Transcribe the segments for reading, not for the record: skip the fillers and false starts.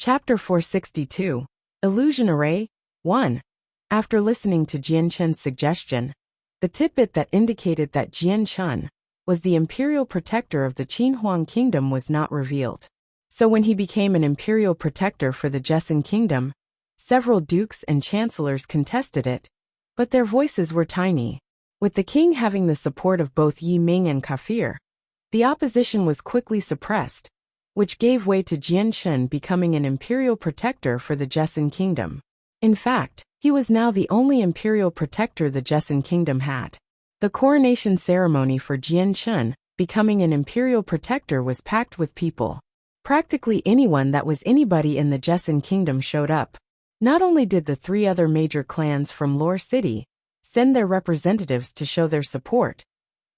Chapter 462. Illusion Array 1. After listening to Jian Chen's suggestion, the tidbit that indicated that Jian Chen was the imperial protector of the Qinhuang kingdom was not revealed. So when he became an imperial protector for the Jessan kingdom, several dukes and chancellors contested it, but their voices were tiny. With the king having the support of both Yi Ming and Kafir, the opposition was quickly suppressed, which gave way to Jian Chen becoming an imperial protector for the Jessan kingdom. In fact, he was now the only imperial protector the Jessan kingdom had. The coronation ceremony for Jian Chen becoming an imperial protector was packed with people. Practically anyone that was anybody in the Jessan kingdom showed up. Not only did the three other major clans from Lore City send their representatives to show their support,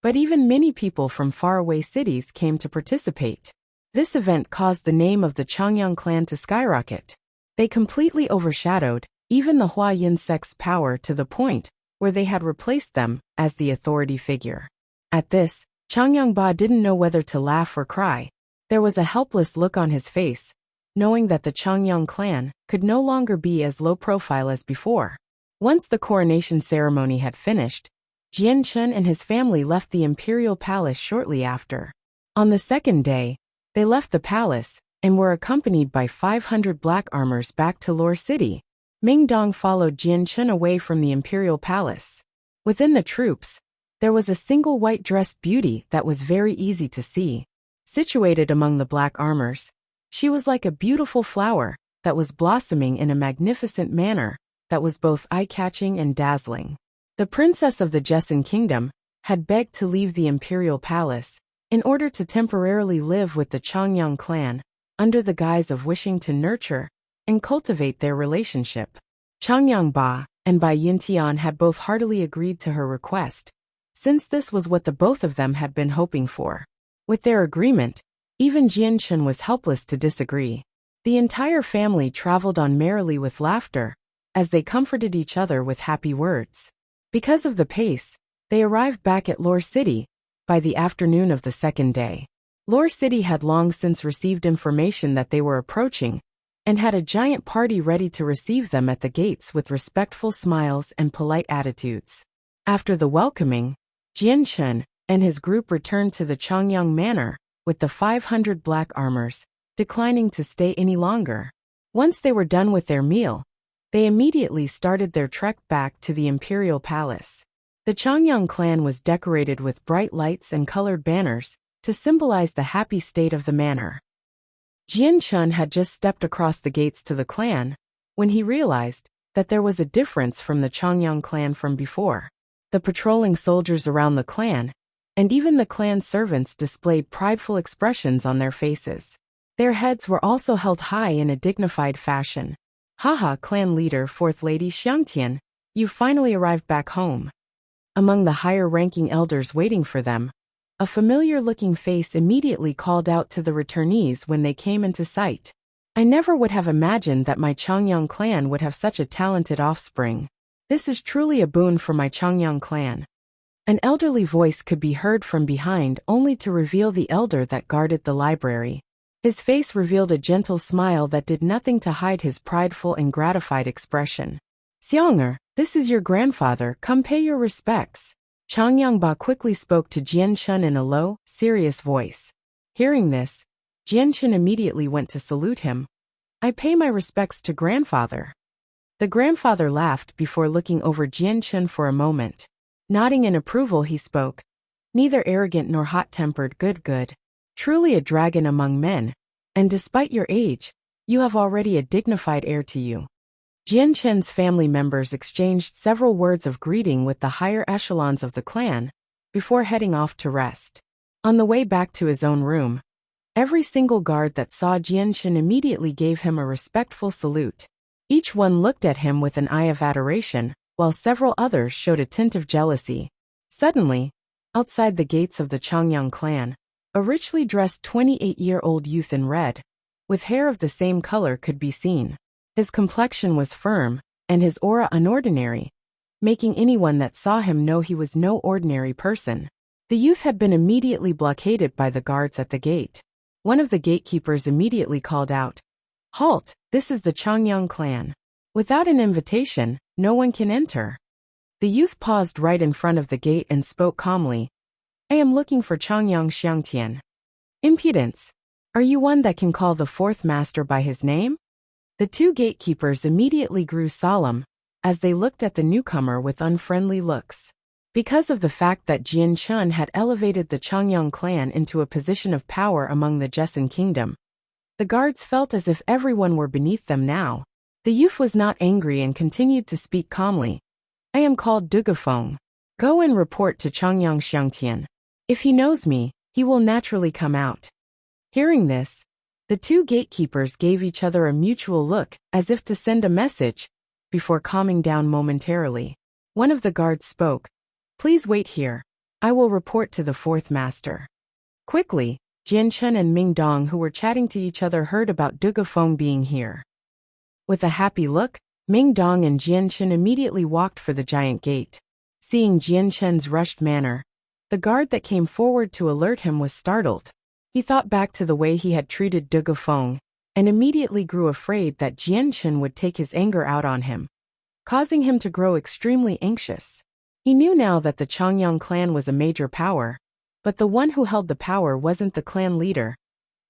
but even many people from faraway cities came to participate. This event caused the name of the Changyang clan to skyrocket. They completely overshadowed even the Huayin sect's power to the point where they had replaced them as the authority figure. At this, Changyang Ba didn't know whether to laugh or cry. There was a helpless look on his face, knowing that the Changyang clan could no longer be as low profile as before. Once the coronation ceremony had finished, Jian Chen and his family left the imperial palace shortly after. On the second day, they left the palace and were accompanied by 500 black armors back to Lore City. Ming Dong followed Jian Chen away from the imperial palace. Within the troops, there was a single white-dressed beauty that was very easy to see. Situated among the black armors, she was like a beautiful flower that was blossoming in a magnificent manner that was both eye-catching and dazzling. The princess of the Jessan kingdom had begged to leave the imperial palace in order to temporarily live with the Changyang clan, under the guise of wishing to nurture and cultivate their relationship. Changyang Ba and Bai Yintian had both heartily agreed to her request, since this was what the both of them had been hoping for. With their agreement, even Jian Chen was helpless to disagree. The entire family traveled on merrily with laughter, as they comforted each other with happy words. Because of the pace, they arrived back at Lore City by the afternoon of the second day. Lore City had long since received information that they were approaching, and had a giant party ready to receive them at the gates with respectful smiles and polite attitudes. After the welcoming, Jian Chen and his group returned to the Changyang Manor with the 500 black armors, declining to stay any longer. Once they were done with their meal, they immediately started their trek back to the imperial palace. The Changyang clan was decorated with bright lights and colored banners to symbolize the happy state of the manor. Jian Chen had just stepped across the gates to the clan when he realized that there was a difference from the Changyang clan from before. The patrolling soldiers around the clan and even the clan servants displayed prideful expressions on their faces. Their heads were also held high in a dignified fashion. Haha, clan leader 4th Lady Xiangtian, you finally arrived back home. Among the higher-ranking elders waiting for them, a familiar-looking face immediately called out to the returnees when they came into sight. I never would have imagined that my Changyang clan would have such a talented offspring. This is truly a boon for my Changyang clan. An elderly voice could be heard from behind only to reveal the elder that guarded the library. His face revealed a gentle smile that did nothing to hide his prideful and gratified expression. Xianger, this is your grandfather, come pay your respects. Changyang Ba quickly spoke to Jian Chen in a low, serious voice. Hearing this, Jian Chen immediately went to salute him. I pay my respects to grandfather. The grandfather laughed before looking over Jian Chen for a moment. Nodding in approval he spoke. Neither arrogant nor hot-tempered, good. Truly a dragon among men, and despite your age, you have already a dignified air to you. Jian Chen's family members exchanged several words of greeting with the higher echelons of the clan before heading off to rest. On the way back to his own room, every single guard that saw Jian Chen immediately gave him a respectful salute. Each one looked at him with an eye of adoration, while several others showed a tint of jealousy. Suddenly, outside the gates of the Changyang clan, a richly dressed 28-year-old youth in red, with hair of the same color could be seen. His complexion was firm, and his aura unordinary, making anyone that saw him know he was no ordinary person. The youth had been immediately blockaded by the guards at the gate. One of the gatekeepers immediately called out, Halt, this is the Changyang clan. Without an invitation, no one can enter. The youth paused right in front of the gate and spoke calmly. I am looking for Changyang Xiangtian. Impudence. Are you one that can call the fourth master by his name? The two gatekeepers immediately grew solemn, as they looked at the newcomer with unfriendly looks. Because of the fact that Jian Chun had elevated the Changyang clan into a position of power among the Jessen kingdom, the guards felt as if everyone were beneath them now. The youth was not angry and continued to speak calmly. I am called Dugafeng. Go and report to Changyang Xiangtian. If he knows me, he will naturally come out. Hearing this, the two gatekeepers gave each other a mutual look, as if to send a message, before calming down momentarily. One of the guards spoke. Please wait here. I will report to the fourth master. Quickly, Jian Chun and Ming Dong, who were chatting to each other, heard about Dugafeng being here. With a happy look, Ming Dong and Jian Chun immediately walked for the giant gate. Seeing Jian Chun's rushed manner, the guard that came forward to alert him was startled. He thought back to the way he had treated Dugafeng, and immediately grew afraid that Jian Chun would take his anger out on him, causing him to grow extremely anxious. He knew now that the Changyang clan was a major power, but the one who held the power wasn't the clan leader.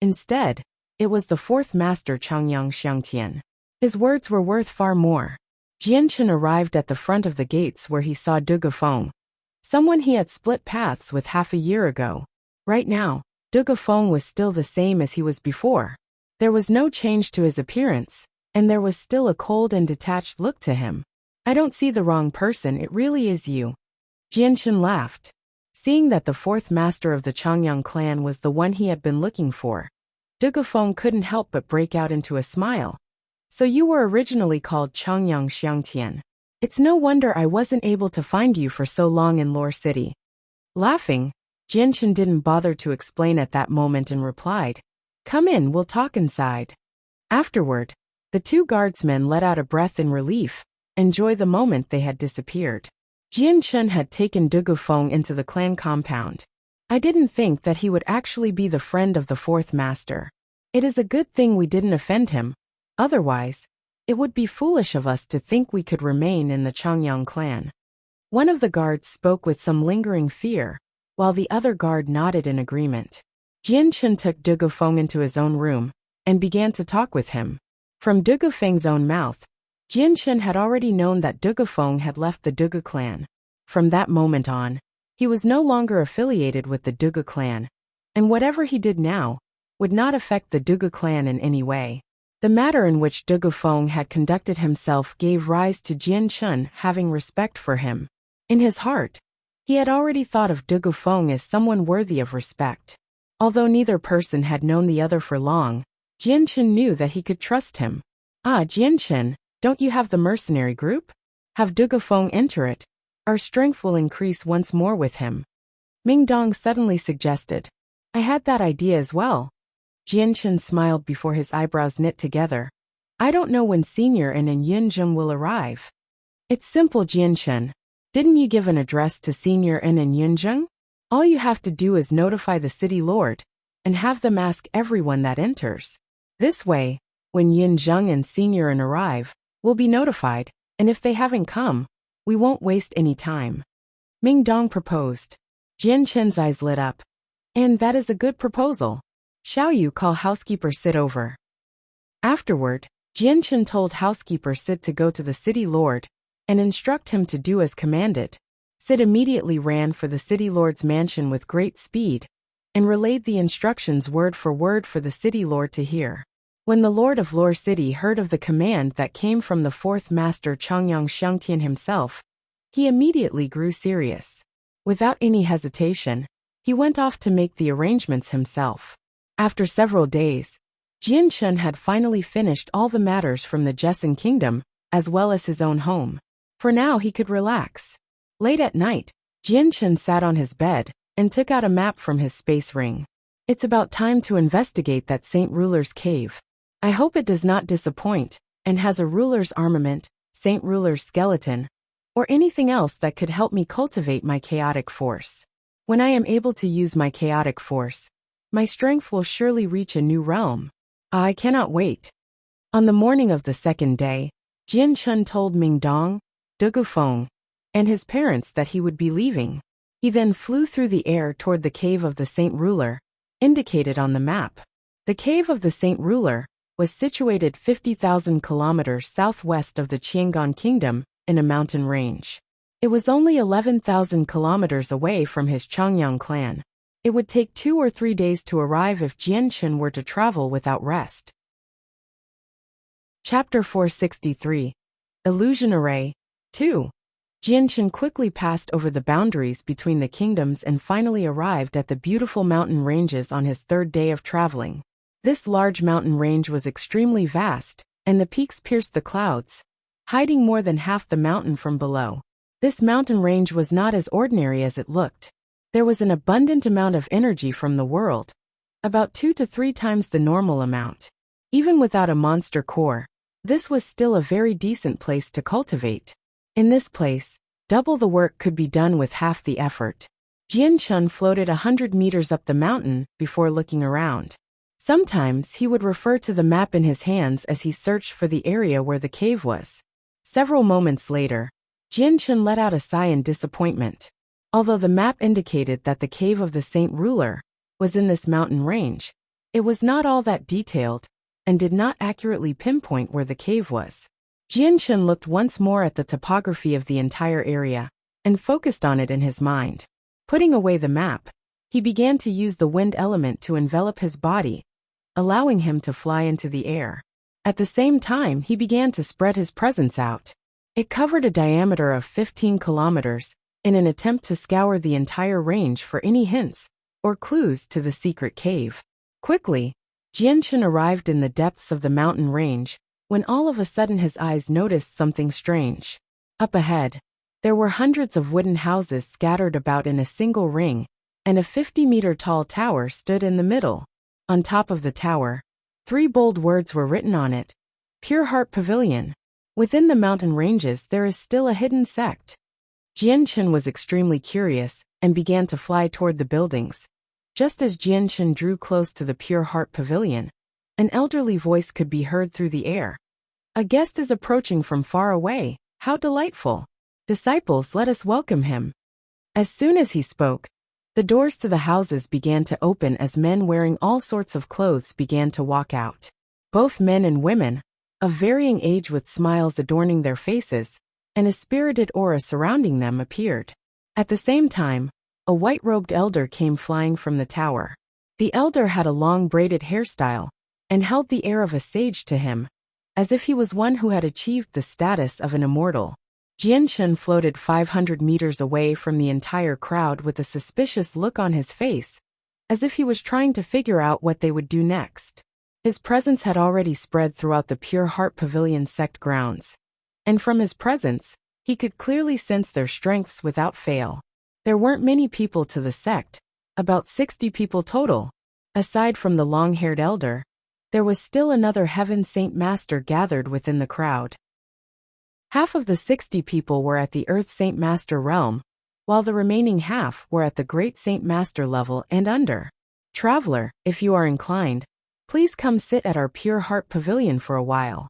Instead, it was the fourth master Changyang Xiangtian. His words were worth far more. Jian Chun arrived at the front of the gates where he saw Dugafeng, someone he had split paths with half a year ago. Right now, Dugafeng was still the same as he was before. There was no change to his appearance, and there was still a cold and detached look to him. I don't see the wrong person, it really is you. Jian Chun laughed. Seeing that the fourth master of the Changyang clan was the one he had been looking for, Dugafeng couldn't help but break out into a smile. So you were originally called Changyang Xiangtian. It's no wonder I wasn't able to find you for so long in Lore City. Laughing, Jian Chun didn't bother to explain at that moment and replied, Come in, we'll talk inside. Afterward, the two guardsmen let out a breath in relief, enjoy the moment they had disappeared. Jian Chun had taken Dugafeng into the clan compound. I didn't think that he would actually be the friend of the fourth master. It is a good thing we didn't offend him. Otherwise, it would be foolish of us to think we could remain in the Changyang clan. One of the guards spoke with some lingering fear, while the other guard nodded in agreement. Jian Chun took Dugafeng into his own room, and began to talk with him. From Dugafeng's own mouth, Jian Chun had already known that Dugafeng had left the Duga clan. From that moment on, he was no longer affiliated with the Duga clan, and whatever he did now would not affect the Duga clan in any way. The manner in which Dugafeng had conducted himself gave rise to Jian Chun having respect for him. In his heart, he had already thought of Dugafeng as someone worthy of respect. Although neither person had known the other for long, Jian Chun knew that he could trust him. Ah, Jian Chun, don't you have the mercenary group? Have Dugafeng enter it. Our strength will increase once more with him. Ming Dong suddenly suggested. I had that idea as well. Jian Chun smiled before his eyebrows knit together. I don't know when Senior and Yunjung will arrive. It's simple, Jian Chun. Didn't you give an address to Senior and Yunjung? All you have to do is notify the city lord, and have them ask everyone that enters. This way, when Yunjung and Senior arrive, we'll be notified, and if they haven't come, we won't waste any time. Ming Dong proposed. Jian Chun's eyes lit up. And that is a good proposal. Shall you call housekeeper Sid over? Afterward, Jian Chun told housekeeper Sid to go to the city lord and instruct him to do as commanded. Sid immediately ran for the city lord's mansion with great speed and relayed the instructions word for word for the city lord to hear. When the lord of Lore City heard of the command that came from the fourth master Changyang Xiangtian himself, he immediately grew serious. Without any hesitation, he went off to make the arrangements himself. After several days, Jian Chun had finally finished all the matters from the Jessen kingdom, as well as his own home. For now he could relax. Late at night, Jian Chun sat on his bed and took out a map from his space ring. It's about time to investigate that Saint Ruler's cave. I hope it does not disappoint, and has a ruler's armament, Saint Ruler's skeleton, or anything else that could help me cultivate my chaotic force. When I am able to use my chaotic force, my strength will surely reach a new realm. I cannot wait. On the morning of the second day, Jian Chun told Ming Dong, De Gufeng, and his parents that he would be leaving. He then flew through the air toward the cave of the Saint Ruler, indicated on the map. The cave of the Saint Ruler was situated 50,000 kilometers southwest of the Qiangan Kingdom in a mountain range. It was only 11,000 kilometers away from his Changyang clan. It would take 2 or 3 days to arrive if Jian Chun were to travel without rest. Chapter 463. Illusion Array 2. Jian Chun quickly passed over the boundaries between the kingdoms and finally arrived at the beautiful mountain ranges on his third day of traveling. This large mountain range was extremely vast, and the peaks pierced the clouds, hiding more than half the mountain from below. This mountain range was not as ordinary as it looked. There was an abundant amount of energy from the world, about 2 to 3 times the normal amount. Even without a monster core, this was still a very decent place to cultivate. In this place, double the work could be done with half the effort. Jian Chun floated 100 meters up the mountain before looking around. Sometimes he would refer to the map in his hands as he searched for the area where the cave was. Several moments later, Jian Chun let out a sigh in disappointment. Although the map indicated that the cave of the Saint Ruler was in this mountain range, it was not all that detailed and did not accurately pinpoint where the cave was. Jian Chun looked once more at the topography of the entire area and focused on it in his mind. Putting away the map, he began to use the wind element to envelop his body, allowing him to fly into the air. At the same time, he began to spread his presence out. It covered a diameter of 15 kilometers in an attempt to scour the entire range for any hints or clues to the secret cave. Quickly, Jian Chun arrived in the depths of the mountain range when all of a sudden his eyes noticed something strange. Up ahead, there were hundreds of wooden houses scattered about in a single ring, and a 50-meter-tall tower stood in the middle. On top of the tower, 3 bold words were written on it: Pure Heart Pavilion. Within the mountain ranges there is still a hidden sect. Jian Chun was extremely curious and began to fly toward the buildings. Just as Jian Chun drew close to the Pure Heart Pavilion, an elderly voice could be heard through the air. A guest is approaching from far away. How delightful! Disciples, let us welcome him. As soon as he spoke, the doors to the houses began to open as men wearing all sorts of clothes began to walk out. Both men and women, of varying age with smiles adorning their faces, and a spirited aura surrounding them appeared. At the same time, a white-robed elder came flying from the tower. The elder had a long braided hairstyle, and held the air of a sage to him, as if he was one who had achieved the status of an immortal. Jian Chun floated 500 meters away from the entire crowd with a suspicious look on his face, as if he was trying to figure out what they would do next. His presence had already spread throughout the Pure Heart Pavilion sect grounds, and from his presence, he could clearly sense their strengths without fail. There weren't many people to the sect, about 60 people total. Aside from the long-haired elder, there was still another Heaven Saint Master gathered within the crowd. Half of the 60 people were at the Earth Saint Master realm, while the remaining half were at the Great Saint Master level and under. Traveler, if you are inclined, please come sit at our Pure Heart Pavilion for a while.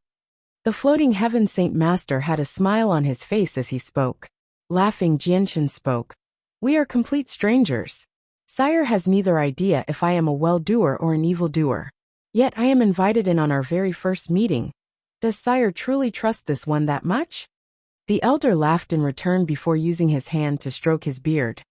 The floating Heaven Saint Master had a smile on his face as he spoke. Laughing, Jian Chun spoke. We are complete strangers. Sire has neither idea if I am a well-doer or an evildoer. Yet I am invited in on our very first meeting. Does Sire truly trust this one that much? The elder laughed in return before using his hand to stroke his beard.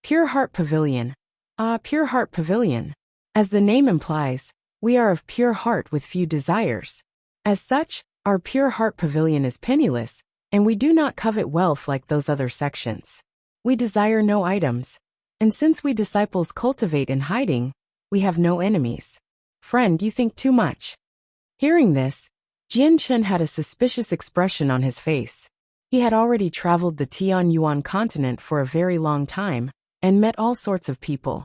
Pure Heart Pavilion. Ah, Pure Heart Pavilion. As the name implies, we are of pure heart with few desires. As such, our Pure Heart Pavilion is penniless, and we do not covet wealth like those other sections. We desire no items, and since we disciples cultivate in hiding, we have no enemies. Friend, you think too much. Hearing this, Jian Chun had a suspicious expression on his face. He had already traveled the Tianyuan continent for a very long time, and met all sorts of people.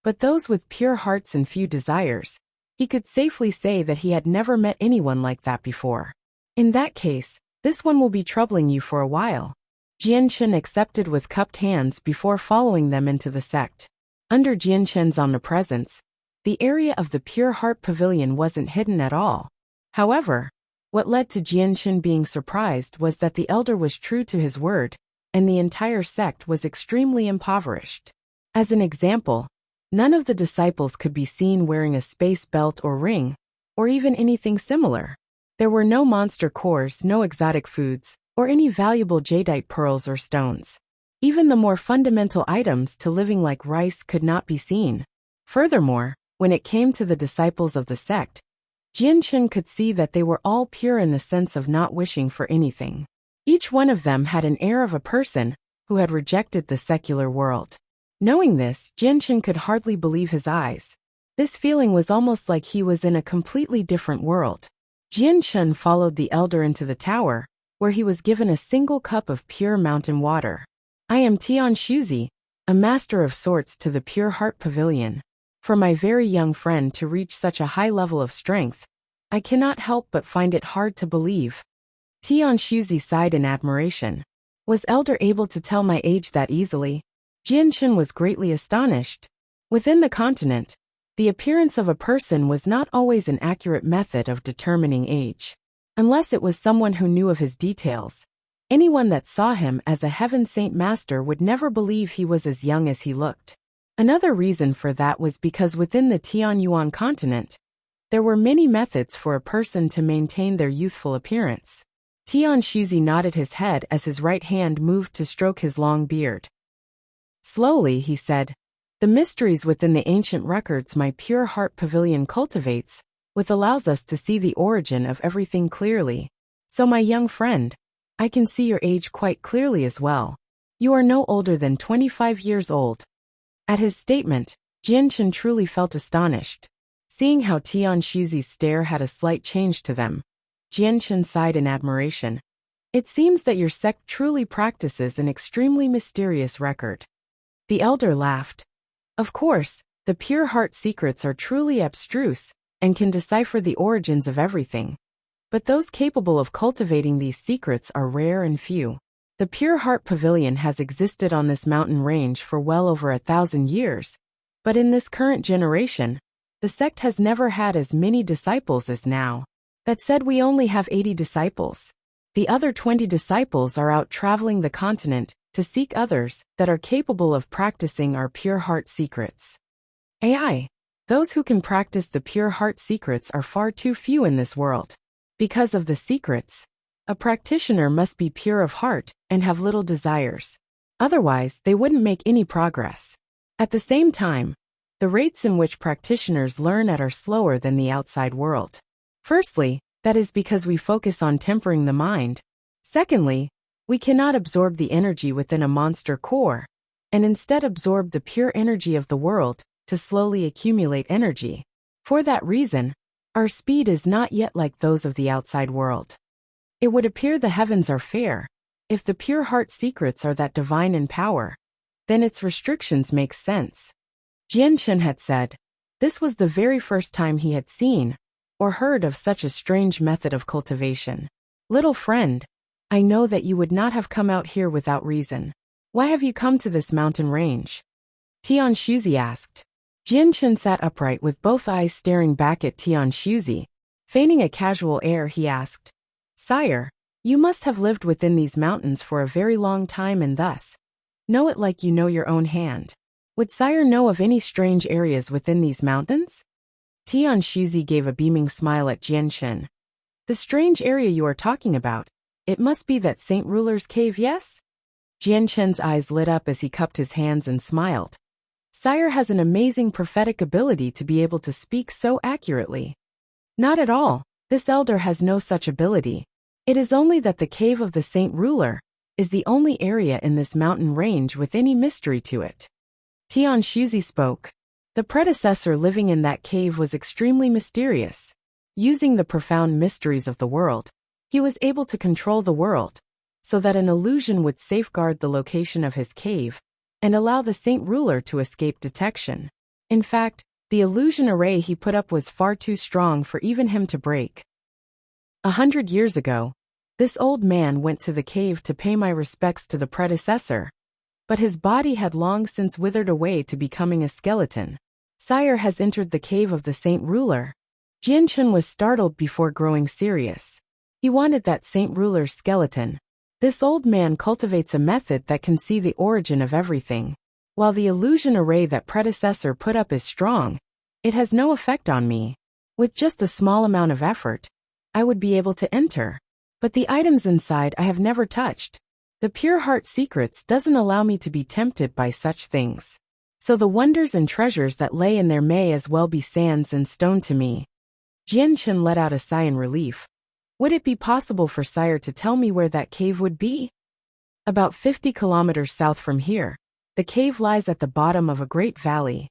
But those with pure hearts and few desires, he could safely say that he had never met anyone like that before. In that case, this one will be troubling you for a while. Jian Chun accepted with cupped hands before following them into the sect. Under Jian Chun's omnipresence, the area of the Pure Heart Pavilion wasn't hidden at all. However, what led to Jianchen being surprised was that the elder was true to his word, and the entire sect was extremely impoverished. As an example, none of the disciples could be seen wearing a space belt or ring, or even anything similar. There were no monster cores, no exotic foods, or any valuable jadeite pearls or stones. Even the more fundamental items to living like rice could not be seen. Furthermore, when it came to the disciples of the sect, Jianchen could see that they were all pure in the sense of not wishing for anything. Each one of them had an air of a person who had rejected the secular world. Knowing this, Jianchen could hardly believe his eyes. This feeling was almost like he was in a completely different world. Jianchen followed the elder into the tower, where he was given a single cup of pure mountain water. I am Tian Shuzi, a master of sorts to the Pure Heart Pavilion. For my very young friend to reach such a high level of strength, I cannot help but find it hard to believe. Tian Shuzi sighed in admiration. Was elder able to tell my age that easily? Jianchen was greatly astonished. Within the continent, the appearance of a person was not always an accurate method of determining age. Unless it was someone who knew of his details, anyone that saw him as a heaven saint master would never believe he was as young as he looked. Another reason for that was because within the Tianyuan continent, there were many methods for a person to maintain their youthful appearance. Tian Shuzi nodded his head as his right hand moved to stroke his long beard. Slowly, he said, "The mysteries within the ancient records my Pure Heart Pavilion cultivates, which allows us to see the origin of everything clearly. So my young friend, I can see your age quite clearly as well. You are no older than 25 years old." At his statement, Jianchen truly felt astonished. Seeing how Tian Shuzi's stare had a slight change to them, Jianchen sighed in admiration. "It seems that your sect truly practices an extremely mysterious record." The elder laughed. "Of course, the pure heart secrets are truly abstruse and can decipher the origins of everything. But those capable of cultivating these secrets are rare and few. The Pure Heart Pavilion has existed on this mountain range for well over 1,000 years, but in this current generation, the sect has never had as many disciples as now. That said, we only have 80 disciples. The other 20 disciples are out traveling the continent to seek others that are capable of practicing our pure heart secrets. AI. Those who can practice the pure heart secrets are far too few in this world. Because of the secrets, a practitioner must be pure of heart and have little desires. Otherwise, they wouldn't make any progress. At the same time, the rates in which practitioners learn at are slower than the outside world. Firstly, that is because we focus on tempering the mind. Secondly, we cannot absorb the energy within a monster core, and instead absorb the pure energy of the world to slowly accumulate energy. For that reason, our speed is not yet like those of the outside world. It would appear the heavens are fair. If the pure heart secrets are that divine in power, then its restrictions make sense. Jianchen had said, this was the very first time he had seen or heard of such a strange method of cultivation. Little friend, I know that you would not have come out here without reason. Why have you come to this mountain range? Tian Shuzi asked. Jianchen sat upright with both eyes staring back at Tian Shuzi. Feigning a casual air, he asked, Sire, you must have lived within these mountains for a very long time and thus know it like you know your own hand. Would Sire know of any strange areas within these mountains? Tian Shuzi gave a beaming smile at Jianchen. The strange area you are talking about, it must be that Saint Ruler's cave, yes? Jianchen's eyes lit up as he cupped his hands and smiled. Sire has an amazing prophetic ability to be able to speak so accurately. Not at all, this elder has no such ability. It is only that the cave of the Saint Ruler is the only area in this mountain range with any mystery to it. Tian Shuzi spoke. The predecessor living in that cave was extremely mysterious. Using the profound mysteries of the world, he was able to control the world, so that an illusion would safeguard the location of his cave and allow the Saint Ruler to escape detection. In fact, the illusion array he put up was far too strong for even him to break. 100 years ago, this old man went to the cave to pay my respects to the predecessor, but his body had long since withered away to becoming a skeleton. Sire has entered the cave of the Saint Ruler. Jianchen was startled before growing serious. He wanted that Saint Ruler's skeleton. This old man cultivates a method that can see the origin of everything. While the illusion array that predecessor put up is strong, it has no effect on me. With just a small amount of effort, I would be able to enter. But the items inside I have never touched. The pure heart secrets doesn't allow me to be tempted by such things. So the wonders and treasures that lay in there may as well be sands and stone to me. Jianchen let out a sigh in relief. Would it be possible for sire to tell me where that cave would be? About 50 kilometers south from here, the cave lies at the bottom of a great valley.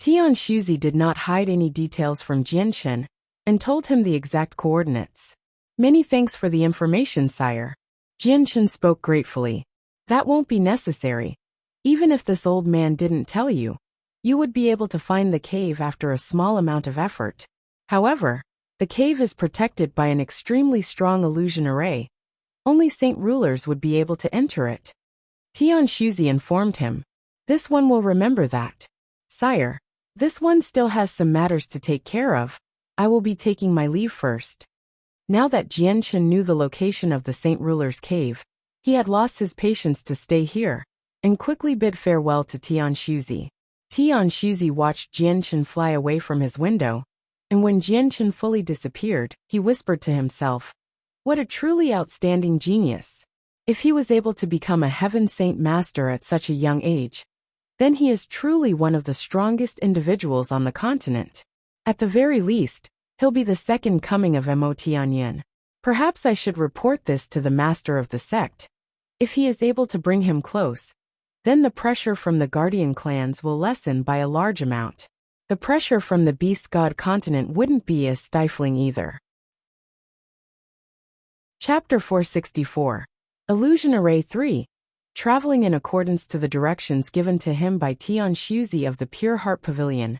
Tian Shuzi did not hide any details from Jianchen and told him the exact coordinates. Many thanks for the information, sire. Jianchen spoke gratefully. That won't be necessary. Even if this old man didn't tell you, you would be able to find the cave after a small amount of effort. However, the cave is protected by an extremely strong illusion array. Only Saint Rulers would be able to enter it. Tian Shuzi informed him. This one will remember that. Sire, this one still has some matters to take care of. I will be taking my leave first. Now that Jianchen knew the location of the Saint Ruler's cave, he had lost his patience to stay here, and quickly bid farewell to Tian Shuzi. Tian Shuzi watched Jianchen fly away from his window, and when Jianchen fully disappeared, he whispered to himself, "What a truly outstanding genius! If he was able to become a heaven saint master at such a young age, then he is truly one of the strongest individuals on the continent. At the very least, he'll be the second coming of Mo Tianyin. Perhaps I should report this to the master of the sect. If he is able to bring him close, then the pressure from the guardian clans will lessen by a large amount. The pressure from the beast god continent wouldn't be as stifling either." Chapter 464. Illusion Array 3. Traveling in accordance to the directions given to him by Tian Shuzi of the Pure Heart Pavilion,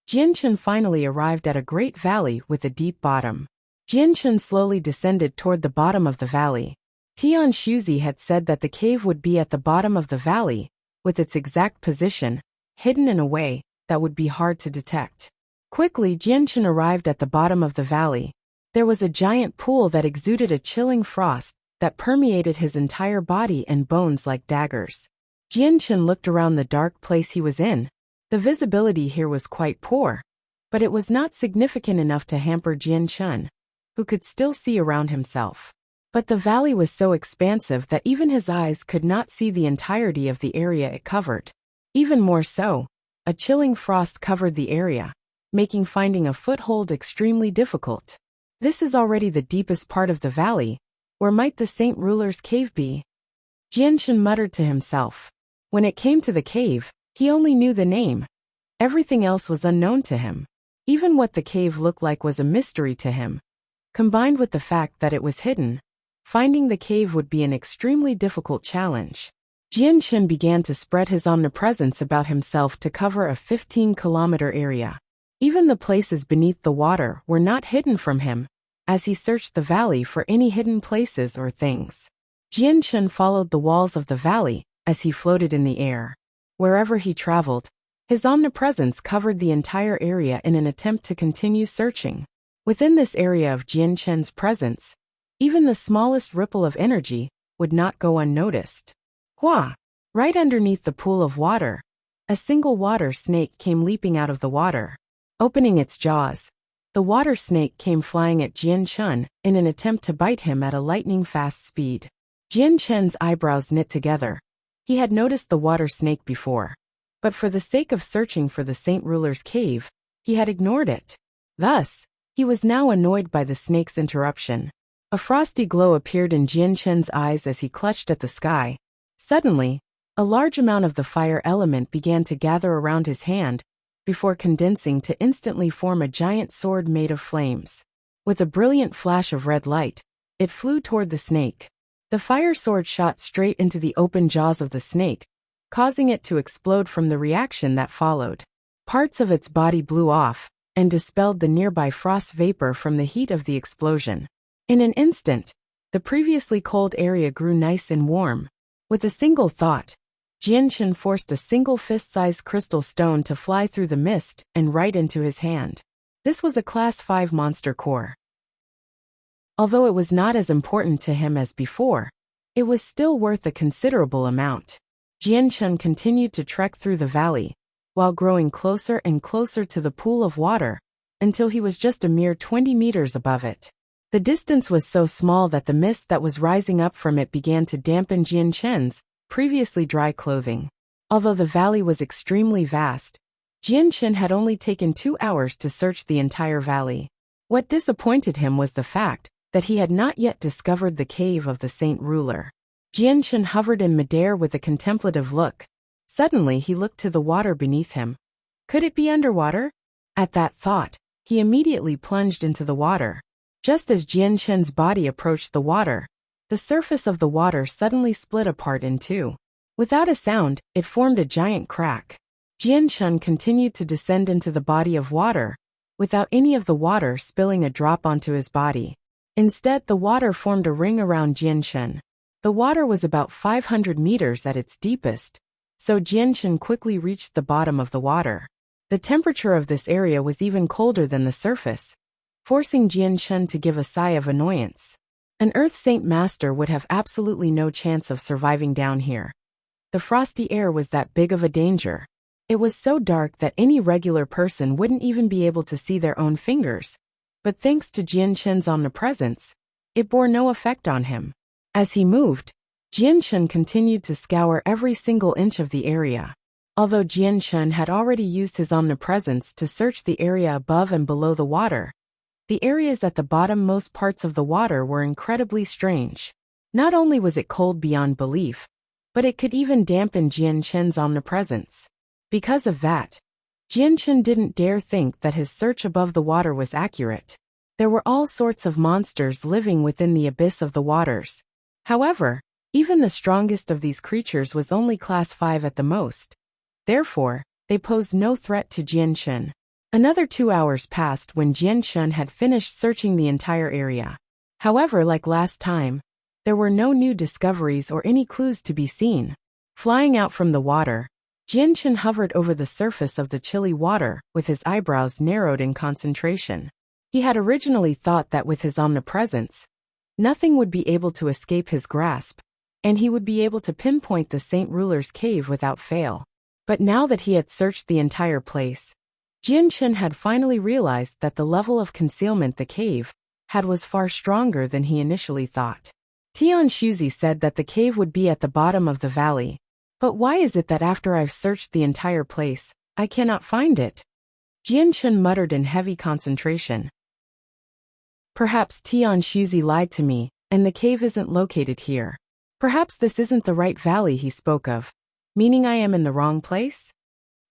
Jianchen finally arrived at a great valley with a deep bottom. Jianchen slowly descended toward the bottom of the valley. Tian Shuzi had said that the cave would be at the bottom of the valley, with its exact position, hidden in a way that would be hard to detect. Quickly, Jianchen arrived at the bottom of the valley. There was a giant pool that exuded a chilling frost that permeated his entire body and bones like daggers. Jianchen looked around the dark place he was in. The visibility here was quite poor, but it was not significant enough to hamper Jianchen, who could still see around himself. But the valley was so expansive that even his eyes could not see the entirety of the area it covered. Even more so, a chilling frost covered the area, making finding a foothold extremely difficult. This is already the deepest part of the valley. Where might the Saint Ruler's cave be? Jianchen muttered to himself. When it came to the cave, he only knew the name. Everything else was unknown to him. Even what the cave looked like was a mystery to him. Combined with the fact that it was hidden, finding the cave would be an extremely difficult challenge. Jianchen began to spread his omnipresence about himself to cover a 15-kilometer area. Even the places beneath the water were not hidden from him, as he searched the valley for any hidden places or things. Jianchen followed the walls of the valley as he floated in the air. Wherever he traveled, his omnipresence covered the entire area in an attempt to continue searching. Within this area of Jianchen's presence, even the smallest ripple of energy would not go unnoticed. Hua! Right underneath the pool of water, a single water snake came leaping out of the water. Opening its jaws, the water snake came flying at Jianchen in an attempt to bite him at a lightning-fast speed. Jianchen's eyebrows knit together. He had noticed the water snake before, but for the sake of searching for the Saint Ruler's cave, he had ignored it. Thus, he was now annoyed by the snake's interruption. A frosty glow appeared in Jianchen's eyes as he clutched at the sky. Suddenly, a large amount of the fire element began to gather around his hand, before condensing to instantly form a giant sword made of flames. With a brilliant flash of red light, it flew toward the snake. The fire sword shot straight into the open jaws of the snake, causing it to explode from the reaction that followed. Parts of its body blew off, and dispelled the nearby frost vapor from the heat of the explosion. In an instant, the previously cold area grew nice and warm. With a single thought, Jianchen forced a single fist-sized crystal stone to fly through the mist and right into his hand. This was a Class 5 monster core. Although it was not as important to him as before, it was still worth a considerable amount. Jianchun continued to trek through the valley, while growing closer and closer to the pool of water, until he was just a mere 20 meters above it. The distance was so small that the mist that was rising up from it began to dampen Jianchun's previously dry clothing. Although the valley was extremely vast, Jianchun had only taken 2 hours to search the entire valley. What disappointed him was the fact that he had not yet discovered the cave of the Saint Ruler. Jianchun hovered in midair with a contemplative look. Suddenly he looked to the water beneath him. Could it be underwater? At that thought, he immediately plunged into the water. Just as Jianchun's body approached the water, the surface of the water suddenly split apart in two. Without a sound, it formed a giant crack. Jianchun continued to descend into the body of water, without any of the water spilling a drop onto his body. Instead, the water formed a ring around Jianchun. The water was about 500 meters at its deepest, so Jianchun quickly reached the bottom of the water. The temperature of this area was even colder than the surface, forcing Jianchun to give a sigh of annoyance. An Earth Saint Master would have absolutely no chance of surviving down here. The frosty air was that big of a danger. It was so dark that any regular person wouldn't even be able to see their own fingers. But thanks to Jianchun's omnipresence, it bore no effect on him. As he moved, Jianchun continued to scour every single inch of the area. Although Jianchun had already used his omnipresence to search the area above and below the water, the areas at the bottommost parts of the water were incredibly strange. Not only was it cold beyond belief, but it could even dampen Jianchun's omnipresence. Because of that, Jianchun didn't dare think that his search above the water was accurate. There were all sorts of monsters living within the abyss of the waters. However, even the strongest of these creatures was only Class 5 at the most. Therefore, they posed no threat to Jianchun. Another 2 hours passed when Jianchun had finished searching the entire area. However, like last time, there were no new discoveries or any clues to be seen. Flying out from the water, Jianchun hovered over the surface of the chilly water with his eyebrows narrowed in concentration. He had originally thought that with his omnipresence, nothing would be able to escape his grasp, and he would be able to pinpoint the Saint Ruler's cave without fail. But now that he had searched the entire place, Jianchun had finally realized that the level of concealment the cave had was far stronger than he initially thought. Tian Shuzi said that the cave would be at the bottom of the valley. But why is it that after I've searched the entire place, I cannot find it? Jianchun muttered in heavy concentration. Perhaps Tian Shuzi lied to me, and the cave isn't located here. Perhaps this isn't the right valley he spoke of, meaning I am in the wrong place?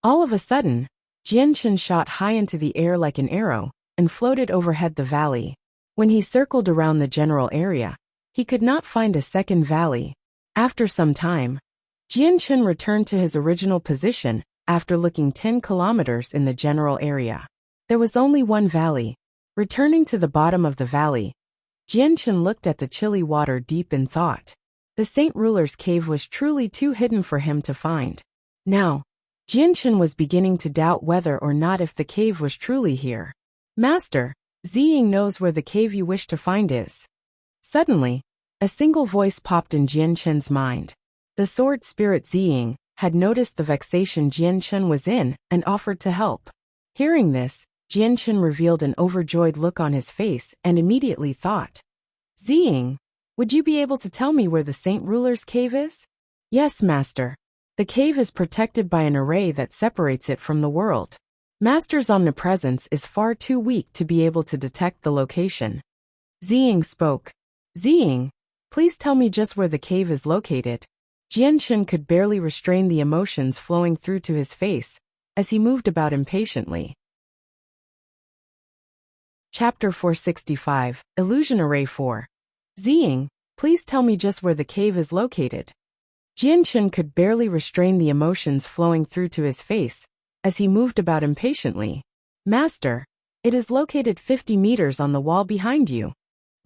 All of a sudden, Jianchun shot high into the air like an arrow, and floated overhead the valley. When he circled around the general area, he could not find a second valley. After some time, Jianchun returned to his original position after looking 10 kilometers in the general area. There was only one valley. Returning to the bottom of the valley, Jianchun looked at the chilly water deep in thought. The Saint Ruler's cave was truly too hidden for him to find. Now, Jianchun was beginning to doubt whether or not if the cave was truly here. Master, Ziying knows where the cave you wish to find is. Suddenly, a single voice popped in Jianchun's mind. The sword spirit Ziying had noticed the vexation Jianchun was in and offered to help. Hearing this, Jianchun revealed an overjoyed look on his face and immediately thought, Ziying, would you be able to tell me where the Saint Ruler's cave is? Yes, Master. The cave is protected by an array that separates it from the world. Master's omnipresence is far too weak to be able to detect the location. Ziying spoke. Ziying, please tell me just where the cave is located. Jianchun could barely restrain the emotions flowing through to his face as he moved about impatiently. Chapter 465, Illusion Array 4. Ziying, please tell me just where the cave is located. Jianchun could barely restrain the emotions flowing through to his face as he moved about impatiently. Master, it is located 50 meters on the wall behind you.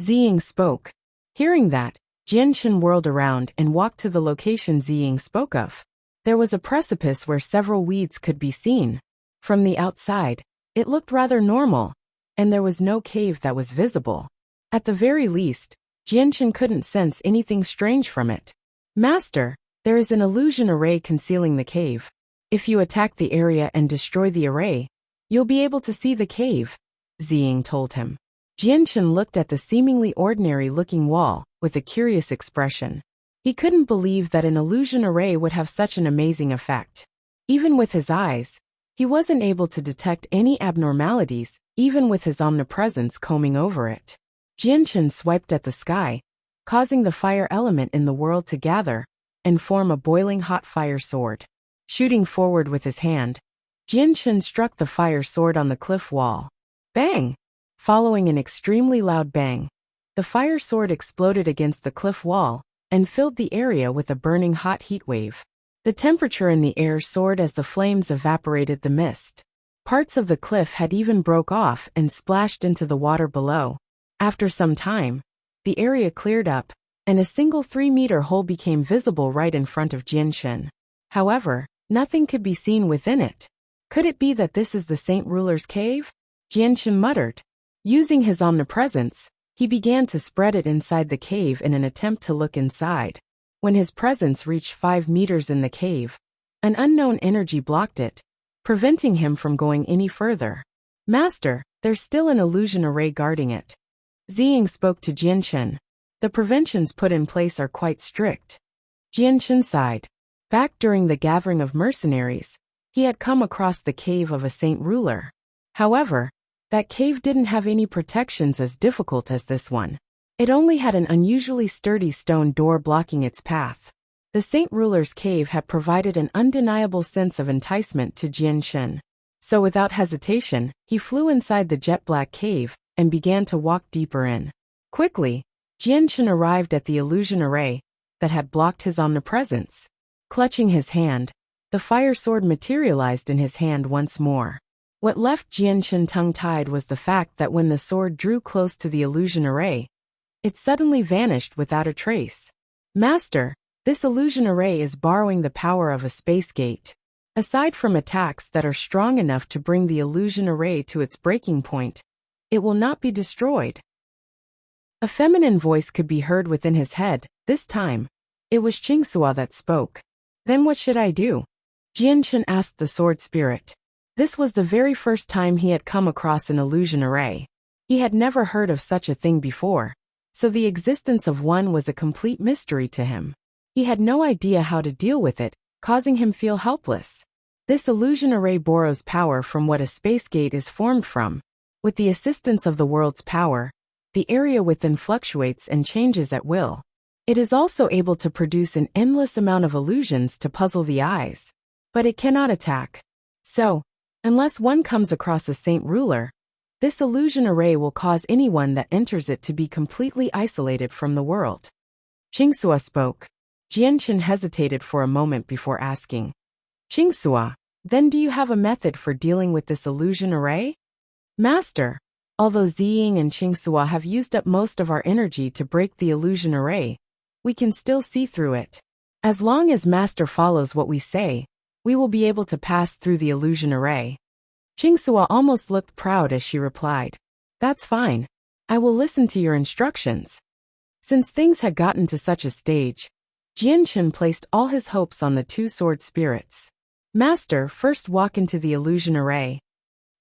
Ziying spoke. Hearing that, Jianchun whirled around and walked to the location Ziying spoke of. There was a precipice where several weeds could be seen. From the outside, it looked rather normal, and there was no cave that was visible. At the very least, Jianchen couldn't sense anything strange from it. Master, there is an illusion array concealing the cave. If you attack the area and destroy the array, you'll be able to see the cave, Ziying told him. Jianchen looked at the seemingly ordinary-looking wall with a curious expression. He couldn't believe that an illusion array would have such an amazing effect. Even with his eyes, he wasn't able to detect any abnormalities, even with his omnipresence combing over it. Jianchen swiped at the sky, causing the fire element in the world to gather and form a boiling hot fire sword. Shooting forward with his hand, Jianchen struck the fire sword on the cliff wall. Bang! Following an extremely loud bang, the fire sword exploded against the cliff wall and filled the area with a burning hot heat wave. The temperature in the air soared as the flames evaporated the mist. Parts of the cliff had even broke off and splashed into the water below. After some time, the area cleared up, and a single 3-meter hole became visible right in front of Jianchen. However, nothing could be seen within it. Could it be that this is the Saint Ruler's cave? Jianchen muttered. Using his omnipresence, he began to spread it inside the cave in an attempt to look inside. When his presence reached 5 meters in the cave, an unknown energy blocked it, preventing him from going any further. Master, there's still an illusion array guarding it. Ziying spoke to Jianchen. The preventions put in place are quite strict. Jianchen sighed. Back during the gathering of mercenaries, he had come across the cave of a Saint Ruler. However, that cave didn't have any protections as difficult as this one. It only had an unusually sturdy stone door blocking its path. The Saint Ruler's cave had provided an undeniable sense of enticement to Jianchen. So without hesitation, he flew inside the jet-black cave and began to walk deeper in. Quickly, Jianchen arrived at the illusion array that had blocked his omnipresence. Clutching his hand, the fire sword materialized in his hand once more. What left Jianchen tongue-tied was the fact that when the sword drew close to the illusion array, it suddenly vanished without a trace. Master, this illusion array is borrowing the power of a space gate. Aside from attacks that are strong enough to bring the illusion array to its breaking point, it will not be destroyed. A feminine voice could be heard within his head. This time, it was Qingsua that spoke. Then what should I do? Jianchen asked the sword spirit. This was the very first time he had come across an illusion array. He had never heard of such a thing before, so the existence of one was a complete mystery to him. He had no idea how to deal with it, causing him feel helpless. This illusion array borrows power from what a space gate is formed from. With the assistance of the world's power, the area within fluctuates and changes at will. It is also able to produce an endless amount of illusions to puzzle the eyes. But it cannot attack. So, unless one comes across a Saint Ruler, this illusion array will cause anyone that enters it to be completely isolated from the world. Qingsua spoke. Jianchen hesitated for a moment before asking. Qingsua, then do you have a method for dealing with this illusion array? Master, although Ziying and Qingsua have used up most of our energy to break the illusion array, we can still see through it. As long as Master follows what we say, we will be able to pass through the illusion array. Qingsua almost looked proud as she replied. That's fine. I will listen to your instructions. Since things had gotten to such a stage, Jianchen placed all his hopes on the 2 sword spirits. Master, first walk into the illusion array.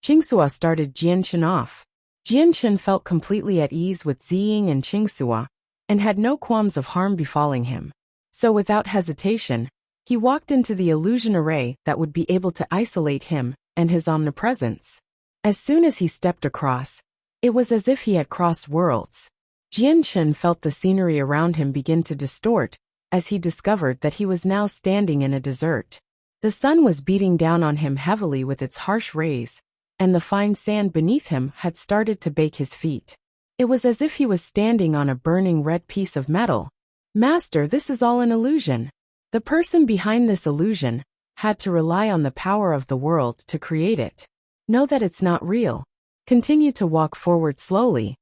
Qingsua started Jianchen off. Jianchen felt completely at ease with Ziying and Qingsua, and had no qualms of harm befalling him. So without hesitation, he walked into the illusion array that would be able to isolate him and his omnipresence. As soon as he stepped across, it was as if he had crossed worlds. Jianchen felt the scenery around him begin to distort, as he discovered that he was now standing in a desert. The sun was beating down on him heavily with its harsh rays, and the fine sand beneath him had started to bake his feet. It was as if he was standing on a burning red piece of metal. Master, this is all an illusion. The person behind this illusion had to rely on the power of the world to create it. Know that it's not real. Continue to walk forward slowly.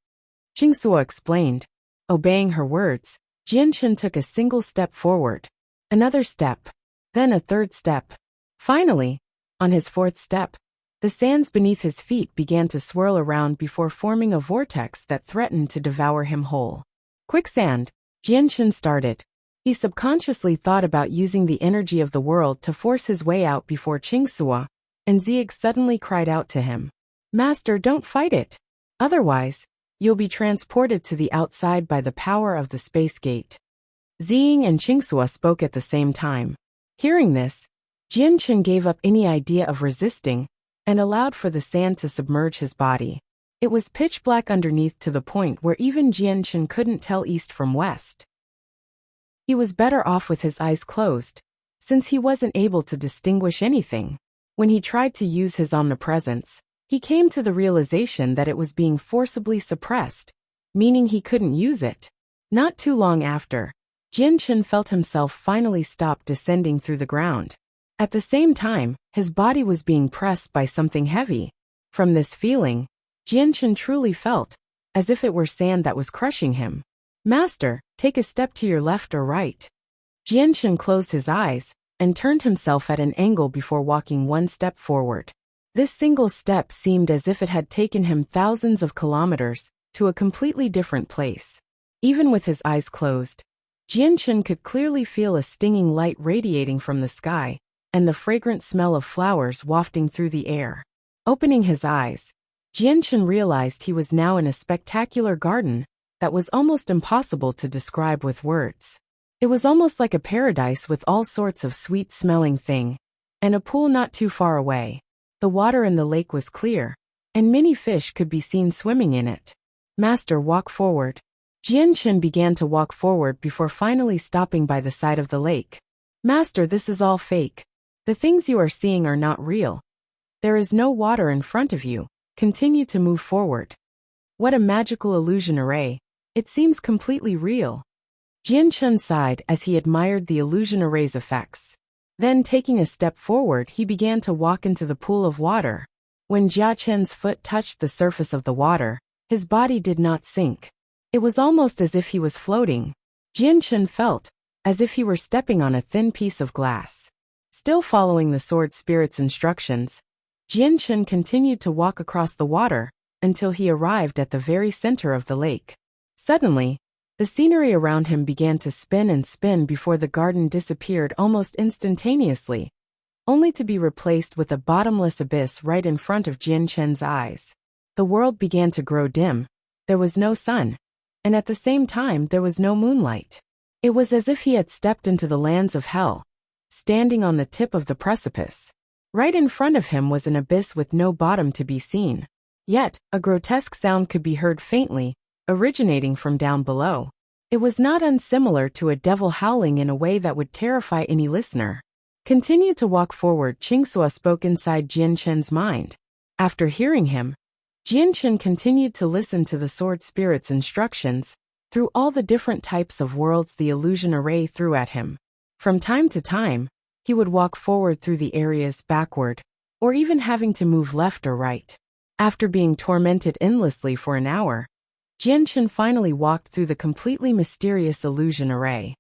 Qingsua explained. Obeying her words, Jianchen took a single step forward. Another step. Then a third step. Finally, on his 4th step, The sands beneath his feet began to swirl around before forming a vortex that threatened to devour him whole. Quicksand, Jianshan started. He subconsciously thought about using the energy of the world to force his way out before Qingxua, and Zieg suddenly cried out to him. Master, don't fight it. Otherwise, you'll be transported to the outside by the power of the space gate. Ziying and Qingxua spoke at the same time. Hearing this, Jianshan gave up any idea of resisting and allowed for the sand to submerge his body. It was pitch black underneath to the point where even Jianshan couldn't tell east from west. He was better off with his eyes closed, since he wasn't able to distinguish anything. When he tried to use his omnipresence, he came to the realization that it was being forcibly suppressed, meaning he couldn't use it. Not too long after, Jianshan felt himself finally stop descending through the ground. At the same time, his body was being pressed by something heavy. From this feeling, Jianshan truly felt as if it were sand that was crushing him. Master, take a step to your left or right. Jianshan closed his eyes and turned himself at an angle before walking one step forward. This single step seemed as if it had taken him thousands of kilometers to a completely different place. Even with his eyes closed, Jianshan could clearly feel a stinging light radiating from the sky and the fragrant smell of flowers wafting through the air. Opening his eyes, Jianshan realized he was now in a spectacular garden that was almost impossible to describe with words. It was almost like a paradise with all sorts of sweet-smelling things, and a pool not too far away. The water in the lake was clear, and many fish could be seen swimming in it. Master, walk forward. Jianshan began to walk forward before finally stopping by the side of the lake. Master, this is all fake. The things you are seeing are not real. There is no water in front of you. Continue to move forward. What a magical illusion array. It seems completely real. Jianshan sighed as he admired the illusion array's effects. Then, taking a step forward, he began to walk into the pool of water. When Jia Chen's foot touched the surface of the water, his body did not sink. It was almost as if he was floating. Jianshan felt as if he were stepping on a thin piece of glass. Still following the sword spirit's instructions, Jianshan continued to walk across the water until he arrived at the very center of the lake. Suddenly, the scenery around him began to spin and spin before the garden disappeared almost instantaneously, only to be replaced with a bottomless abyss right in front of Jianshan's eyes. The world began to grow dim. There was no sun, and at the same time there was no moonlight. It was as if he had stepped into the lands of hell, standing on the tip of the precipice. Right in front of him was an abyss with no bottom to be seen. Yet, a grotesque sound could be heard faintly, originating from down below. It was not unsimilar to a devil howling in a way that would terrify any listener. Continue to walk forward, Qingxua spoke inside Jianshan's mind. After hearing him, Jianshan continued to listen to the sword spirit's instructions through all the different types of worlds the illusion array threw at him. From time to time, he would walk forward through the areas backward, or even having to move left or right. After being tormented endlessly for an hour, Jianshan finally walked through the completely mysterious illusion array.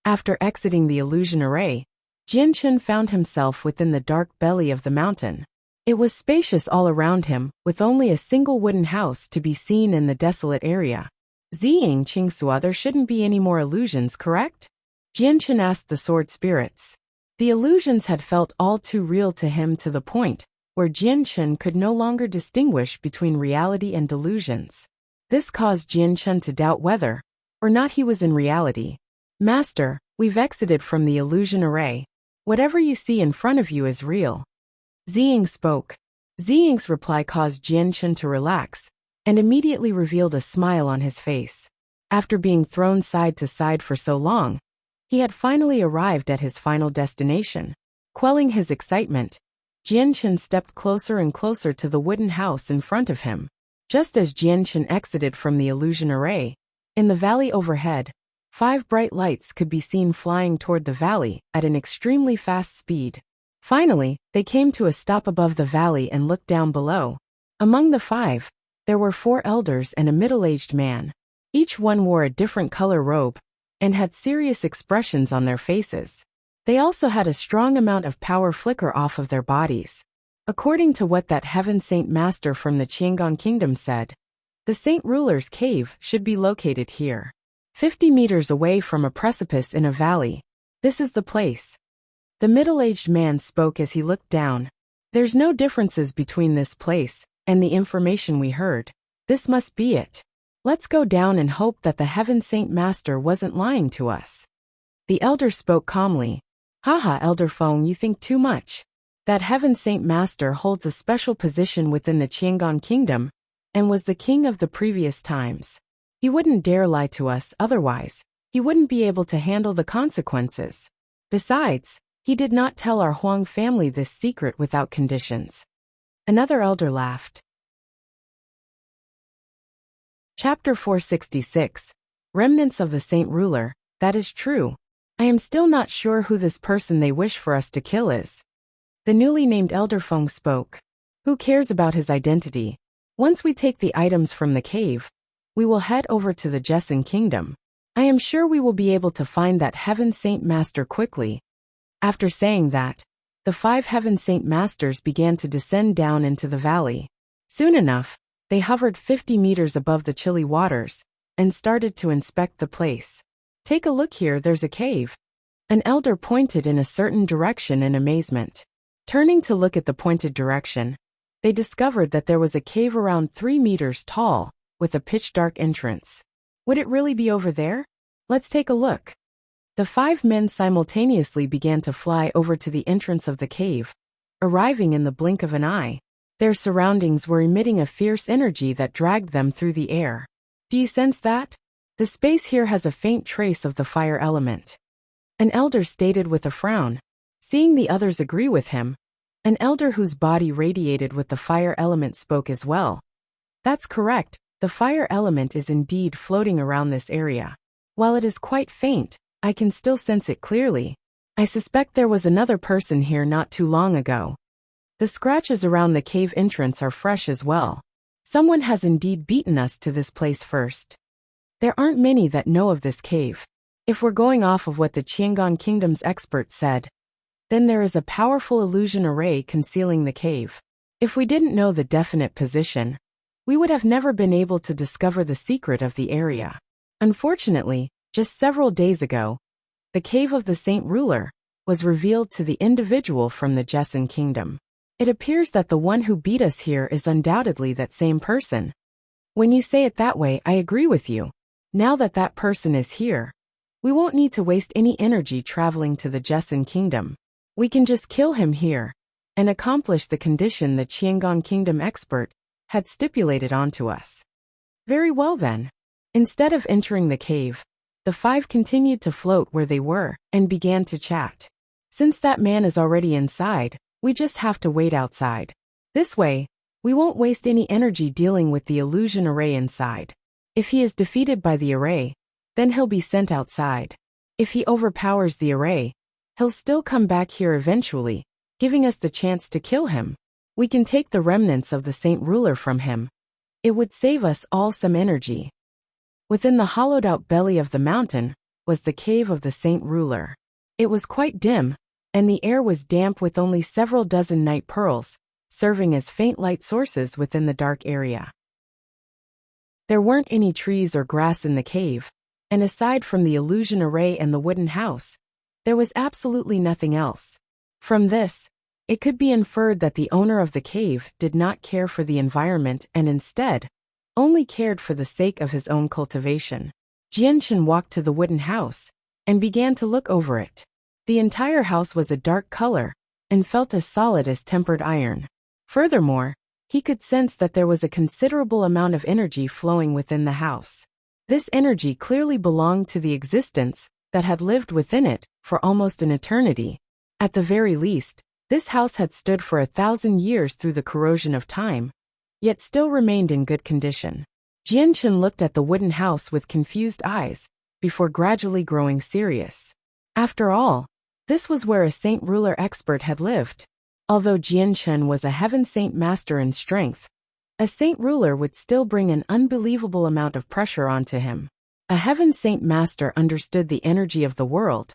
After exiting the illusion array, Jianshan found himself within the dark belly of the mountain. It was spacious all around him, with only a single wooden house to be seen in the desolate area. Ziying, Qingxua, there shouldn't be any more illusions, correct? Jianshan asked the sword spirits. The illusions had felt all too real to him, to the point where Jianshan could no longer distinguish between reality and delusions. This caused Jianshan to doubt whether or not he was in reality. Master, we've exited from the illusion array. Whatever you see in front of you is real. Ziying spoke. Ziying's reply caused Jianshan to relax and immediately revealed a smile on his face. After being thrown side to side for so long, he had finally arrived at his final destination. Quelling his excitement, Jianshan stepped closer and closer to the wooden house in front of him. Just as Jianshan exited from the illusion array, in the valley overhead, 5 bright lights could be seen flying toward the valley at an extremely fast speed. Finally, they came to a stop above the valley and looked down below. Among the 5, there were 4 elders and a middle-aged man. Each one wore a different color robe and had serious expressions on their faces. They also had a strong amount of power flicker off of their bodies. According to what that heaven saint master from the Qiangong kingdom said, the saint ruler's cave should be located here. 50 meters away from a precipice in a valley. This is the place. The middle-aged man spoke as he looked down. There's no differences between this place and the information we heard. This must be it. Let's go down and hope that the heaven saint master wasn't lying to us. The elder spoke calmly. Haha, Elder Feng, you think too much. That heaven saint master holds a special position within the Qiangong kingdom and was the king of the previous times. He wouldn't dare lie to us, otherwise he wouldn't be able to handle the consequences. Besides, he did not tell our Huang family this secret without conditions. Another elder laughed. Chapter 466. Remnants of the Saint Ruler. That is true. I am still not sure who this person they wish for us to kill is. The newly named Elder Feng spoke. Who cares about his identity? Once we take the items from the cave, we will head over to the Jesson kingdom. I am sure we will be able to find that heaven saint master quickly. After saying that, the 5 heaven saint masters began to descend down into the valley. Soon enough, they hovered 50 meters above the chilly waters and started to inspect the place. Take a look here, there's a cave. An elder pointed in a certain direction in amazement. Turning to look at the pointed direction, they discovered that there was a cave around 3 meters tall, with a pitch-dark entrance. Would it really be over there? Let's take a look. The 5 men simultaneously began to fly over to the entrance of the cave, arriving in the blink of an eye. Their surroundings were emitting a fierce energy that dragged them through the air. Do you sense that? The space here has a faint trace of the fire element. An elder stated with a frown. Seeing the others agree with him, an elder whose body radiated with the fire element spoke as well. That's correct, the fire element is indeed floating around this area. While it is quite faint, I can still sense it clearly. I suspect there was another person here not too long ago. The scratches around the cave entrance are fresh as well. Someone has indeed beaten us to this place first. There aren't many that know of this cave. If we're going off of what the Qiangong Kingdom's expert said, then there is a powerful illusion array concealing the cave. If we didn't know the definite position, we would have never been able to discover the secret of the area. Unfortunately, just several days ago, the cave of the Saint Ruler was revealed to the individual from the Jesson Kingdom. It appears that the one who beat us here is undoubtedly that same person. When you say it that way, I agree with you. Now that that person is here, we won't need to waste any energy traveling to the Jesson Kingdom. We can just kill him here and accomplish the condition the Qiangong Kingdom expert had stipulated onto us. Very well then. Instead of entering the cave, the 5 continued to float where they were and began to chat. Since that man is already inside, we just have to wait outside. This way, we won't waste any energy dealing with the illusion array inside. If he is defeated by the array, then he'll be sent outside. If he overpowers the array, he'll still come back here eventually, giving us the chance to kill him. We can take the remnants of the Saint Ruler from him. It would save us all some energy. Within the hollowed-out belly of the mountain was the cave of the Saint Ruler. It was quite dim, and the air was damp with only several dozen night pearls, serving as faint light sources within the dark area. There weren't any trees or grass in the cave, and aside from the illusion array and the wooden house, there was absolutely nothing else. From this, it could be inferred that the owner of the cave did not care for the environment and instead only cared for the sake of his own cultivation. Jianchen walked to the wooden house and began to look over it. The entire house was a dark color and felt as solid as tempered iron. Furthermore, he could sense that there was a considerable amount of energy flowing within the house. This energy clearly belonged to the existence that had lived within it for almost an eternity. At the very least, this house had stood for 1,000 years through the corrosion of time, yet still remained in good condition. Jianchen looked at the wooden house with confused eyes, before gradually growing serious. After all, this was where a Saint Ruler expert had lived. Although Jianchen was a heaven saint master in strength, a Saint Ruler would still bring an unbelievable amount of pressure onto him. A heaven saint master understood the energy of the world.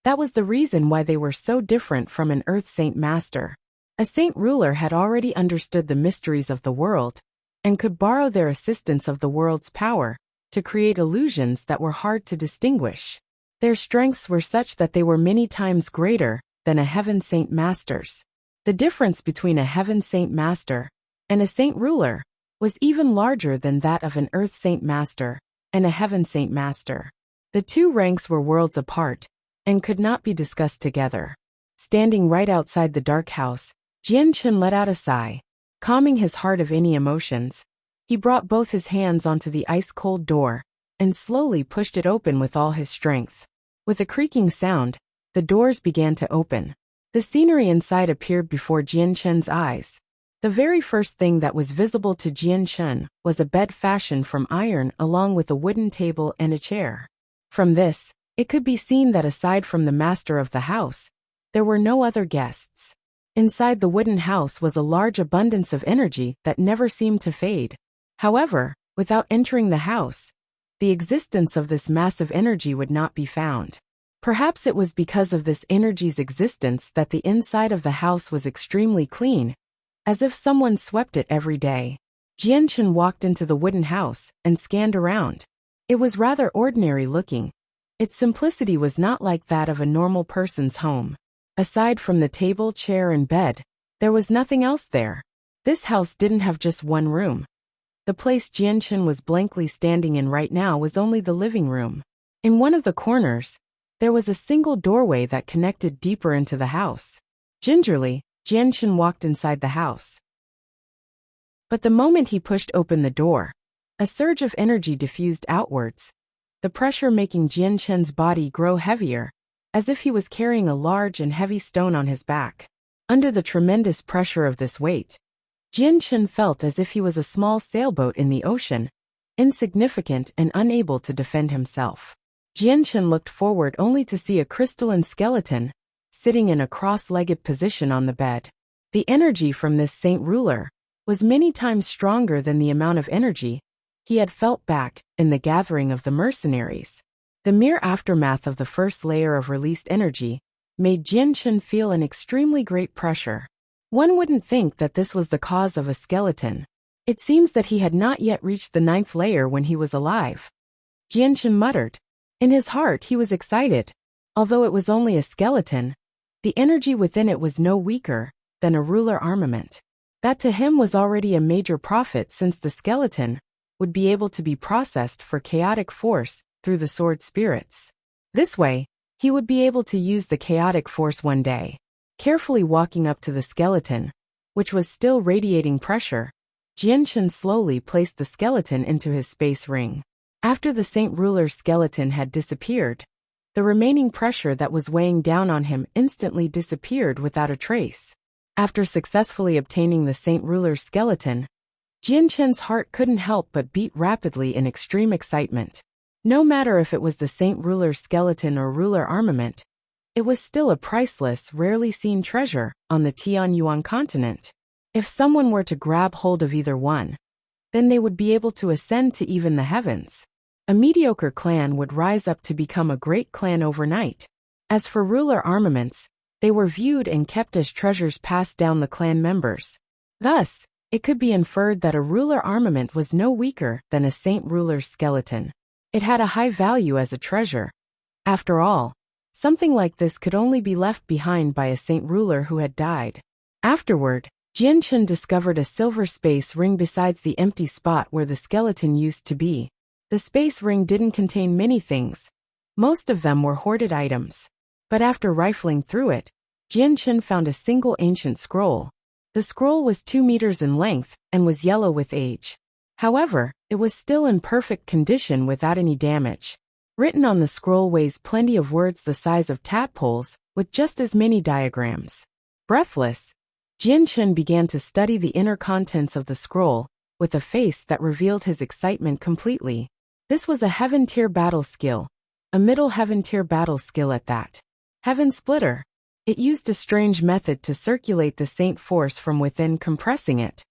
That was the reason why they were so different from an earth saint master. A saint ruler had already understood the mysteries of the world, and could borrow their assistance of the world's power to create illusions that were hard to distinguish. Their strengths were such that they were many times greater than a heaven saint master's. The difference between a heaven saint master and a saint ruler was even larger than that of an earth saint master and a heaven saint master. The two ranks were worlds apart and could not be discussed together. Standing right outside the dark house, Jianchen let out a sigh. Calming his heart of any emotions, he brought both his hands onto the ice-cold door and slowly pushed it open with all his strength. With a creaking sound, the doors began to open. The scenery inside appeared before Jianchen's eyes. The very first thing that was visible to Jianchen was a bed fashioned from iron along with a wooden table and a chair. From this, it could be seen that aside from the master of the house, there were no other guests. Inside the wooden house was a large abundance of energy that never seemed to fade. However, without entering the house, the existence of this massive energy would not be found. Perhaps it was because of this energy's existence that the inside of the house was extremely clean, as if someone swept it every day. Jianchen walked into the wooden house and scanned around. It was rather ordinary looking. Its simplicity was not like that of a normal person's home. Aside from the table, chair, and bed, there was nothing else there. This house didn't have just one room. The place Jianchen was blankly standing in right now was only the living room. In one of the corners, there was a single doorway that connected deeper into the house. Gingerly, Jianchen walked inside the house. But the moment he pushed open the door, a surge of energy diffused outwards, the pressure making Jianchen's body grow heavier, as if he was carrying a large and heavy stone on his back. Under the tremendous pressure of this weight, Jianchen felt as if he was a small sailboat in the ocean, insignificant and unable to defend himself. Jianchen looked forward only to see a crystalline skeleton, sitting in a cross-legged position on the bed. The energy from this saint ruler was many times stronger than the amount of energy he had felt back in the gathering of the mercenaries. The mere aftermath of the first layer of released energy made Jianchen feel an extremely great pressure. One wouldn't think that this was the cause of a skeleton. It seems that he had not yet reached the 9th layer when he was alive. Jianchen muttered. In his heart he was excited. Although it was only a skeleton, the energy within it was no weaker than a ruler armament. That to him was already a major profit, since the skeleton would be able to be processed for chaotic force through the sword spirits. This way, he would be able to use the chaotic force one day. Carefully walking up to the skeleton, which was still radiating pressure, Jianchen slowly placed the skeleton into his space ring. After the saint ruler's skeleton had disappeared, the remaining pressure that was weighing down on him instantly disappeared without a trace. After successfully obtaining the saint ruler's skeleton, Jianchen's heart couldn't help but beat rapidly in extreme excitement. No matter if it was the saint ruler's skeleton or ruler armament, it was still a priceless, rarely seen treasure on the Tianyuan continent. If someone were to grab hold of either one, then they would be able to ascend to even the heavens. A mediocre clan would rise up to become a great clan overnight. As for ruler armaments, they were viewed and kept as treasures passed down the clan members. Thus, it could be inferred that a ruler armament was no weaker than a saint ruler's skeleton. It had a high value as a treasure. After all, something like this could only be left behind by a saint ruler who had died. Afterward, Jianchen discovered a silver space ring besides the empty spot where the skeleton used to be. The space ring didn't contain many things. Most of them were hoarded items. But after rifling through it, Jianchen found a single ancient scroll. The scroll was 2 meters in length and was yellow with age. However, it was still in perfect condition without any damage. Written on the scroll weighs plenty of words the size of tadpoles, with just as many diagrams. Breathless, Jianchen began to study the inner contents of the scroll, with a face that revealed his excitement completely. This was a heaven-tier battle skill, a middle heaven-tier battle skill at that. Heaven Splitter. It used a strange method to circulate the saint force from within, compressing it.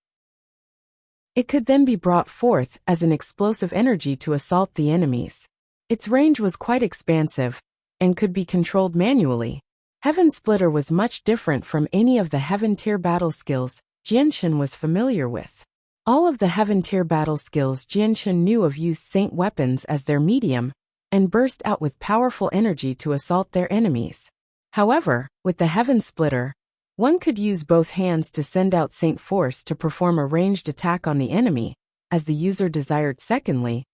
It could then be brought forth as an explosive energy to assault the enemies. Its range was quite expansive, and could be controlled manually. Heaven Splitter was much different from any of the Heaven-tier battle skills Jianshan was familiar with. All of the Heaven-tier battle skills Jianshan knew of used saint weapons as their medium, and burst out with powerful energy to assault their enemies. However, with the Heaven Splitter, one could use both hands to send out saint force to perform a ranged attack on the enemy, as the user desired. Secondly,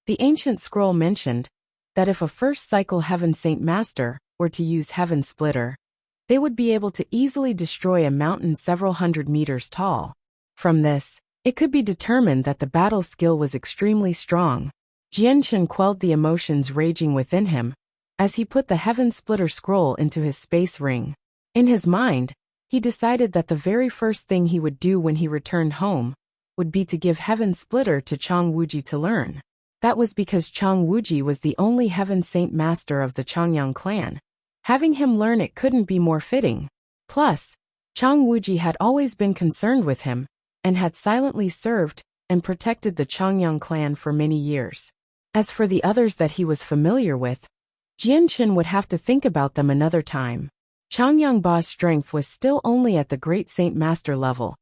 the ancient scroll mentioned that if a first cycle Heaven Saint Master were to use Heaven Splitter, they would be able to easily destroy a mountain several hundred meters tall. From this, it could be determined that the battle skill was extremely strong. Jianshan quelled the emotions raging within him as he put the Heaven Splitter scroll into his space ring. In his mind, he decided that the very first thing he would do when he returned home would be to give Heaven Splitter to Chang Wuji to learn. That was because Chang Wuji was the only Heaven Saint Master of the Changyang clan. Having him learn it couldn't be more fitting. Plus, Chang Wuji had always been concerned with him, and had silently served and protected the Changyang clan for many years. As for the others that he was familiar with, Jianshan would have to think about them another time. Changyang Ba's strength was still only at the Great Saint Master level,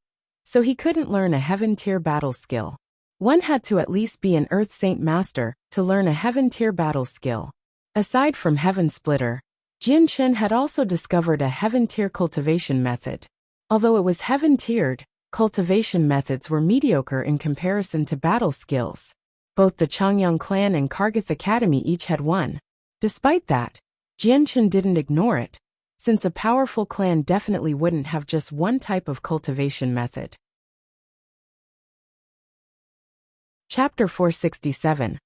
so he couldn't learn a Heaven-tier battle skill. One had to at least be an Earth Saint Master to learn a Heaven-tier battle skill. Aside from Heaven Splitter, Jianshan had also discovered a Heaven-tier cultivation method. Although it was Heaven-tiered, cultivation methods were mediocre in comparison to battle skills. Both the Changyang clan and Kargath Academy each had one. Despite that, Jianshan didn't ignore it, since a powerful clan definitely wouldn't have just one type of cultivation method. Chapter 467.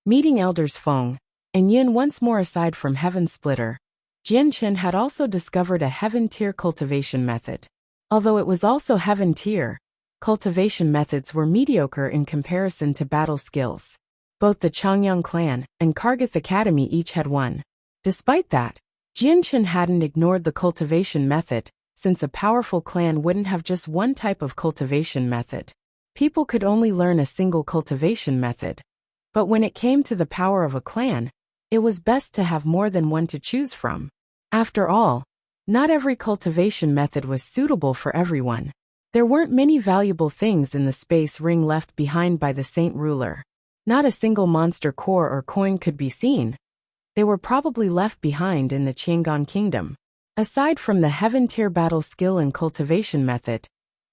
Meeting Elders Feng and Yin once more. Aside from Heaven Splitter, Jianshan had also discovered a Heaven-tier cultivation method. Although it was also Heaven-tier, cultivation methods were mediocre in comparison to battle skills. Both the Changyang clan and Kargath Academy each had one. Despite that, Jianshan hadn't ignored the cultivation method, since a powerful clan wouldn't have just one type of cultivation method. People could only learn a single cultivation method. But when it came to the power of a clan, it was best to have more than one to choose from. After all, not every cultivation method was suitable for everyone. There weren't many valuable things in the space ring left behind by the Saint Ruler. Not a single monster core or coin could be seen. They were probably left behind in the Qiangan Kingdom. Aside from the Heaven-tier battle skill and cultivation method,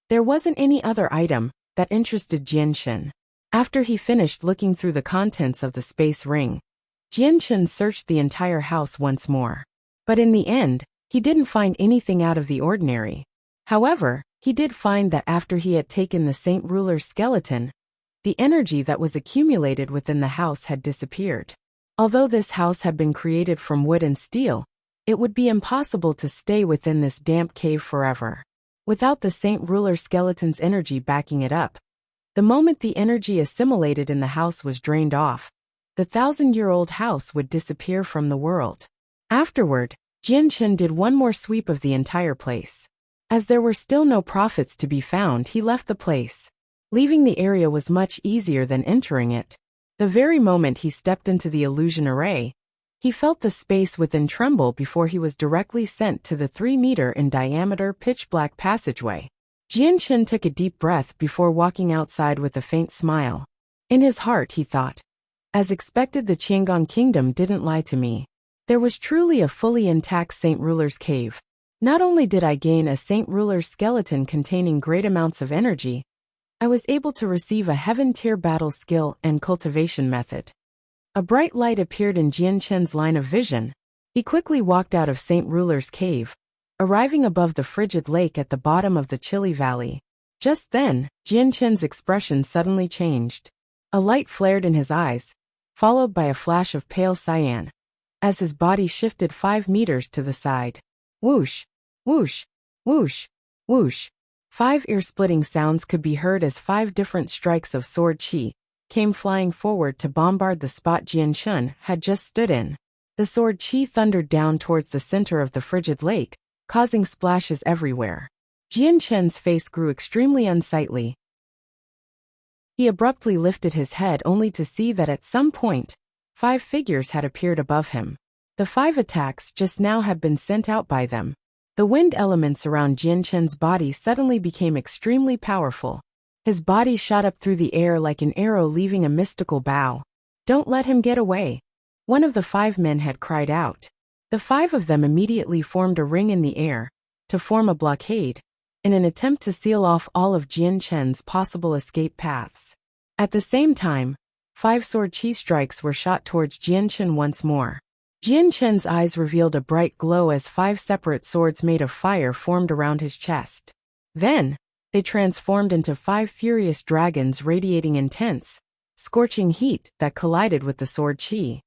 there wasn't any other item that interested Jianshan. After he finished looking through the contents of the space ring, Jianshan searched the entire house once more. But in the end, he didn't find anything out of the ordinary. However, he did find that after he had taken the Saint Ruler's skeleton, the energy that was accumulated within the house had disappeared. Although this house had been created from wood and steel, it would be impossible to stay within this damp cave forever. Without the Saint Ruler skeleton's energy backing it up, the moment the energy assimilated in the house was drained off, the 1,000-year-old house would disappear from the world. Afterward, Jianshan did one more sweep of the entire place. As there were still no profits to be found, he left the place. Leaving the area was much easier than entering it. The very moment he stepped into the illusion array, he felt the space within tremble before he was directly sent to the 3-meter in diameter pitch-black passageway. Jianshan took a deep breath before walking outside with a faint smile. In his heart he thought, as expected, the Qiangan Kingdom didn't lie to me. There was truly a fully intact Saint Ruler's cave. Not only did I gain a Saint Ruler's skeleton containing great amounts of energy, I was able to receive a Heaven-tier battle skill and cultivation method. A bright light appeared in Jianshan's line of vision. He quickly walked out of Saint Ruler's cave, arriving above the frigid lake at the bottom of the chilly valley. Just then, Jianshan's expression suddenly changed. A light flared in his eyes, followed by a flash of pale cyan, as his body shifted 5 meters to the side. Whoosh, whoosh, whoosh, whoosh. 5 ear-splitting sounds could be heard as 5 different strikes of sword chi came flying forward to bombard the spot Jianshan had just stood in. The sword chi thundered down towards the center of the frigid lake, causing splashes everywhere. Jianshan's face grew extremely unsightly. He abruptly lifted his head only to see that at some point, 5 figures had appeared above him. The 5 attacks just now had been sent out by them. The wind elements around Jianchen's body suddenly became extremely powerful. His body shot up through the air like an arrow leaving a mystical bow. "Don't let him get away," one of the 5 men had cried out. The 5 of them immediately formed a ring in the air to form a blockade, in an attempt to seal off all of Jianchen's possible escape paths. At the same time, 5 sword chi strikes were shot towards Jianchen once more. Jianchen's eyes revealed a bright glow as 5 separate swords made of fire formed around his chest. Then, they transformed into 5 furious dragons radiating intense, scorching heat that collided with the sword chi.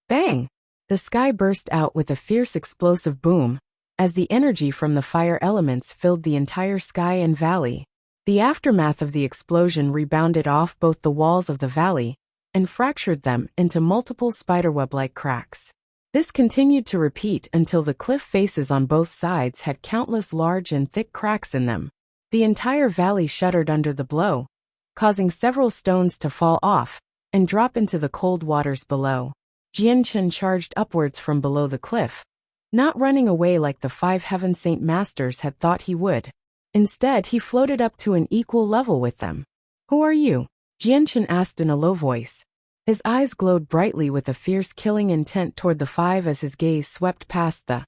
Bang! The sky burst out with a fierce explosive boom, as the energy from the fire elements filled the entire sky and valley. The aftermath of the explosion rebounded off both the walls of the valley and fractured them into multiple spiderweb-like cracks. This continued to repeat until the cliff faces on both sides had countless large and thick cracks in them. The entire valley shuddered under the blow, causing several stones to fall off and drop into the cold waters below. Jianchen charged upwards from below the cliff, not running away like the 5 Heaven Saint Masters had thought he would. Instead, he floated up to an equal level with them. "Who are you?" Jianchen asked in a low voice. His eyes glowed brightly with a fierce killing intent toward the 5 as his gaze swept past the.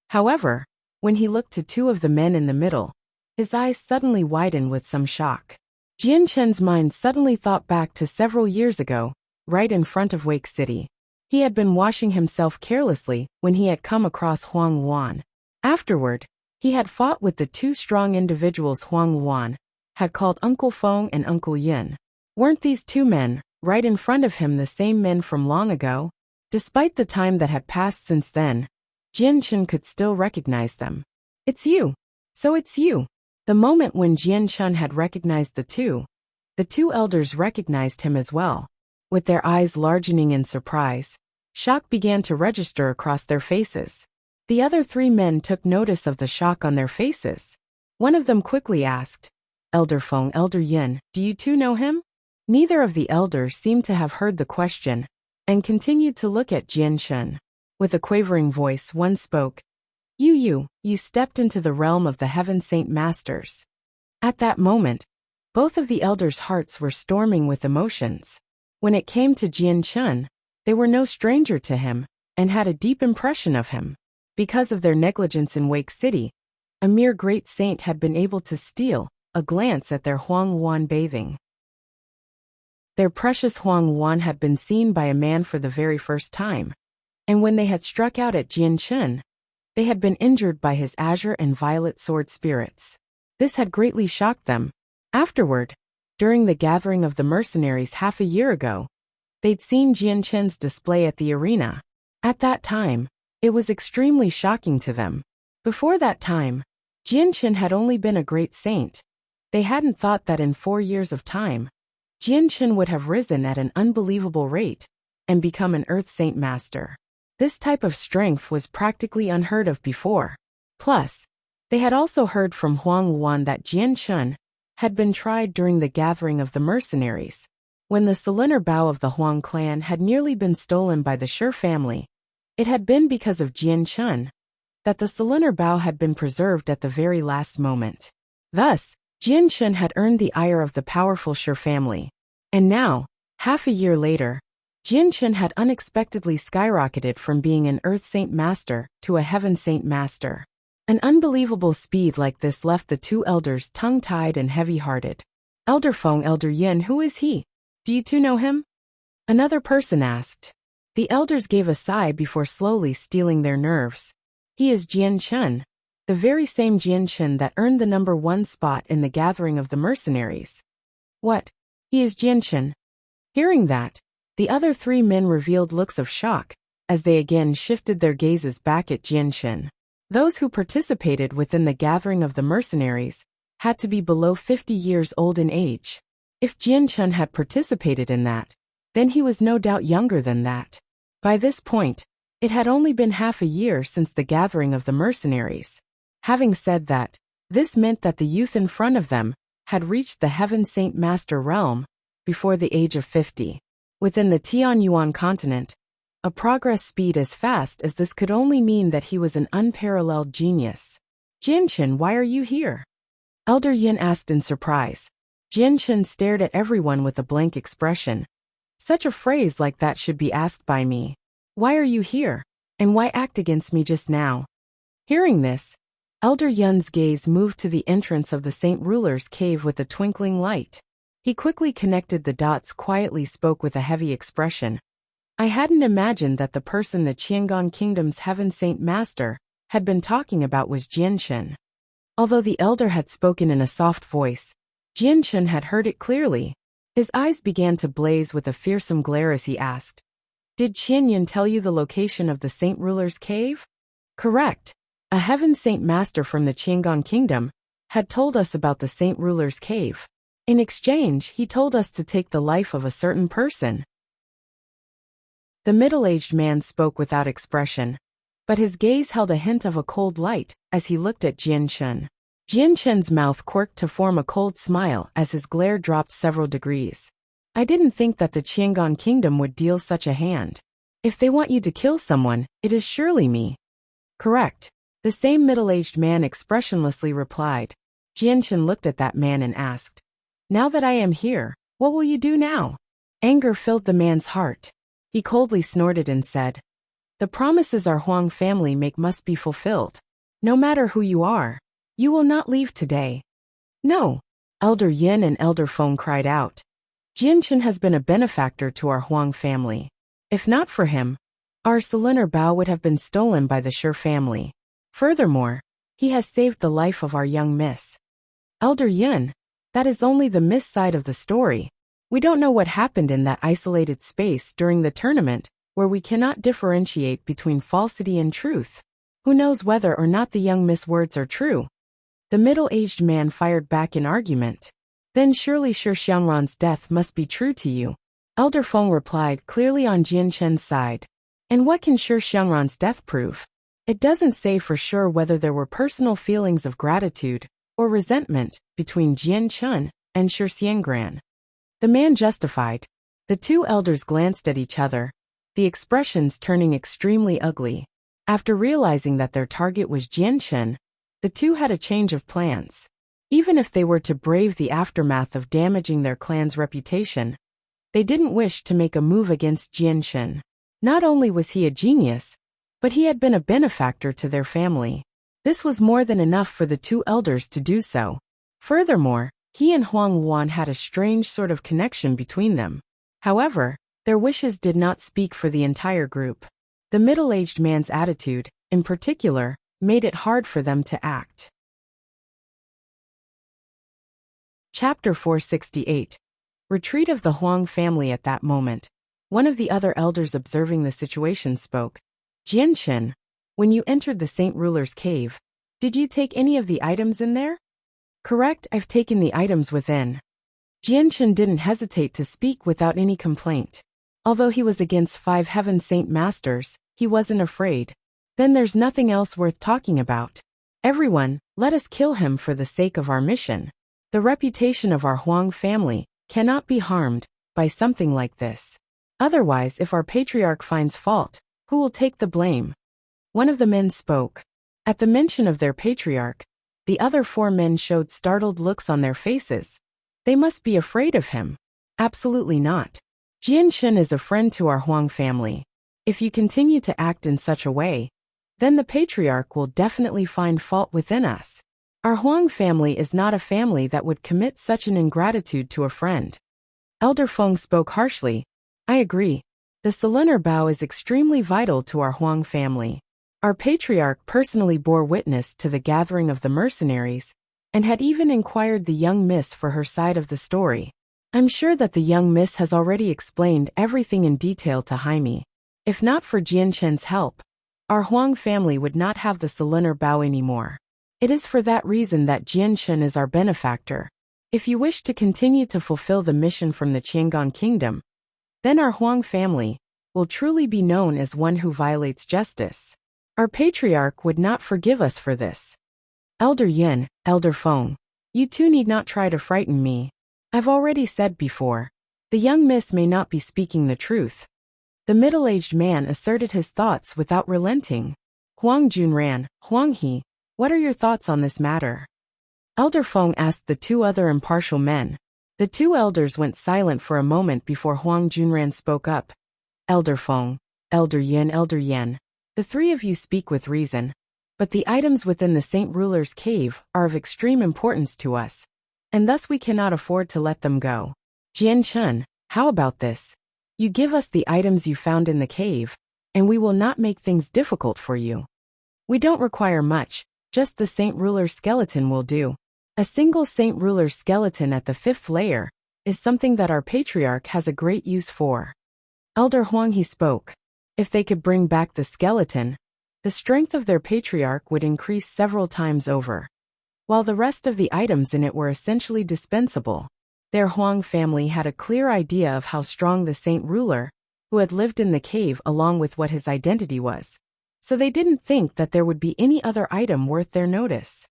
However, when he looked to 2 of the men in the middle, his eyes suddenly widened with some shock. Jianchen's mind suddenly thought back to several years ago, right in front of Wake City. He had been washing himself carelessly when he had come across Huang Yuan. Afterward, he had fought with the 2 strong individuals Huang Yuan had called Uncle Feng and Uncle Yin. Weren't these 2 men, right in front of him, the same men from long ago? Despite the time that had passed since then, Jianchen could still recognize them. "It's you! So it's you!" The moment when Jianchen had recognized the 2 elders recognized him as well. With their eyes largening in surprise, shock began to register across their faces. The other 3 men took notice of the shock on their faces. One of them quickly asked, "Elder Feng, Elder Yin, do you 2 know him?" Neither of the elders seemed to have heard the question, and continued to look at Jianchen. With a quavering voice, one spoke, You stepped into the realm of the Heaven Saint Masters." At that moment, both of the elders' hearts were storming with emotions. When it came to Jianchen, they were no stranger to him, and had a deep impression of him. Because of their negligence in Wake City, a mere great saint had been able to steal a glance at their Huang Yuan bathing. Their precious Huang Yuan had been seen by a man for the very first time, and when they had struck out at Jianchen, they had been injured by his azure and violet sword spirits. This had greatly shocked them. Afterward, during the gathering of the mercenaries half a year ago, they'd seen Jianchen's display at the arena. At that time, it was extremely shocking to them. Before that time, Jianchen had only been a great saint. They hadn't thought that in 4 years of time, Jianchen would have risen at an unbelievable rate and become an Earth Saint Master. This type of strength was practically unheard of before. Plus, they had also heard from Huang Yuan that Jianchen had been tried during the gathering of the mercenaries, when the cylinder bow of the Huang clan had nearly been stolen by the Shi family. It had been because of Jianchen that the cylinder bow had been preserved at the very last moment. Thus, Jianchen had earned the ire of the powerful Shi family. And now, half a year later, Jianchen had unexpectedly skyrocketed from being an Earth Saint Master to a Heaven Saint Master. An unbelievable speed like this left the 2 elders tongue-tied and heavy-hearted. "Elder Feng, Elder Yin, who is he? Do you 2 know him?" Another person asked. The elders gave a sigh before slowly steeling their nerves. "He is Jianchen, the very same Jianchen that earned the number 1 spot in the gathering of the mercenaries." "What? He is Jianchen?" Hearing that, the other 3 men revealed looks of shock, as they again shifted their gazes back at Jianchen. Those who participated within the gathering of the mercenaries had to be below 50 years old in age. If Jianchen had participated in that, then he was no doubt younger than that. By this point, it had only been half a year since the gathering of the mercenaries. Having said that, this meant that the youth in front of them had reached the Heaven Saint Master realm before the age of 50. Within the Tianyuan continent, A progress speed as fast as this could only mean that he was an unparalleled genius. Jianchen, why are you here? Elder Yin asked in surprise. Jianchen stared at everyone with a blank expression. Such a phrase like that should be asked by me. Why are you here? And why act against me just now? Hearing this, Elder Yun's gaze moved to the entrance of the Saint Ruler's cave with a twinkling light. He quickly connected the dots, quietly spoke with a heavy expression. I hadn't imagined that the person the Qiangan Kingdom's Heaven Saint Master had been talking about was Jianchen. Although the elder had spoken in a soft voice, Jianchen had heard it clearly. His eyes began to blaze with a fearsome glare as he asked, Did Qianyan tell you the location of the Saint Ruler's cave? Correct. A Heaven Saint Master from the Qiangan Kingdom had told us about the Saint Ruler's cave. In exchange, he told us to take the life of a certain person. The middle-aged man spoke without expression, but his gaze held a hint of a cold light as he looked at Jianchen. Jianchen's mouth quirked to form a cold smile as his glare dropped several degrees. I didn't think that the Qiangan Kingdom would deal such a hand. If they want you to kill someone, it is surely me. Correct. The same middle-aged man expressionlessly replied. Jianchen looked at that man and asked, Now that I am here, what will you do now? Anger filled the man's heart. He coldly snorted and said, The promises our Huang family make must be fulfilled. No matter who you are, you will not leave today. No. Elder Yin and Elder Feng cried out. Jianchen has been a benefactor to our Huang family. If not for him, our cylinder bao would have been stolen by the Shi family. Furthermore, he has saved the life of our young miss. Elder Yin, that is only the miss side of the story. We don't know what happened in that isolated space during the tournament, where we cannot differentiate between falsity and truth. Who knows whether or not the young miss words are true? The middle-aged man fired back in argument. Then surely Shi Xiangran's death must be true to you. Elder Feng replied, clearly on Jianchen's side. And what can Shi Xiangran's death prove? It doesn't say for sure whether there were personal feelings of gratitude or resentment between Jianchen and Shi Xiangran. The man justified. The two elders glanced at each other, the expressions turning extremely ugly. After realizing that their target was Jianchen, the two had a change of plans. Even if they were to brave the aftermath of damaging their clan's reputation, they didn't wish to make a move against Jianchen. Not only was he a genius, but he had been a benefactor to their family. This was more than enough for the two elders to do so. Furthermore, he and Huang Wan had a strange sort of connection between them. However, their wishes did not speak for the entire group. The middle-aged man's attitude, in particular, made it hard for them to act. Chapter 468. Retreat of the Huang family. At that moment, one of the other elders observing the situation spoke. Jianchen, when you entered the Saint Ruler's cave, did you take any of the items in there? Correct, I've taken the items within. Jianchen didn't hesitate to speak without any complaint. Although he was against 5 Heaven Saint Masters, he wasn't afraid. Then there's nothing else worth talking about. Everyone, let us kill him for the sake of our mission. The reputation of our Huang family cannot be harmed by something like this. Otherwise, if our patriarch finds fault, who will take the blame? One of the men spoke. At the mention of their patriarch, the other 4 men showed startled looks on their faces. They must be afraid of him. Absolutely not. Jianchen is a friend to our Huang family. If you continue to act in such a way, then the patriarch will definitely find fault within us. Our Huang family is not a family that would commit such an ingratitude to a friend. Elder Feng spoke harshly. I agree. The cylinder bao is extremely vital to our Huang family. Our patriarch personally bore witness to the gathering of the mercenaries, and had even inquired the young miss for her side of the story. I'm sure that the young miss has already explained everything in detail to Jaime. If not for Jianchen's help, our Huang family would not have the cylinder bao anymore. It is for that reason that Jianchen is our benefactor. If you wish to continue to fulfill the mission from the Qiangan Kingdom, then our Huang family will truly be known as one who violates justice. Our patriarch would not forgive us for this. Elder Yin, Elder Feng, you two need not try to frighten me. I've already said before, the young miss may not be speaking the truth. The middle-aged man asserted his thoughts without relenting. Huang Junran, Huang He, what are your thoughts on this matter? Elder Feng asked the two other impartial men. The two elders went silent for a moment before Huang Junran spoke up. Elder Feng, Elder Yan, the three of you speak with reason. But the items within the Saint Ruler's cave are of extreme importance to us, and thus we cannot afford to let them go. Jian Chun, how about this? You give us the items you found in the cave, and we will not make things difficult for you. We don't require much, just the Saint Ruler's skeleton will do. A single Saint Ruler's skeleton at the 5th layer is something that our patriarch has a great use for. Elder Huang He spoke. If they could bring back the skeleton, the strength of their patriarch would increase several times over. While the rest of the items in it were essentially dispensable, their Huang family had a clear idea of how strong the Saint Ruler, who had lived in the cave along with what his identity was, so they didn't think that there would be any other item worth their notice.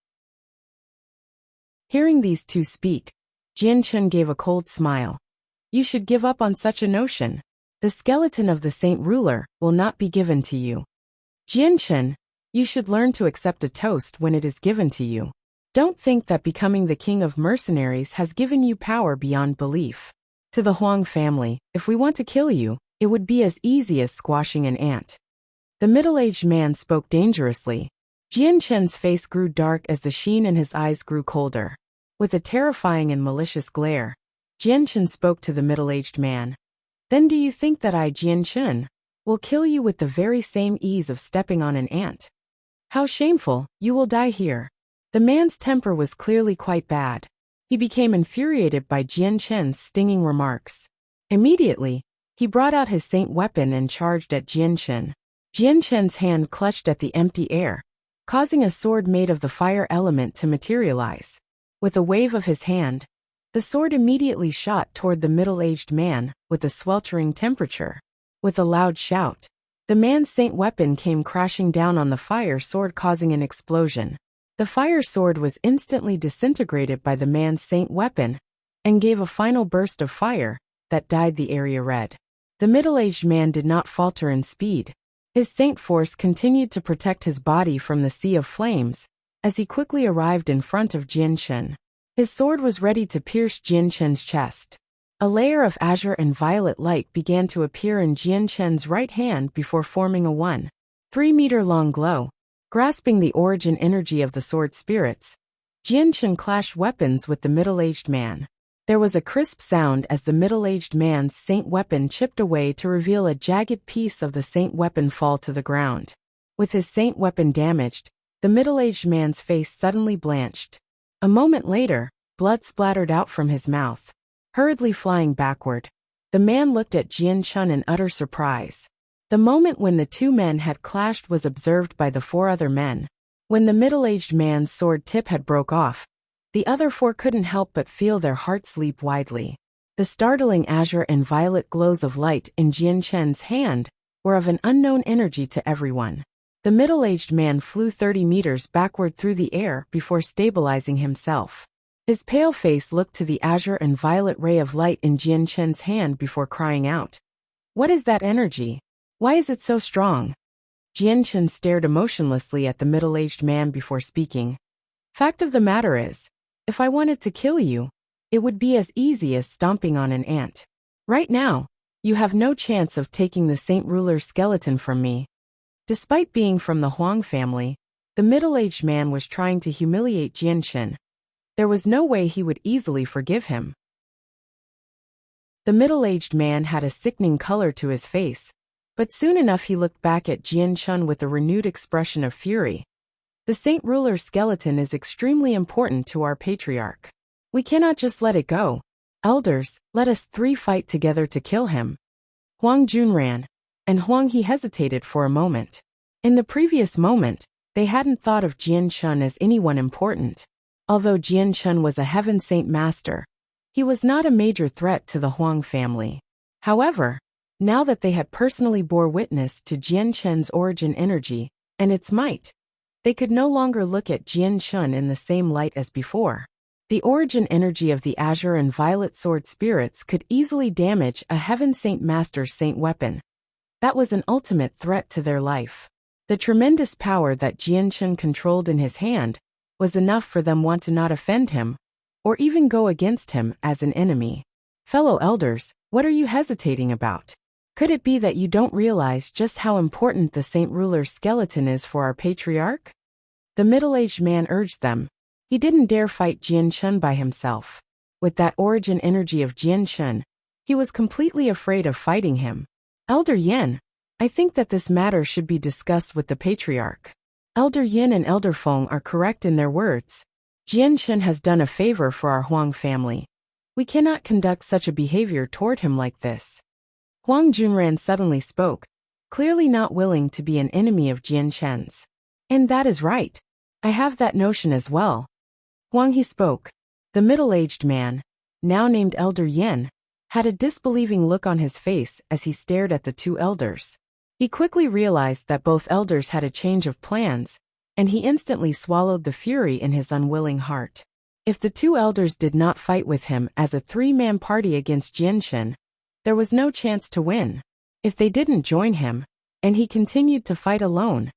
Hearing these two speak, Jian Chun gave a cold smile. You should give up on such a notion. The skeleton of the Saint Ruler will not be given to you. Jian Chun, you should learn to accept a toast when it is given to you. Don't think that becoming the king of mercenaries has given you power beyond belief. To the Huang family, if we want to kill you, it would be as easy as squashing an ant. The middle-aged man spoke dangerously. Jian Chun's face grew dark as the sheen in his eyes grew colder. With a terrifying and malicious glare, Jian Chun spoke to the middle-aged man. Then do you think that I, Jian Chun, will kill you with the very same ease of stepping on an ant? How shameful, you will die here. The man's temper was clearly quite bad. He became infuriated by Jian Chun's stinging remarks. Immediately, he brought out his saint weapon and charged at Jian Chun. Jian Chun's hand clutched at the empty air, causing a sword made of the fire element to materialize. With a wave of his hand, the sword immediately shot toward the middle-aged man with a sweltering temperature. With a loud shout, the man's saint weapon came crashing down on the fire sword, causing an explosion. The fire sword was instantly disintegrated by the man's saint weapon and gave a final burst of fire that dyed the area red. The middle-aged man did not falter in speed. His saint force continued to protect his body from the sea of flames as he quickly arrived in front of Jian Chun. His sword was ready to pierce Jian Chun's chest. A layer of azure and violet light began to appear in Jian Chun's right hand before forming a 1.3-meter-long glow. Grasping the origin energy of the sword spirits, Jian Chun clashed weapons with the middle-aged man. There was a crisp sound as the middle-aged man's saint weapon chipped away to reveal a jagged piece of the saint weapon fall to the ground. With his saint weapon damaged, the middle-aged man's face suddenly blanched. A moment later, blood splattered out from his mouth. Hurriedly flying backward, the man looked at Jian Chun in utter surprise. The moment when the two men had clashed was observed by the four other men. When the middle-aged man's sword tip had broke off, the other four couldn't help but feel their hearts leap widely. The startling azure and violet glows of light in Jian Chun's hand were of an unknown energy to everyone. The middle-aged man flew 30 meters backward through the air before stabilizing himself. His pale face looked to the azure and violet ray of light in Jian Chun's hand before crying out, "What is that energy? Why is it so strong?" Jian Chun stared emotionlessly at the middle-aged man before speaking. "Fact of the matter is, if I wanted to kill you, it would be as easy as stomping on an ant. Right now, you have no chance of taking the Saint Ruler's skeleton from me." Despite being from the Huang family, the middle-aged man was trying to humiliate Jian Chun. There was no way he would easily forgive him. The middle-aged man had a sickening color to his face, but soon enough he looked back at Jian Chun with a renewed expression of fury. "The Saint Ruler's skeleton is extremely important to our patriarch. We cannot just let it go. Elders, let us three fight together to kill him." Huang Jun ran, and Huang He hesitated for a moment. In the previous moment, they hadn't thought of Jian Chun as anyone important. Although Jian Chun was a heaven saint master, he was not a major threat to the Huang family. However, now that they had personally bore witness to Jian Chun's origin energy and its might, they could no longer look at Jian Chun in the same light as before. The origin energy of the azure and violet sword spirits could easily damage a heaven saint master's saint weapon. That was an ultimate threat to their life. The tremendous power that Jianchen controlled in his hand was enough for them want to not offend him, or even go against him as an enemy. Fellow elders, what are you hesitating about? Could it be that you don't realize just how important the Saint Ruler's skeleton is for our patriarch? The middle-aged man urged them. He didn't dare fight Jianchen by himself. With that origin energy of Jianchen, he was completely afraid of fighting him. Elder Yin, I think that this matter should be discussed with the patriarch. Elder Yin and Elder Feng are correct in their words. Jianchen has done a favor for our Huang family. We cannot conduct such a behavior toward him like this. Huang Junran suddenly spoke, clearly not willing to be an enemy of Jianchen's. And that is right. I have that notion as well. Huang he spoke. The middle-aged man, now named Elder Yin, had a disbelieving look on his face as he stared at the two elders. He quickly realized that both elders had a change of plans, and he instantly swallowed the fury in his unwilling heart. If the two elders did not fight with him as a three-man party against Jianchen, there was no chance to win. If they didn't join him, and he continued to fight alone,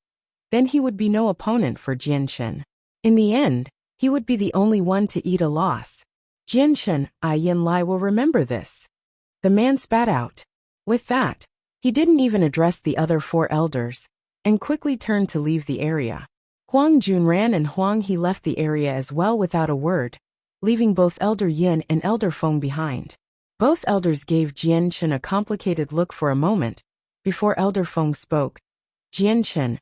then he would be no opponent for Jianchen. In the end, he would be the only one to eat a loss. Jianchen, Yin Lai will remember this. The man spat out. With that, he didn't even address the other four elders, and quickly turned to leave the area. Huang Junran and Huang He left the area as well without a word, leaving both Elder Yin and Elder Feng behind. Both elders gave Jianchen a complicated look for a moment, before Elder Feng spoke. Jianchen,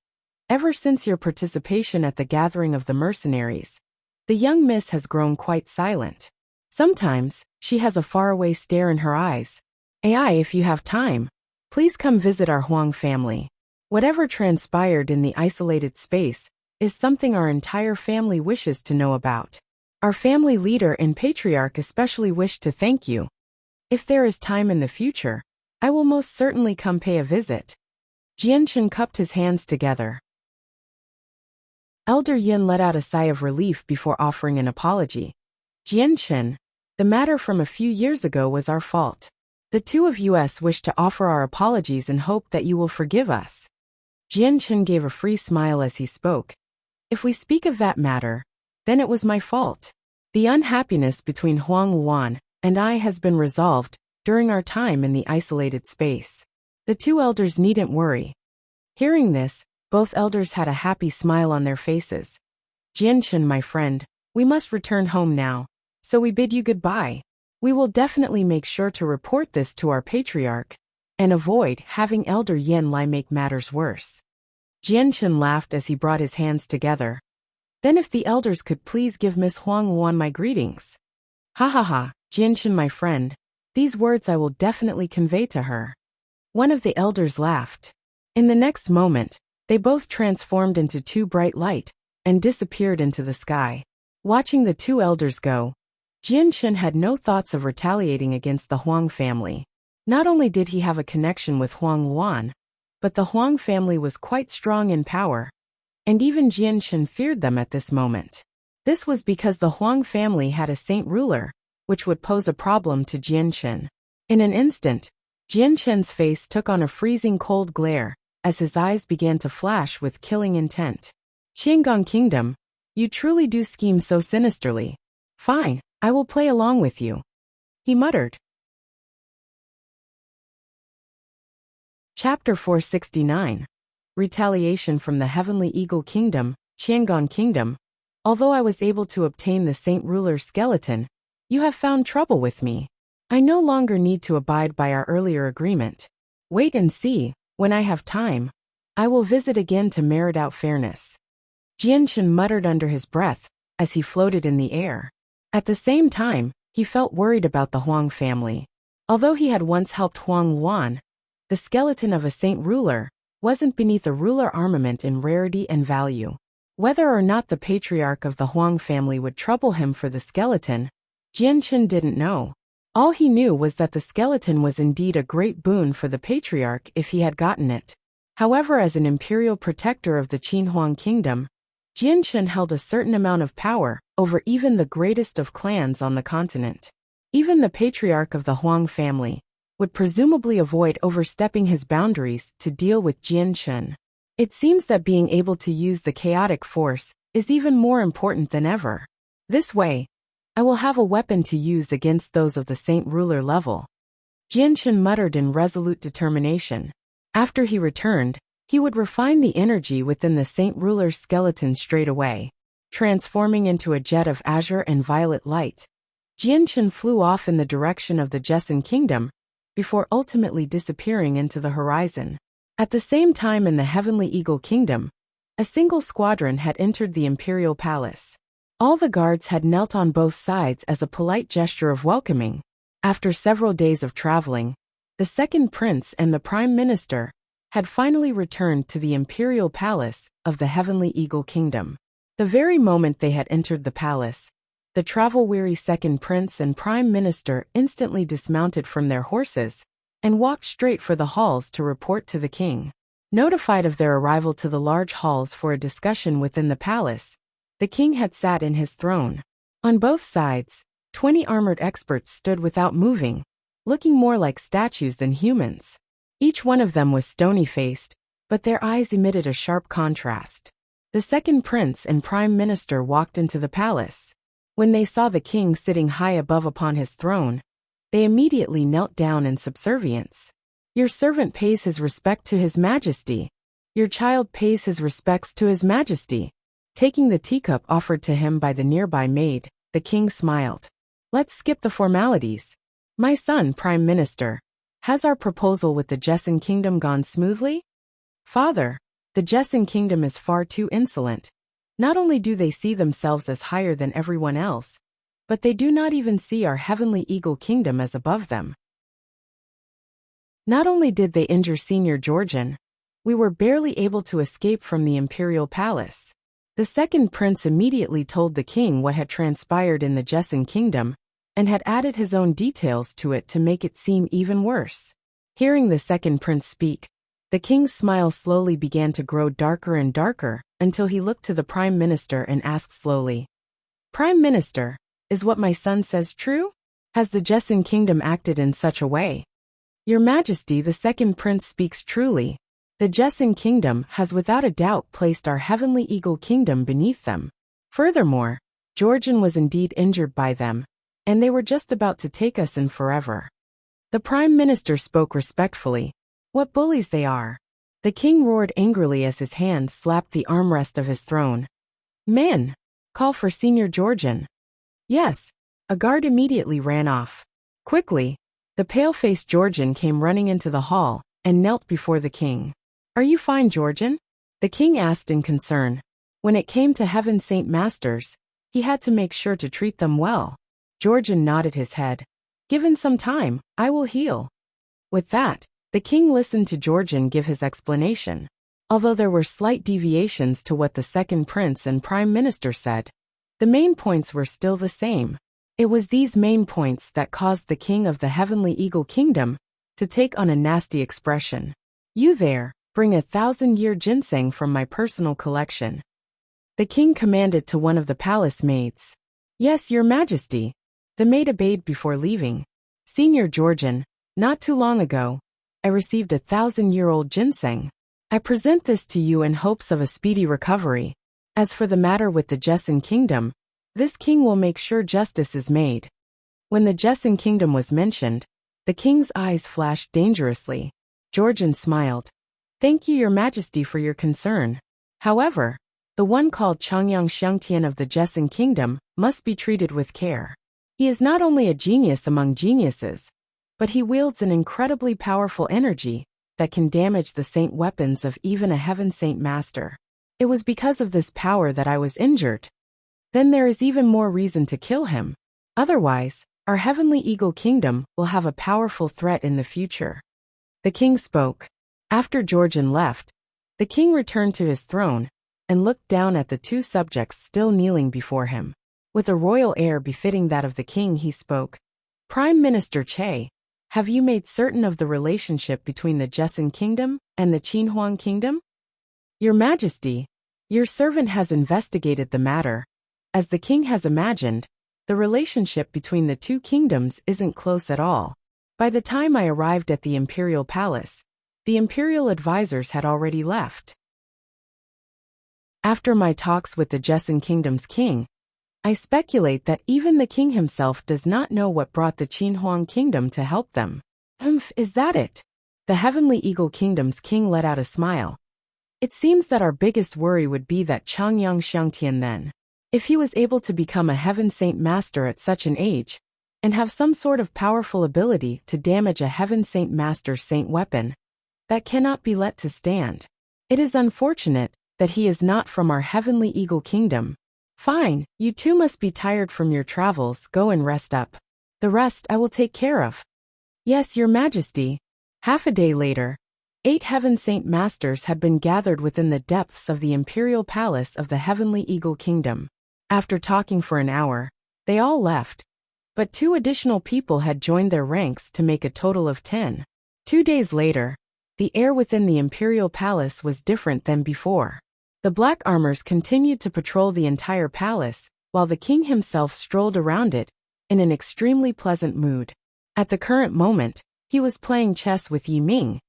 ever since your participation at the gathering of the mercenaries, the young miss has grown quite silent. Sometimes, she has a faraway stare in her eyes. Ai, if you have time, please come visit our Huang family. Whatever transpired in the isolated space is something our entire family wishes to know about. Our family leader and patriarch especially wish to thank you. If there is time in the future, I will most certainly come pay a visit. Jianchen cupped his hands together. Elder Yin let out a sigh of relief before offering an apology. Jianchen, the matter from a few years ago was our fault. The two of us wish to offer our apologies and hope that you will forgive us. Jianchen gave a free smile as he spoke. If we speak of that matter, then it was my fault. The unhappiness between Huang Wuan and I has been resolved during our time in the isolated space. The two elders needn't worry. Hearing this, both elders had a happy smile on their faces. Jianchen, my friend, we must return home now, so we bid you goodbye. We will definitely make sure to report this to our patriarch, and avoid having Elder Yin Lai make matters worse. Jianchen laughed as he brought his hands together. Then if the elders could please give Miss Huang Wan my greetings. Ha ha ha, Jianchen my friend, these words I will definitely convey to her. One of the elders laughed. In the next moment, they both transformed into two bright light, and disappeared into the sky. Watching the two elders go, Jianchen had no thoughts of retaliating against the Huang family. Not only did he have a connection with Huang Wan, but the Huang family was quite strong in power, and even Jianchen feared them at this moment. This was because the Huang family had a saint ruler, which would pose a problem to Jianchen. In an instant, Jianchen's face took on a freezing cold glare, as his eyes began to flash with killing intent. Qiangong Kingdom, you truly do scheme so sinisterly. Fine, I will play along with you, he muttered. Chapter 469. Retaliation from the Heavenly Eagle Kingdom, Qiangong Kingdom. Although I was able to obtain the Saint Ruler's skeleton, you have found trouble with me. I no longer need to abide by our earlier agreement. Wait and see, when I have time, I will visit again to merit out fairness. Jianchen muttered under his breath, as he floated in the air. At the same time, he felt worried about the Huang family. Although he had once helped Huang Wan, the skeleton of a saint ruler wasn't beneath a ruler armament in rarity and value. Whether or not the patriarch of the Huang family would trouble him for the skeleton, Jianchen didn't know. All he knew was that the skeleton was indeed a great boon for the patriarch if he had gotten it. However, as an imperial protector of the Qinhuang kingdom, Jianchen held a certain amount of power over even the greatest of clans on the continent. Even the patriarch of the Huang family would presumably avoid overstepping his boundaries to deal with Jianchen. It seems that being able to use the chaotic force is even more important than ever. This way, I will have a weapon to use against those of the Saint Ruler level. Jianchen muttered in resolute determination. After he returned, he would refine the energy within the Saint Ruler's skeleton straight away, transforming into a jet of azure and violet light. Jianchen flew off in the direction of the Jessen Kingdom, before ultimately disappearing into the horizon. At the same time in the Heavenly Eagle Kingdom, a single squadron had entered the Imperial Palace. All the guards had knelt on both sides as a polite gesture of welcoming. After several days of traveling, the second prince and the prime minister had finally returned to the Imperial Palace of the Heavenly Eagle Kingdom. The very moment they had entered the palace, the travel-weary second prince and prime minister instantly dismounted from their horses and walked straight for the halls to report to the king. Notified of their arrival to the large halls for a discussion within the palace, the king had sat in his throne. On both sides, 20 armored experts stood without moving, looking more like statues than humans. Each one of them was stony-faced, but their eyes emitted a sharp contrast. The second prince and prime minister walked into the palace. When they saw the king sitting high above upon his throne, they immediately knelt down in subservience. Your servant pays his respect to his majesty. Your child pays his respects to his majesty. Taking the teacup offered to him by the nearby maid, the king smiled. Let's skip the formalities. My son, Prime Minister, has our proposal with the Jessen Kingdom gone smoothly? Father, the Jessen Kingdom is far too insolent. Not only do they see themselves as higher than everyone else, but they do not even see our Heavenly Eagle Kingdom as above them. Not only did they injure Senior Georgian, we were barely able to escape from the Imperial Palace. The second prince immediately told the king what had transpired in the Jessen Kingdom, and had added his own details to it to make it seem even worse. Hearing the second prince speak, the king's smile slowly began to grow darker and darker, until he looked to the prime minister and asked slowly, Prime Minister, is what my son says true? Has the Jessen Kingdom acted in such a way? Your Majesty, the second prince speaks truly. The Jessen Kingdom has without a doubt placed our Heavenly Eagle Kingdom beneath them. Furthermore, Georgian was indeed injured by them, and they were just about to take us in forever. The Prime Minister spoke respectfully. What bullies they are! The king roared angrily as his hand slapped the armrest of his throne. Men! Call for Senior Georgian. Yes, a guard immediately ran off. Quickly, the pale-faced Georgian came running into the hall and knelt before the king. Are you fine, Georgian? The king asked in concern. When it came to Heaven Saint Masters, he had to make sure to treat them well. Georgian nodded his head. Given some time, I will heal. With that, the king listened to Georgian give his explanation. Although there were slight deviations to what the second prince and prime minister said, the main points were still the same. It was these main points that caused the king of the Heavenly Eagle Kingdom to take on a nasty expression. You there, bring 1,000-year ginseng from my personal collection. The king commanded to one of the palace maids. Yes, your majesty. The maid obeyed before leaving. Senior Georgian, not too long ago, I received 1,000-year-old ginseng. I present this to you in hopes of a speedy recovery. As for the matter with the Jessen Kingdom, this king will make sure justice is made. When the Jessen Kingdom was mentioned, the king's eyes flashed dangerously. Georgian smiled. Thank you, your majesty, for your concern. However, the one called Changyang Xiangtian of the Jessen Kingdom must be treated with care. He is not only a genius among geniuses, but he wields an incredibly powerful energy that can damage the saint weapons of even a Heaven Saint Master. It was because of this power that I was injured. Then there is even more reason to kill him. Otherwise, our Heavenly Eagle Kingdom will have a powerful threat in the future. The king spoke. After Georgian left, the king returned to his throne and looked down at the two subjects still kneeling before him. With a royal air befitting that of the king, he spoke. Prime Minister Che, have you made certain of the relationship between the Jessen Kingdom and the Qinhuang Kingdom? Your Majesty, your servant has investigated the matter. As the king has imagined, the relationship between the two kingdoms isn't close at all. By the time I arrived at the imperial palace, the imperial advisors had already left. After my talks with the Jessan Kingdom's king, I speculate that even the king himself does not know what brought the Qinhuang Kingdom to help them. Is that it? The Heavenly Eagle Kingdom's king let out a smile. It seems that our biggest worry would be that Changyang Xiangtian then. If he was able to become a Heaven Saint Master at such an age, and have some sort of powerful ability to damage a Heaven Saint Master's saint weapon, that cannot be let to stand. It is unfortunate that he is not from our Heavenly Eagle Kingdom. Fine, you two must be tired from your travels, go and rest up. The rest I will take care of. Yes, your majesty. Half a day later, 8 Heaven Saint Masters had been gathered within the depths of the imperial palace of the Heavenly Eagle Kingdom. After talking for an hour, they all left. But 2 additional people had joined their ranks to make a total of 10. 2 days later, the air within the imperial palace was different than before. The black armors continued to patrol the entire palace, while the king himself strolled around it, in an extremely pleasant mood. At the current moment, he was playing chess with Yi Ming.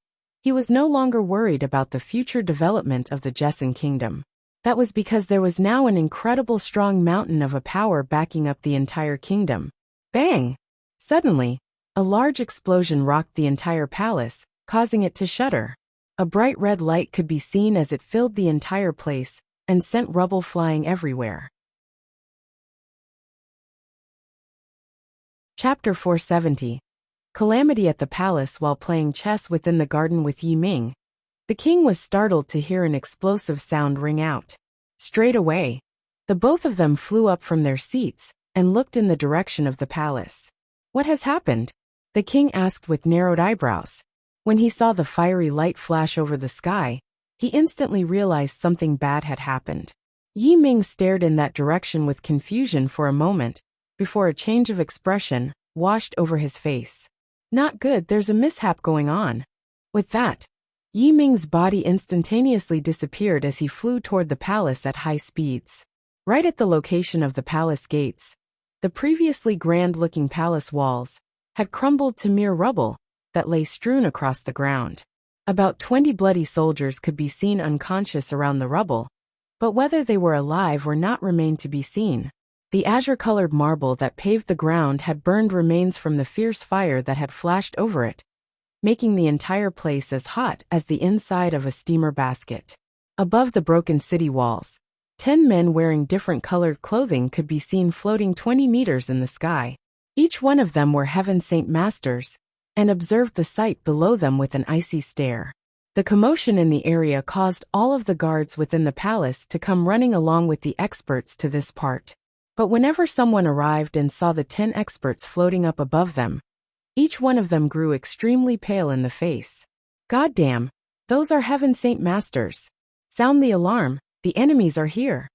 He was no longer worried about the future development of the Jessan Kingdom. That was because there was now an incredible strong mountain of a power backing up the entire kingdom. Bang! Suddenly, a large explosion rocked the entire palace, causing it to shudder. A bright red light could be seen as it filled the entire place and sent rubble flying everywhere. Chapter 470. Calamity at the palace while playing chess within the garden with Yi Ming. The king was startled to hear an explosive sound ring out. Straight away, the both of them flew up from their seats and looked in the direction of the palace. What has happened? The king asked with narrowed eyebrows. When he saw the fiery light flash over the sky, he instantly realized something bad had happened. Yi Ming stared in that direction with confusion for a moment, before a change of expression washed over his face. Not good, there's a mishap going on. With that, Yi Ming's body instantaneously disappeared as he flew toward the palace at high speeds. Right at the location of the palace gates, the previously grand-looking palace walls had crumbled to mere rubble that lay strewn across the ground. About 20 bloody soldiers could be seen unconscious around the rubble, but whether they were alive or not remained to be seen. The azure-colored marble that paved the ground had burned remains from the fierce fire that had flashed over it, making the entire place as hot as the inside of a steamer basket. Above the broken city walls, 10 men wearing different colored clothing could be seen floating 20 meters in the sky. Each one of them were Heaven Saint Masters, and observed the sight below them with an icy stare. The commotion in the area caused all of the guards within the palace to come running along with the experts to this part. But whenever someone arrived and saw the 10 experts floating up above them, each one of them grew extremely pale in the face. Goddamn, those are Heaven Saint Masters. Sound the alarm, the enemies are here.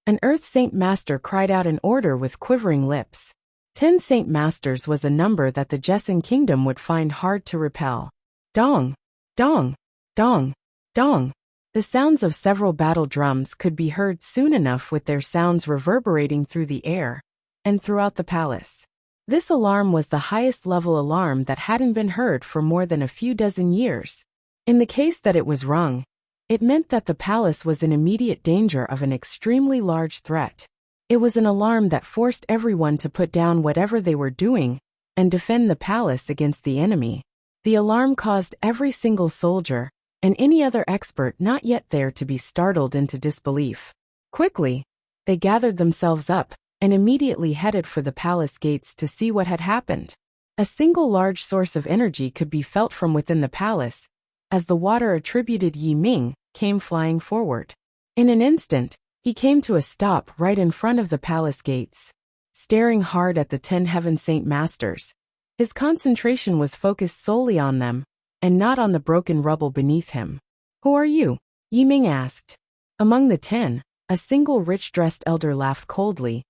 An Earth Saint Master cried out an order with quivering lips. 10 Saint Masters was a number that the Jessan Kingdom would find hard to repel. Dong! Dong! Dong! Dong! The sounds of several battle drums could be heard soon enough, with their sounds reverberating through the air and throughout the palace. This alarm was the highest level alarm that hadn't been heard for more than a few dozen years. In the case that it was rung, it meant that the palace was in immediate danger of an extremely large threat. It was an alarm that forced everyone to put down whatever they were doing and defend the palace against the enemy. The alarm caused every single soldier and any other expert not yet there to be startled into disbelief. Quickly, they gathered themselves up and immediately headed for the palace gates to see what had happened. A single large source of energy could be felt from within the palace, as the water attributed Yi Ming came flying forward. In an instant, he came to a stop right in front of the palace gates. Staring hard at the 10 Heaven Saint Masters, his concentration was focused solely on them, and not on the broken rubble beneath him. Who are you? Yi Ming asked. Among the 10, a single rich-dressed elder laughed coldly.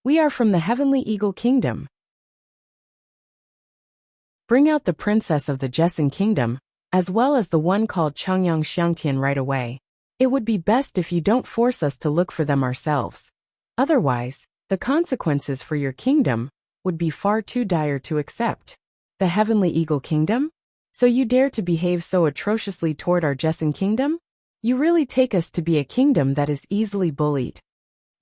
We are from the Heavenly Eagle Kingdom. Bring out the princess of the Jessan Kingdom, as well as the one called Changyang Xiangtian right away. It would be best if you don't force us to look for them ourselves. Otherwise, the consequences for your kingdom would be far too dire to accept. The Heavenly Eagle Kingdom? So you dare to behave so atrociously toward our Jessin kingdom? You really take us to be a kingdom that is easily bullied.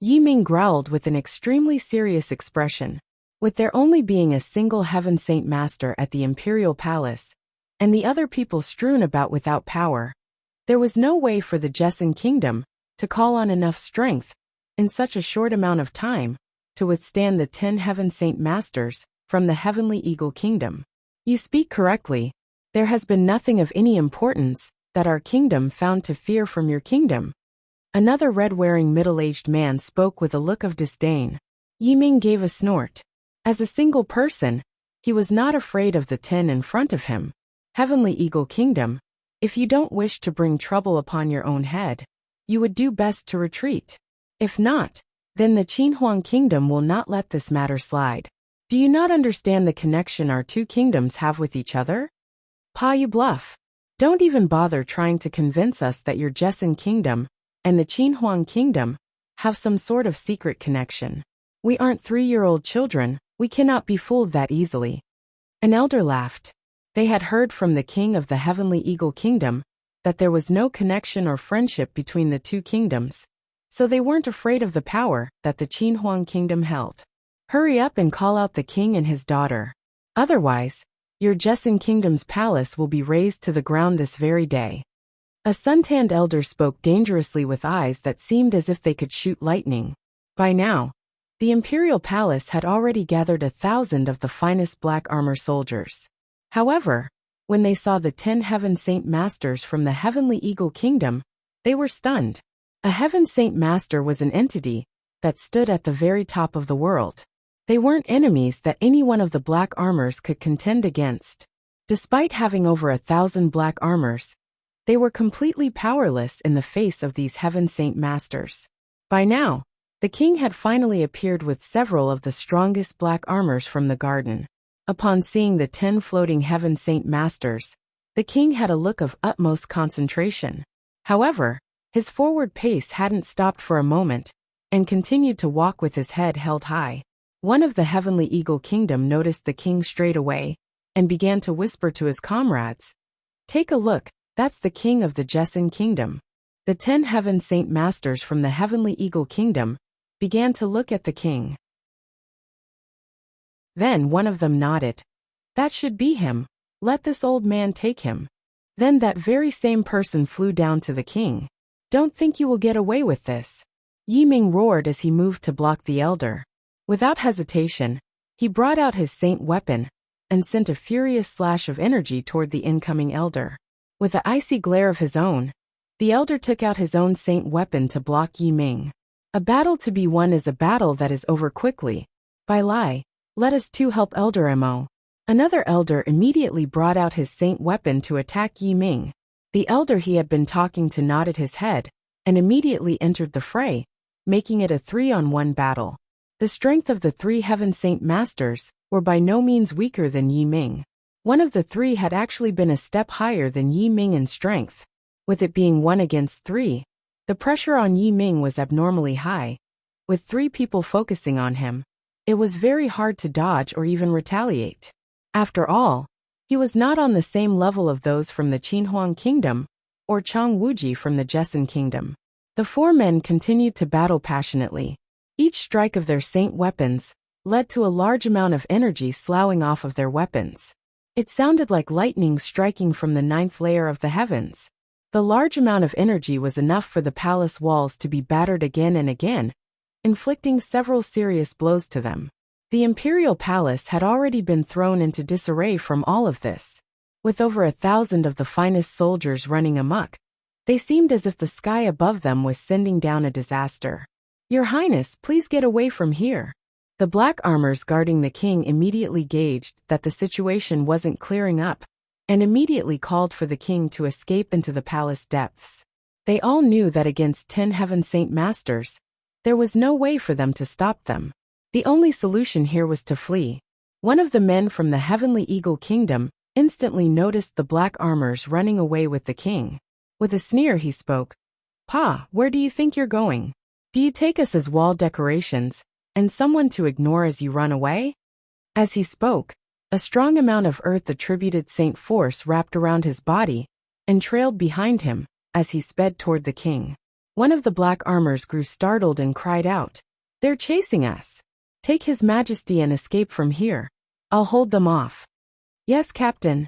Yi Ming growled with an extremely serious expression. With there only being a single Heaven Saint Master at the Imperial Palace, and the other people strewn about without power, there was no way for the Jessin kingdom to call on enough strength, in such a short amount of time, to withstand the 10 Heaven Saint Masters from the Heavenly Eagle Kingdom. You speak correctly. There has been nothing of any importance that our kingdom found to fear from your kingdom. Another red-wearing middle-aged man spoke with a look of disdain. Yi Ming gave a snort. As a single person, he was not afraid of the 10 in front of him. Heavenly Eagle Kingdom, if you don't wish to bring trouble upon your own head, you would do best to retreat. If not, then the Qinhuang Kingdom will not let this matter slide. Do you not understand the connection our two kingdoms have with each other? Pa, you bluff. Don't even bother trying to convince us that your Jessin Kingdom and the Qinhuang Kingdom have some sort of secret connection. We aren't 3-year-old children, we cannot be fooled that easily. An elder laughed. They had heard from the king of the Heavenly Eagle Kingdom that there was no connection or friendship between the two kingdoms, so they weren't afraid of the power that the Qinhuang Kingdom held. Hurry up and call out the king and his daughter. Otherwise, your Jessin Kingdom's palace will be razed to the ground this very day. A suntanned elder spoke dangerously with eyes that seemed as if they could shoot lightning. By now, the Imperial Palace had already gathered 1,000 of the finest black armor soldiers. However, when they saw the 10 Heaven Saint Masters from the Heavenly Eagle Kingdom, they were stunned. A Heaven Saint Master was an entity that stood at the very top of the world. They weren't enemies that any one of the black armors could contend against. Despite having over 1,000 black armors, they were completely powerless in the face of these Heaven Saint Masters. By now, the king had finally appeared with several of the strongest black armors from the garden. Upon seeing the 10 floating Heaven Saint Masters, the king had a look of utmost concentration. However, his forward pace hadn't stopped for a moment, and continued to walk with his head held high. One of the Heavenly Eagle Kingdom noticed the king straight away, and began to whisper to his comrades, "Take a look, that's the king of the Jessin Kingdom." The 10 Heaven Saint Masters from the Heavenly Eagle Kingdom began to look at the king. Then one of them nodded. "That should be him. Let this old man take him." Then that very same person flew down to the king. "Don't think you will get away with this." Yi Ming roared as he moved to block the elder. Without hesitation, he brought out his saint weapon and sent a furious slash of energy toward the incoming elder. With an icy glare of his own, the elder took out his own saint weapon to block Yi Ming. A battle to be won is a battle that is over quickly. By Lai, let us too help Elder Mo. Another elder immediately brought out his saint weapon to attack Yi Ming. The elder he had been talking to nodded his head and immediately entered the fray, making it a 3-on-1 battle. The strength of the 3 Heaven Saint Masters were by no means weaker than Yi Ming. One of the 3 had actually been a step higher than Yi Ming in strength. With it being 1 against 3, the pressure on Yi Ming was abnormally high. With 3 people focusing on him, it was very hard to dodge or even retaliate. After all, he was not on the same level of those from the Qinhuang Kingdom or Chang Wuji from the Jessin Kingdom. The 4 men continued to battle passionately. Each strike of their saint weapons led to a large amount of energy sloughing off of their weapons. It sounded like lightning striking from the 9th layer of the heavens. The large amount of energy was enough for the palace walls to be battered again and again, inflicting several serious blows to them. The imperial palace had already been thrown into disarray from all of this. With over 1,000 of the finest soldiers running amok, they seemed as if the sky above them was sending down a disaster. "Your Highness, please get away from here." The black armors guarding the king immediately gauged that the situation wasn't clearing up, and immediately called for the king to escape into the palace depths. They all knew that against 10 Heaven Saint Masters, there was no way for them to stop them. The only solution here was to flee. One of the men from the Heavenly Eagle Kingdom instantly noticed the black armors running away with the king. With a sneer he spoke, "Pa, where do you think you're going? Do you take us as wall decorations and someone to ignore as you run away?" As he spoke, A strong amount of earth-attributed saint force wrapped around his body and trailed behind him as he sped toward the king. One of the black armors grew startled and cried out, "They're chasing us! Take his majesty and escape from here. I'll hold them off." "Yes, Captain."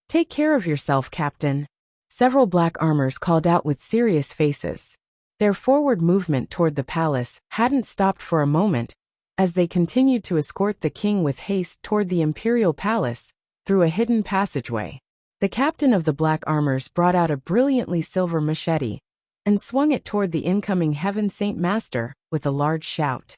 "Take care of yourself, Captain." Several black armors called out with serious faces. Their forward movement toward the palace hadn't stopped for a moment, as they continued to escort the king with haste toward the imperial palace through a hidden passageway. The captain of the black armors brought out a brilliantly silver machete and swung it toward the incoming Heaven Saint Master with a large shout.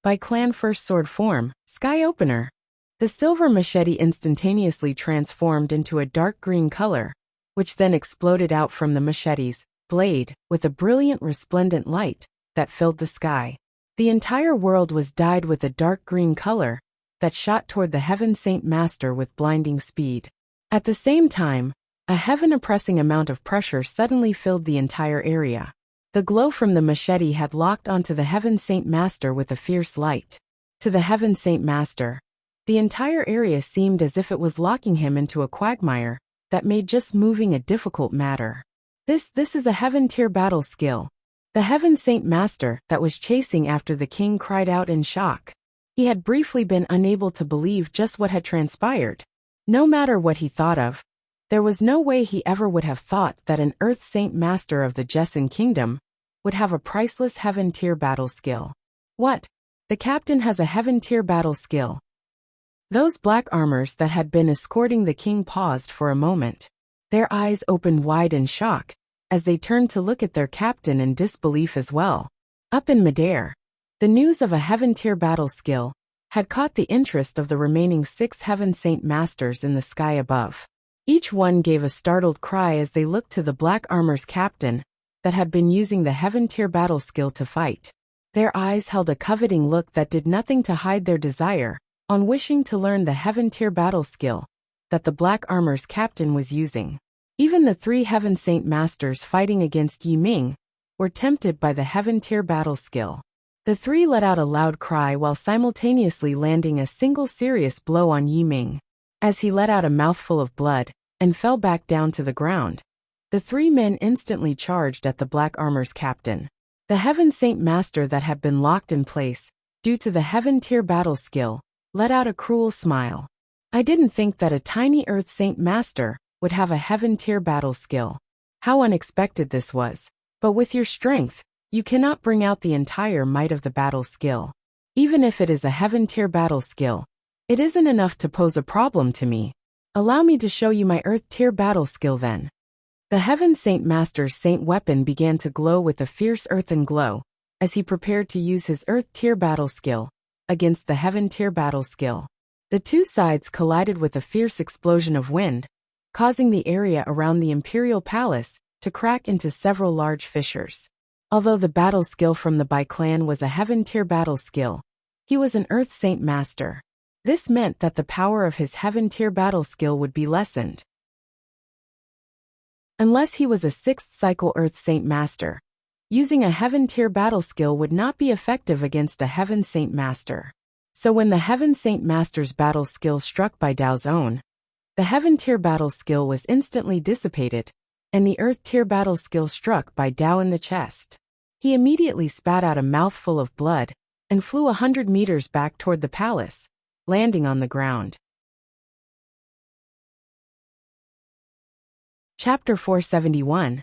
By clan first sword form, Sky Opener. The silver machete instantaneously transformed into a dark green color, which then exploded out from the machete's blade with a brilliant resplendent light that filled the sky. The entire world was dyed with a dark green color that shot toward the Heaven Saint Master with blinding speed. At the same time, a heaven-oppressing amount of pressure suddenly filled the entire area. The glow from the machete had locked onto the Heaven Saint Master with a fierce light. To the Heaven Saint Master, the entire area seemed as if it was locking him into a quagmire that made just moving a difficult matter. This is a Heaven-tier battle skill. The Heaven Saint Master that was chasing after the king cried out in shock. He had briefly been unable to believe just what had transpired. No matter what he thought of, there was no way he ever would have thought that an Earth Saint Master of the Jesson Kingdom would have a priceless Heaven-tier battle skill. What? The captain has a Heaven-tier battle skill. Those black armors that had been escorting the king paused for a moment. Their eyes opened wide in shock as they turned to look at their captain in disbelief as well. Up in midair, the news of a Heaven-tier battle skill had caught the interest of the remaining 6 Heaven Saint Masters in the sky above. Each one gave a startled cry as they looked to the black armor's captain that had been using the Heaven-tier battle skill to fight. Their eyes held a coveting look that did nothing to hide their desire on wishing to learn the Heaven-tier battle skill that the black armor's captain was using. Even the 3 Heaven Saint Masters fighting against Yi Ming were tempted by the Heaven-tier battle skill. The 3 let out a loud cry while simultaneously landing a single serious blow on Yi Ming. As he let out a mouthful of blood and fell back down to the ground, the 3 men instantly charged at the black armor's captain. The Heaven Saint Master that had been locked in place due to the Heaven-tier battle skill let out a cruel smile. "I didn't think that a tiny Earth Saint Master would have a Heaven-tier battle skill. How unexpected this was. But with your strength, you cannot bring out the entire might of the battle skill. Even if it is a Heaven-tier battle skill, it isn't enough to pose a problem to me. Allow me to show you my Earth-tier battle skill then." The Heaven Saint Master's saint weapon began to glow with a fierce earthen glow as he prepared to use his Earth-tier battle skill against the Heaven-tier battle skill. The 2 sides collided with a fierce explosion of wind, causing the area around the Imperial Palace to crack into several large fissures. Although the battle skill from the Bai clan was a Heaven-tier battle skill, he was an Earth Saint Master. This meant that the power of his Heaven-tier battle skill would be lessened. Unless he was a 6th cycle Earth Saint Master, using a Heaven-tier battle skill would not be effective against a Heaven Saint Master. So when the Heaven Saint Master's battle skill struck Bai Dao's own, the Heaven-tier battle skill was instantly dissipated, and the Earth-tier battle skill struck Bai Dao in the chest. He immediately spat out a mouthful of blood and flew 100 meters back toward the palace, landing on the ground. Chapter 471.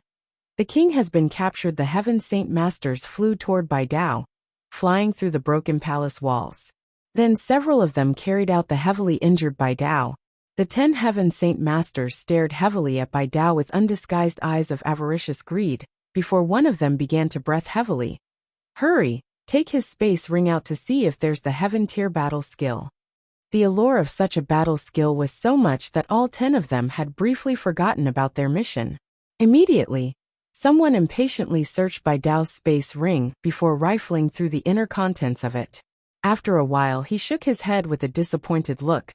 The king has been captured. The Heaven Saint Masters flew toward Bai Dao, flying through the broken palace walls. Then several of them carried out the heavily injured Bai Dao. The 10 Heaven Saint Masters stared heavily at Bai Dao with undisguised eyes of avaricious greed, before one of them began to breath heavily. "Hurry, take his space ring out to see if there's the Heaven-tier battle skill." The allure of such a battle skill was so much that all 10 of them had briefly forgotten about their mission. Immediately, someone impatiently searched Bai Dao's space ring before rifling through the inner contents of it. After a while he shook his head with a disappointed look.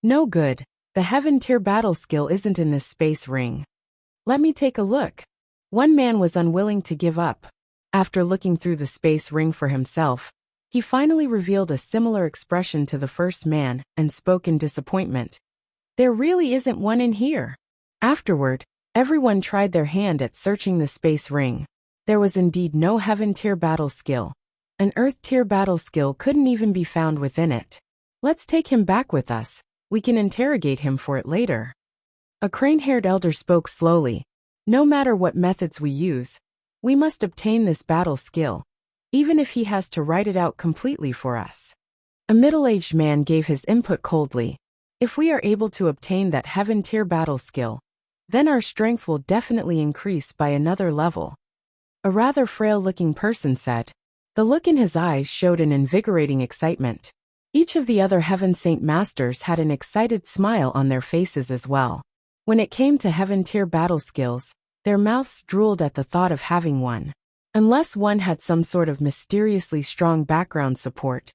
"No good, the Heaven-tier battle skill isn't in this space ring." "Let me take a look." One man was unwilling to give up. After looking through the space ring for himself, He finally revealed a similar expression to the first man and spoke in disappointment. There really isn't one in here. Afterward, everyone tried their hand at searching the space ring. There was indeed no heaven-tier battle skill. An earth-tier battle skill couldn't even be found within it. Let's take him back with us. We can interrogate him for it later. A crane-haired elder spoke slowly. No matter what methods we use, we must obtain this battle skill, even if he has to write it out completely for us. A middle-aged man gave his input coldly. If we are able to obtain that heaven-tier battle skill, then our strength will definitely increase by another level. A rather frail-looking person said. The look in his eyes showed an invigorating excitement. Each of the other Heaven Saint Masters had an excited smile on their faces as well. When it came to heaven-tier battle skills, their mouths drooled at the thought of having one. Unless one had some sort of mysteriously strong background support,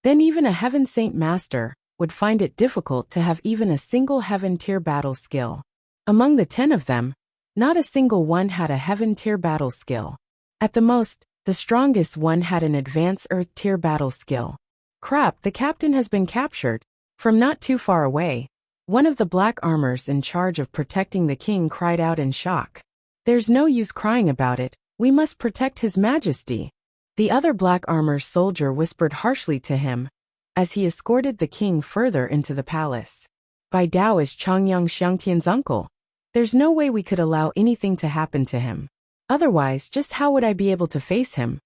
then even a Heaven Saint Master would find it difficult to have even a single heaven-tier battle skill. Among the 10 of them, not a single one had a heaven-tier battle skill. At the most, the strongest one had an advanced earth-tier battle skill. Crap, the captain has been captured. From not too far away, one of the black armors in charge of protecting the king cried out in shock. There's no use crying about it, we must protect His Majesty. The other black armor soldier whispered harshly to him, as he escorted the king further into the palace. Bai Dao is Changyang Xiangtian's uncle. There's no way we could allow anything to happen to him. Otherwise, just how would I be able to face him?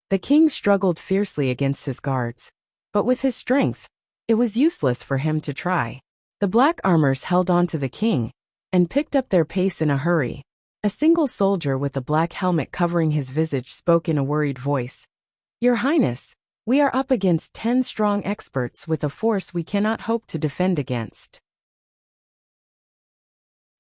The king struggled fiercely against his guards, but with his strength, it was useless for him to try. The black armors held on to the king and picked up their pace in a hurry. A single soldier with a black helmet covering his visage spoke in a worried voice. Your Highness, we are up against 10 strong experts with a force we cannot hope to defend against.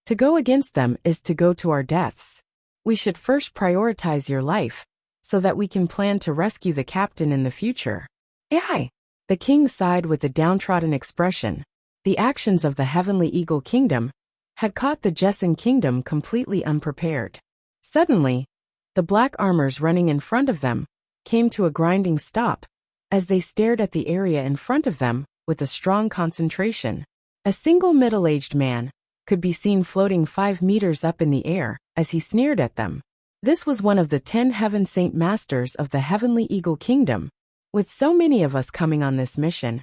To go against them is to go to our deaths. We should first prioritize your life, so that we can plan to rescue the captain in the future. Aye. The king sighed with a downtrodden expression. The actions of the Heavenly Eagle Kingdom had caught the Jessin Kingdom completely unprepared. Suddenly, the black armors running in front of them came to a grinding stop, as they stared at the area in front of them with a strong concentration. A single middle-aged man could be seen floating 5 meters up in the air as he sneered at them. This was one of the 10 Heaven Saint Masters of the Heavenly Eagle Kingdom. With so many of us coming on this mission,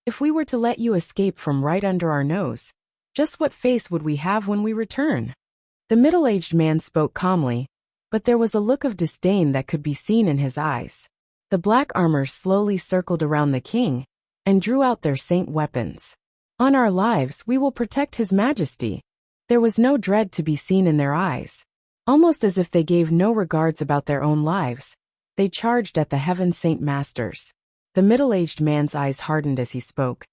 if we were to let you escape from right under our nose, just what face would we have when we return? The middle-aged man spoke calmly, but there was a look of disdain that could be seen in his eyes. The black armors slowly circled around the king and drew out their saint weapons. On our lives, we will protect His Majesty. There was no dread to be seen in their eyes. Almost as if they gave no regards about their own lives, they charged at the Heaven Saint Masters. The middle-aged man's eyes hardened as he spoke.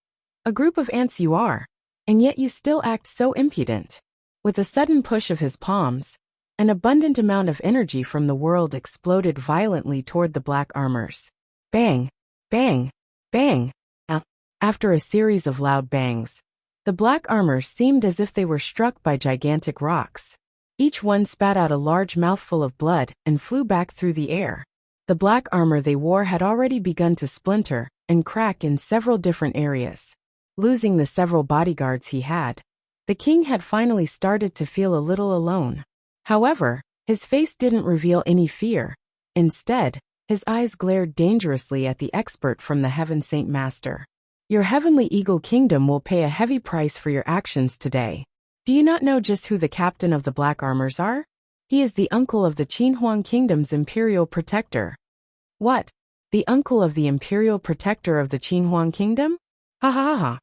A group of ants you are, and yet you still act so impudent. With a sudden push of his palms, an abundant amount of energy from the world exploded violently toward the black armors. Bang! Bang! Bang! After a series of loud bangs, the black armors seemed as if they were struck by gigantic rocks. Each one spat out a large mouthful of blood and flew back through the air. The black armor they wore had already begun to splinter and crack in several different areas. Losing the several bodyguards he had, the king had finally started to feel a little alone. However, his face didn't reveal any fear. Instead, his eyes glared dangerously at the expert from the Heaven Saint Master. Your Heavenly Eagle Kingdom will pay a heavy price for your actions today. Do you not know just who the captain of the Black Armors are? He is the uncle of the Qinhuang Kingdom's Imperial Protector. What? The uncle of the Imperial Protector of the Qinhuang Kingdom? Ha ha ha ha.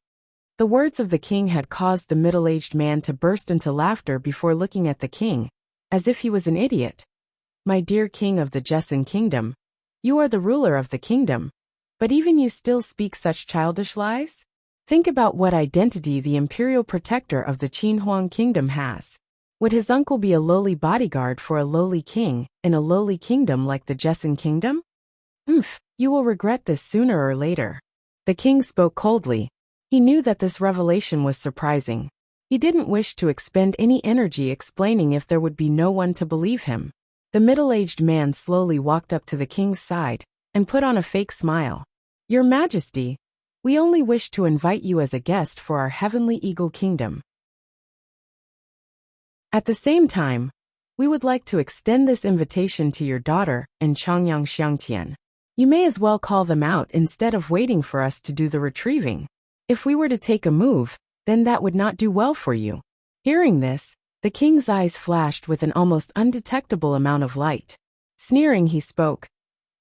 The words of the king had caused the middle-aged man to burst into laughter before looking at the king, as if he was an idiot. My dear king of the Jessin Kingdom, you are the ruler of the kingdom. But even you still speak such childish lies? Think about what identity the Imperial Protector of the Qinhuang Kingdom has. Would his uncle be a lowly bodyguard for a lowly king in a lowly kingdom like the Jessin Kingdom? You will regret this sooner or later. The king spoke coldly. He knew that this revelation was surprising. He didn't wish to expend any energy explaining if there would be no one to believe him. The middle-aged man slowly walked up to the king's side and put on a fake smile. Your Majesty, we only wish to invite you as a guest for our Heavenly Eagle Kingdom. At the same time, we would like to extend this invitation to your daughter and Changyang Xiangtian. You may as well call them out instead of waiting for us to do the retrieving. If we were to take a move, then that would not do well for you. Hearing this, the king's eyes flashed with an almost undetectable amount of light. Sneering, he spoke.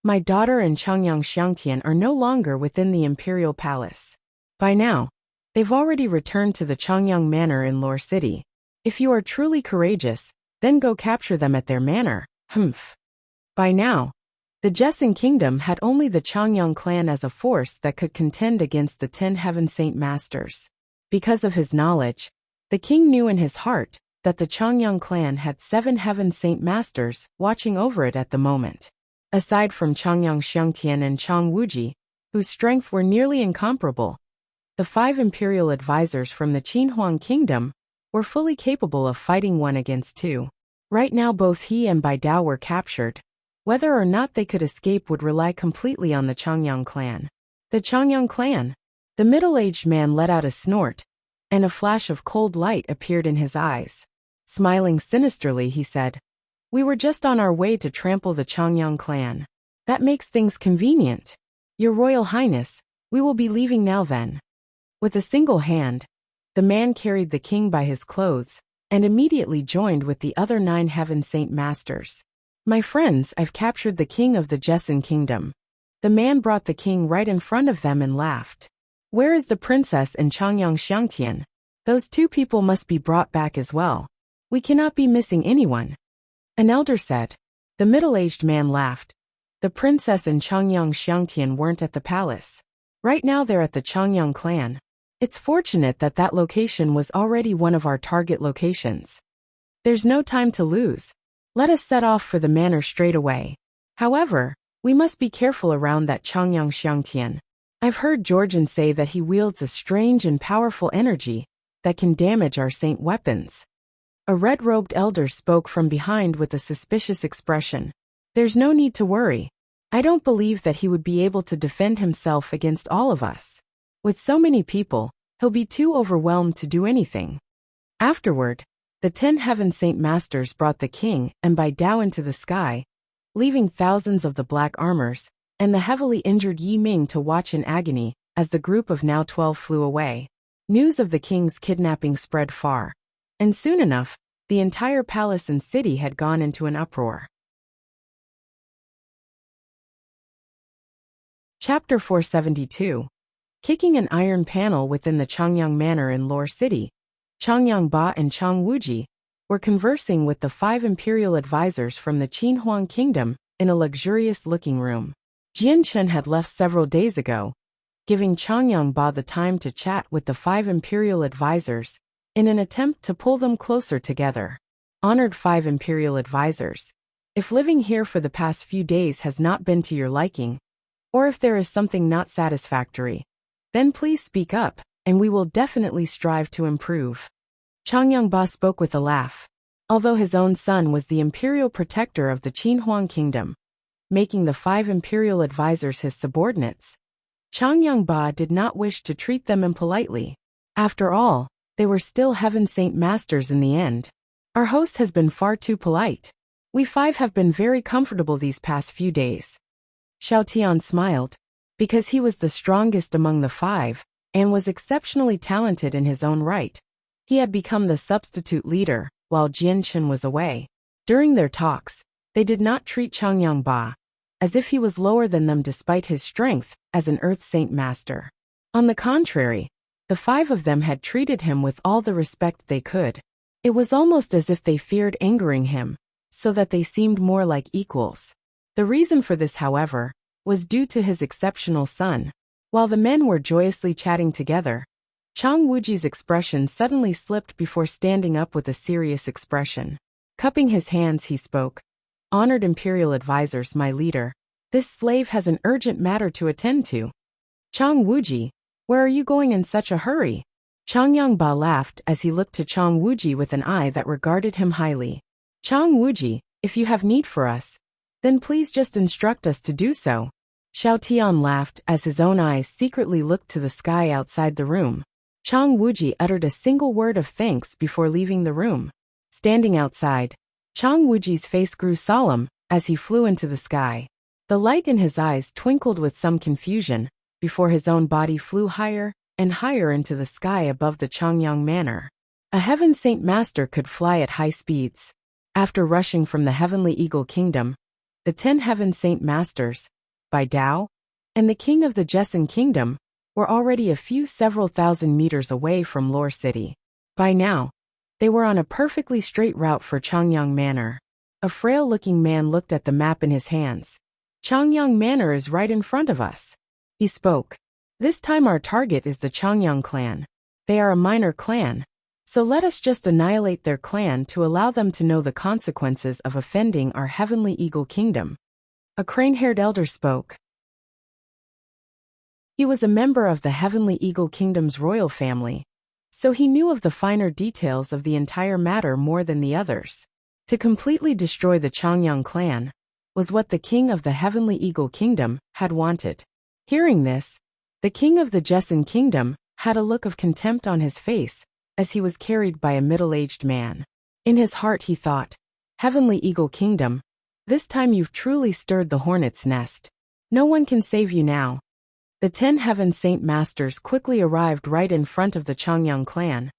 My daughter and Changyang Xiangtian are no longer within the imperial palace. By now, they've already returned to the Changyang Manor in Lore City. If you are truly courageous, then go capture them at their manor. Humph. By now, the Jessin Kingdom had only the Changyang clan as a force that could contend against the 10 Heaven Saint Masters. Because of his knowledge, the king knew in his heart that the Changyang clan had 7 Heaven Saint Masters watching over it at the moment. Aside from Changyang Xiangtian and Chang Wuji, whose strength were nearly incomparable, the 5 imperial advisors from the Qinhuang Kingdom were fully capable of fighting 1 against 2. Right now both he and Bai Dao were captured. Whether or not they could escape would rely completely on the Changyang clan. The Changyang clan? The middle-aged man let out a snort, and a flash of cold light appeared in his eyes. Smiling sinisterly, he said, We were just on our way to trample the Changyang clan. That makes things convenient. Your Royal Highness, we will be leaving now then. With a single hand, the man carried the king by his clothes, and immediately joined with the other 9 Heaven Saint Masters. My friends, I've captured the king of the Jessin Kingdom. The man brought the king right in front of them and laughed. Where is the princess and Changyang Xiangtian? Those 2 people must be brought back as well. We cannot be missing anyone. An elder said. The middle-aged man laughed. The princess and Changyang Xiangtian weren't at the palace. Right now they're at the Changyang clan. It's fortunate that that location was already one of our target locations. There's no time to lose. Let us set off for the manor straight away. However, we must be careful around that Changyang Xiangtian. I've heard Georgian say that he wields a strange and powerful energy that can damage our saint weapons. A red-robed elder spoke from behind with a suspicious expression. There's no need to worry. I don't believe that he would be able to defend himself against all of us. With so many people, he'll be too overwhelmed to do anything. Afterward, the 10 Heaven Saint Masters brought the king and Bai Dao into the sky, leaving thousands of the black armors and the heavily injured Yi Ming to watch in agony as the group of now 12 flew away. News of the king's kidnapping spread far, and soon enough, the entire palace and city had gone into an uproar. Chapter 472. Kicking an iron panel within the Changyang Manor in Lore City, Changyang Ba and Chang Wuji were conversing with the 5 imperial advisors from the Qinhuang Kingdom in a luxurious-looking room. Jian Chen had left several days ago, giving Changyang Ba the time to chat with the 5 imperial advisors in an attempt to pull them closer together. Honored 5 imperial advisors, if living here for the past few days has not been to your liking, or if there is something not satisfactory, then please speak up, and we will definitely strive to improve. Changyang Ba spoke with a laugh. Although his own son was the imperial protector of the Qinhuang Kingdom, making the 5 imperial advisors his subordinates, Changyang Ba did not wish to treat them impolitely. After all, they were still Heaven Saint Masters in the end. Our host has been far too polite. We 5 have been very comfortable these past few days. Xiao Tian smiled. Because he was the strongest among the 5, and was exceptionally talented in his own right, he had become the substitute leader, while Jian Chen was away. During their talks, they did not treat Changyang Ba as if he was lower than them despite his strength as an Earth Saint Master. On the contrary, the 5 of them had treated him with all the respect they could. It was almost as if they feared angering him, so that they seemed more like equals. The reason for this, however, was due to his exceptional son. While the men were joyously chatting together, Chang Wuji's expression suddenly slipped before standing up with a serious expression. Cupping his hands, he spoke. Honored imperial advisors, my leader, this slave has an urgent matter to attend to. Chang Wuji, where are you going in such a hurry? Changyang Ba laughed as he looked to Chang Wuji with an eye that regarded him highly. Chang Wuji, if you have need for us, then please just instruct us to do so. Xiao Tian laughed as his own eyes secretly looked to the sky outside the room. Chang Wuji uttered a single word of thanks before leaving the room. Standing outside, Chang Wuji's face grew solemn as he flew into the sky. The light in his eyes twinkled with some confusion before his own body flew higher and higher into the sky above the Changyang Manor. A heaven saint master could fly at high speeds. After rushing from the heavenly eagle kingdom, the 10 heaven saint masters, Bai Dao, and the king of the Jesson kingdom were already a few several thousand meters away from Lore City. By now, they were on a perfectly straight route for Changyang Manor. A frail-looking man looked at the map in his hands. Changyang Manor is right in front of us. He spoke. This time our target is the Changyang clan. They are a minor clan, so let us just annihilate their clan to allow them to know the consequences of offending our heavenly eagle kingdom. A crane-haired elder spoke. He was a member of the heavenly eagle kingdom's royal family, so he knew of the finer details of the entire matter more than the others. To completely destroy the Changyang clan was what the king of the heavenly eagle kingdom had wanted. Hearing this, the king of the Jesson kingdom had a look of contempt on his face as he was carried by a middle-aged man. In his heart he thought, Heavenly Eagle Kingdom, this time you've truly stirred the hornet's nest. No one can save you now. The 10 heaven saint masters quickly arrived right in front of the Changyang clan,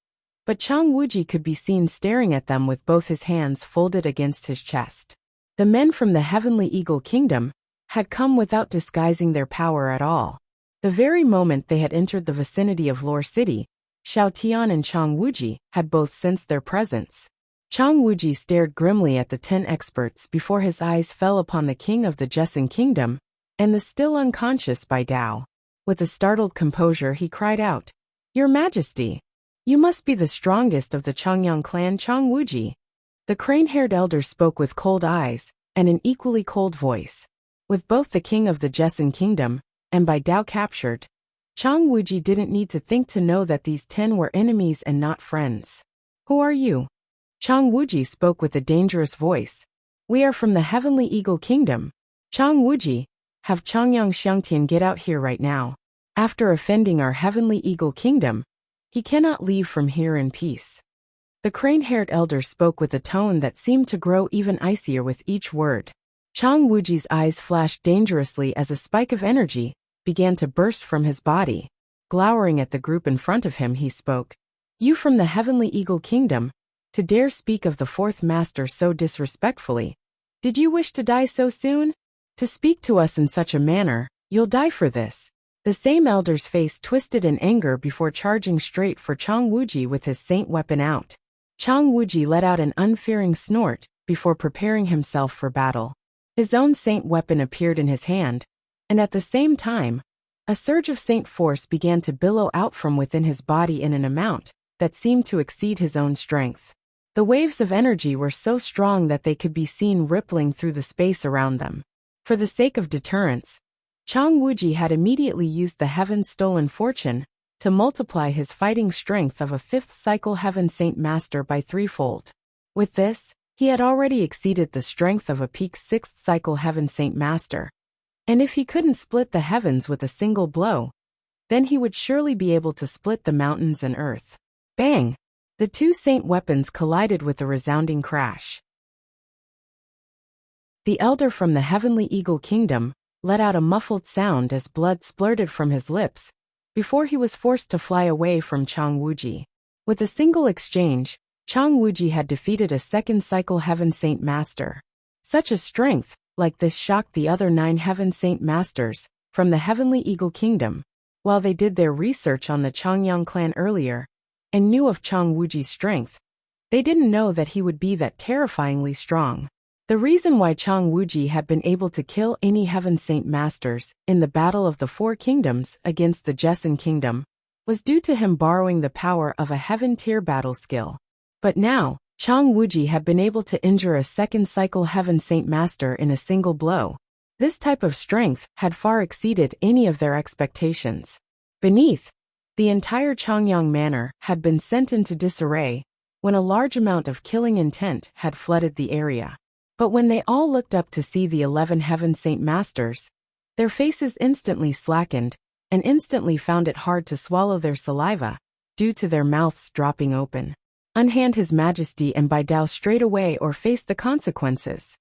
but Chang Wuji could be seen staring at them with both his hands folded against his chest. The men from the heavenly eagle kingdom had come without disguising their power at all. The very moment they had entered the vicinity of Lore City, Xiao Tian and Chang Wuji had both sensed their presence. Chang Wuji stared grimly at the 10 experts before his eyes fell upon the king of the Jesson kingdom and the still unconscious Bai Dao. With a startled composure he cried out, Your Majesty! You must be the strongest of the Changyang clan, Chang Wuji. The crane-haired elder spoke with cold eyes and an equally cold voice. With both the king of the Jesson kingdom and Bai Dao captured, Chang Wuji didn't need to think to know that these 10 were enemies and not friends. Who are you? Chang Wuji spoke with a dangerous voice. We are from the heavenly eagle kingdom. Chang Wuji, have Changyang Xiangtian get out here right now. After offending our heavenly eagle kingdom, he cannot leave from here in peace. The crane-haired elder spoke with a tone that seemed to grow even icier with each word. Chang Wuji's eyes flashed dangerously as a spike of energy began to burst from his body. Glowering at the group in front of him, he spoke. You from the heavenly eagle kingdom, to dare speak of the fourth master so disrespectfully. Did you wish to die so soon? To speak to us in such a manner, you'll die for this. The same elder's face twisted in anger before charging straight for Chang Wuji with his saint weapon out. Chang Wuji let out an unfearing snort before preparing himself for battle. His own saint weapon appeared in his hand, and at the same time, a surge of saint force began to billow out from within his body in an amount that seemed to exceed his own strength. The waves of energy were so strong that they could be seen rippling through the space around them. For the sake of deterrence, Chang Wuji had immediately used the Heaven's Stolen Fortune to multiply his fighting strength of a 5th cycle Heaven Saint Master by threefold. With this, he had already exceeded the strength of a peak 6th cycle Heaven Saint Master. And if he couldn't split the heavens with a single blow, then he would surely be able to split the mountains and earth. Bang! The two saint weapons collided with a resounding crash. The elder from the heavenly eagle kingdom let out a muffled sound as blood splurted from his lips before he was forced to fly away from Chang Wuji. With a single exchange, Chang Wuji had defeated a 2nd cycle Heaven Saint Master. Such a strength like this shocked the other 9 Heaven Saint Masters from the heavenly eagle kingdom. While they did their research on the Changyang clan earlier and knew of Chang Wuji's strength, they didn't know that he would be that terrifyingly strong. The reason why Chang Wuji had been able to kill any Heaven Saint Masters in the Battle of the Four Kingdoms against the Jesson Kingdom was due to him borrowing the power of a Heaven-tier battle skill. But now, Chang Wuji had been able to injure a 2nd cycle Heaven Saint Master in a single blow. This type of strength had far exceeded any of their expectations. Beneath, the entire Changyang Manor had been sent into disarray when a large amount of killing intent had flooded the area. But when they all looked up to see the 11 Heaven Saint Masters, Their faces instantly slackened, and instantly found it hard to swallow their saliva, due to their mouths dropping open. Unhand his majesty and bow down straight away or face the consequences.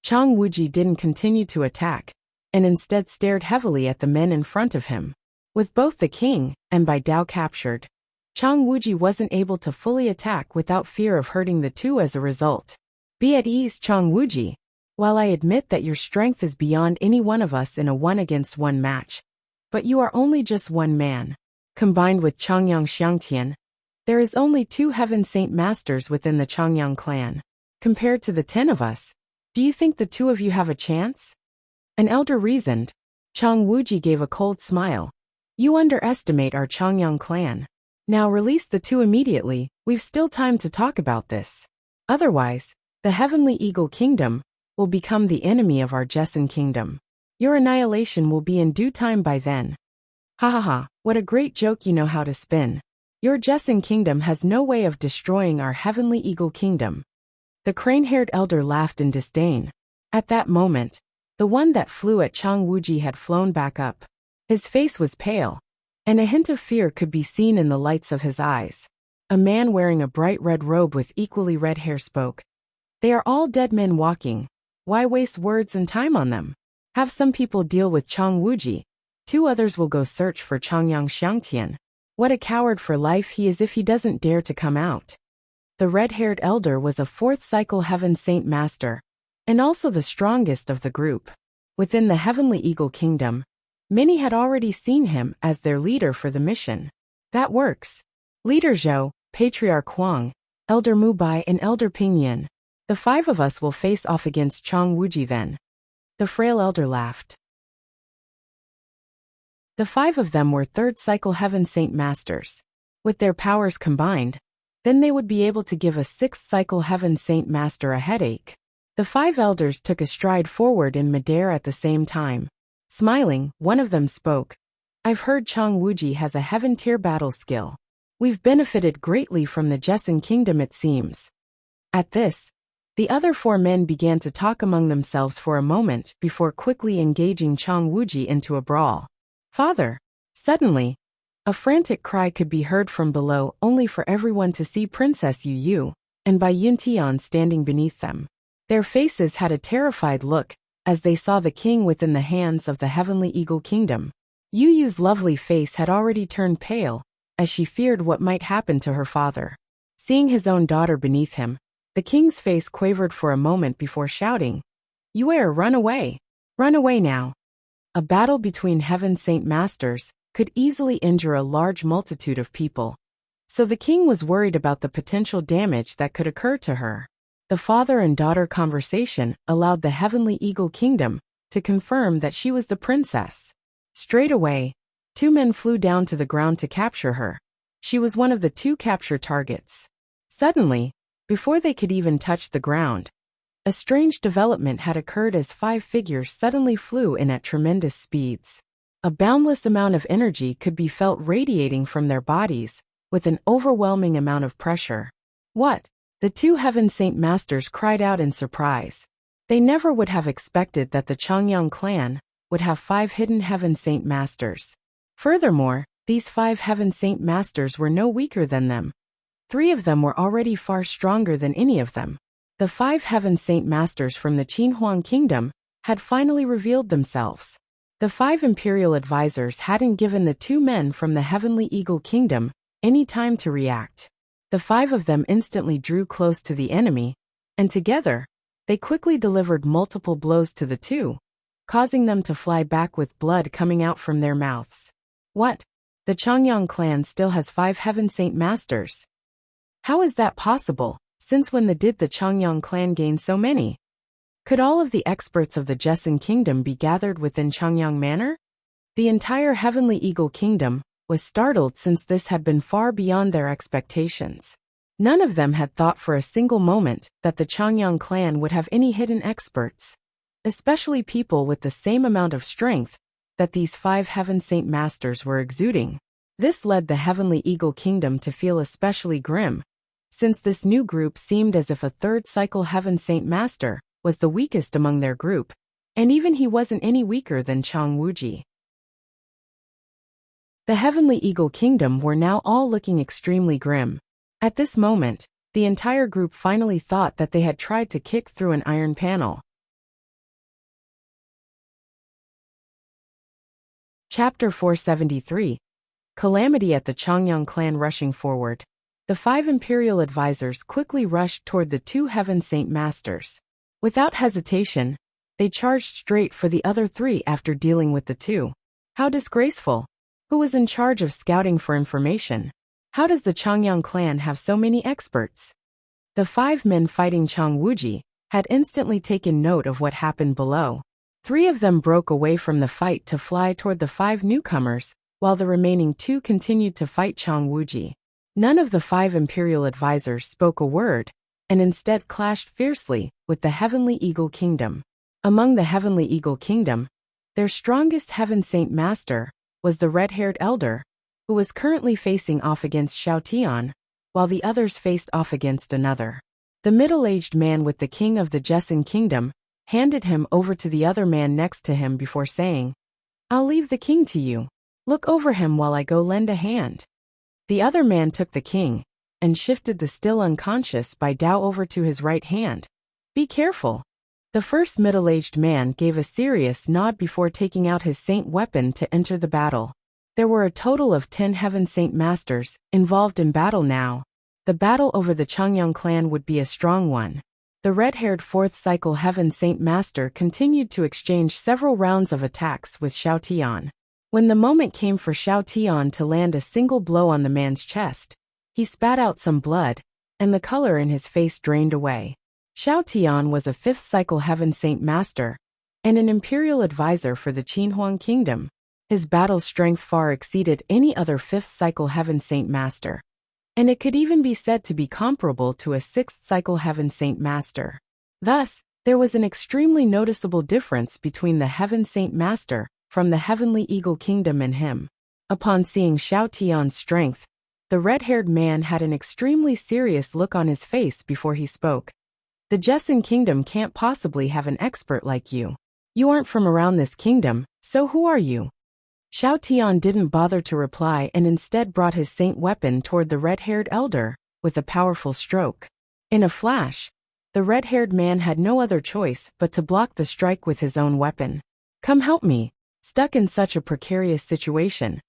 Chang Wuji didn't continue to attack, and instead stared heavily at the men in front of him. With both the king and Bai Dao captured, Chang Wuji wasn't able to fully attack without fear of hurting the two as a result. Be at ease, Chang Wuji. While I admit that your strength is beyond any one of us in a one-against-one match, but you are only just one man. Combined with Changyang Xiangtian, there is only 2 Heaven Saint Masters within the Changyang clan. Compared to the 10 of us, do you think the 2 of you have a chance? An elder reasoned. Chang Wuji gave a cold smile. You underestimate our Changyang clan. Now release the 2 immediately, we've still time to talk about this. Otherwise, the Heavenly Eagle Kingdom will become the enemy of our Jessen Kingdom. Your annihilation will be in due time by then. Ha ha ha, what a great joke you know how to spin. Your Jessen Kingdom has no way of destroying our Heavenly Eagle Kingdom. The crane-haired elder laughed in disdain. At that moment, the one that flew at Chang Wuji had flown back up. His face was pale, and a hint of fear could be seen in the lights of his eyes. A man wearing a bright red robe with equally red hair spoke. They are all dead men walking. Why waste words and time on them? Have some people deal with Chang Wuji. 2 others will go search for Changyang Xiangtian. What a coward for life he is if he doesn't dare to come out. The red-haired elder was a 4th cycle Heaven Saint Master, and also the strongest of the group. Within the Heavenly Eagle Kingdom, many had already seen him as their leader for the mission. That works. Leader Zhou, Patriarch Huang, Elder Mu Bai and Elder Ping Yin. The 5 of us will face off against Chang Wuji then. The frail elder laughed. The 5 of them were 3rd cycle Heaven Saint Masters. With their powers combined, then they would be able to give a 6th cycle Heaven Saint Master a headache. The 5 elders took a stride forward in midair at the same time. Smiling, one of them spoke. I've heard Chang Wuji has a heaven-tier battle skill. We've benefited greatly from the Jessen Kingdom it seems. At this, the other 4 men began to talk among themselves for a moment before quickly engaging Chang Wuji into a brawl. Father! Suddenly, a frantic cry could be heard from below only for everyone to see Princess Yu Yu and Bai Yuntian standing beneath them. Their faces had a terrified look as they saw the king within the hands of the Heavenly Eagle Kingdom. Yu Yu's lovely face had already turned pale as she feared what might happen to her father. Seeing his own daughter beneath him, the king's face quavered for a moment before shouting, Yue, run away! Run away now! A battle between Heaven Saint Masters could easily injure a large multitude of people. So the king was worried about the potential damage that could occur to her. The father and daughter conversation allowed the Heavenly Eagle Kingdom to confirm that she was the princess. Straight away, 2 men flew down to the ground to capture her. She was one of the 2 capture targets. Suddenly, before they could even touch the ground, a strange development had occurred as 5 figures suddenly flew in at tremendous speeds. A boundless amount of energy could be felt radiating from their bodies, with an overwhelming amount of pressure. What? The 2 Heaven Saint Masters cried out in surprise. They never would have expected that the Changyang clan would have 5 hidden Heaven Saint Masters. Furthermore, these 5 Heaven Saint Masters were no weaker than them. 3 of them were already far stronger than any of them. The 5 Heaven Saint Masters from the Qinhuang Kingdom had finally revealed themselves. The 5 imperial advisors hadn't given the 2 men from the Heavenly Eagle Kingdom any time to react. The 5 of them instantly drew close to the enemy, and together, they quickly delivered multiple blows to the 2, causing them to fly back with blood coming out from their mouths. What? The Changyang clan still has 5 Heaven Saint Masters. How is that possible? Since when did the Changyang clan gain so many? Could all of the experts of the Jessen Kingdom be gathered within Changyang Manor? The entire Heavenly Eagle Kingdom was startled since this had been far beyond their expectations. None of them had thought for a single moment that the Changyang clan would have any hidden experts, especially people with the same amount of strength that these 5 Heaven Saint Masters were exuding. This led the Heavenly Eagle Kingdom to feel especially grim, since this new group seemed as if a 3rd cycle Heaven Saint Master was the weakest among their group, And even he wasn't any weaker than Chang Wuji. The Heavenly Eagle Kingdom were now all looking extremely grim. At this moment, the entire group finally thought that they had tried to kick through an iron panel. Chapter 473. Calamity at the Changyang clan. Rushing forward, the 5 imperial advisors quickly rushed toward the 2 Heaven Saint Masters. Without hesitation, they charged straight for the other 3 after dealing with the 2. How disgraceful! Who was in charge of scouting for information? How does the Changyang clan have so many experts? The 5 men fighting Chang Wuji had instantly taken note of what happened below. 3 of them broke away from the fight to fly toward the 5 newcomers, while the remaining 2 continued to fight Chang Wuji. None of the 5 imperial advisors spoke a word, and instead clashed fiercely with the Heavenly Eagle Kingdom. Among the Heavenly Eagle Kingdom, their strongest Heaven Saint Master was the red-haired elder, who was currently facing off against Xiao Tian, while the others faced off against another. The middle-aged man with the king of the Jessen Kingdom handed him over to the other man next to him before saying, "I'll leave the king to you. Look over him while I go lend a hand." The other man took the king and shifted the still unconscious Bai Dao over to his right hand. "Be careful." The first middle-aged man gave a serious nod before taking out his saint weapon to enter the battle. There were a total of 10 Heaven Saint Masters involved in battle now. The battle over the Changyang clan would be a strong one. The red-haired 4th cycle Heaven Saint Master continued to exchange several rounds of attacks with Xiao Tian. When the moment came for Xiao Tian to land a single blow on the man's chest, he spat out some blood, and the color in his face drained away. Xiao Tian was a 5th cycle Heaven Saint Master and an imperial advisor for the Qinhuang Kingdom. His battle strength far exceeded any other 5th cycle Heaven Saint Master, and it could even be said to be comparable to a 6th cycle Heaven Saint Master. Thus, there was an extremely noticeable difference between the Heaven Saint Master from the Heavenly Eagle Kingdom and him. Upon seeing Xiao Tian's strength, the red-haired man had an extremely serious look on his face before he spoke. "The Jessen Kingdom can't possibly have an expert like you. You aren't from around this kingdom, so who are you?" Xiao Tian didn't bother to reply and instead brought his saint weapon toward the red-haired elder with a powerful stroke. In a flash, the red-haired man had no other choice but to block the strike with his own weapon. "Come help me." Stuck in such a precarious situation,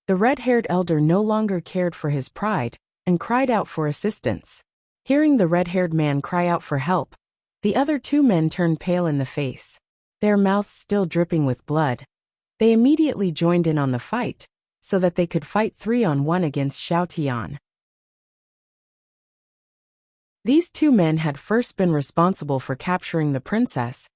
the red-haired elder no longer cared for his pride and cried out for assistance. Hearing the red-haired man cry out for help, the other 2 men turned pale in the face. Their mouths still dripping with blood, they immediately joined in on the fight, so that they could fight 3-on-1 against Xiao Tian. These 2 men had first been responsible for capturing the princess,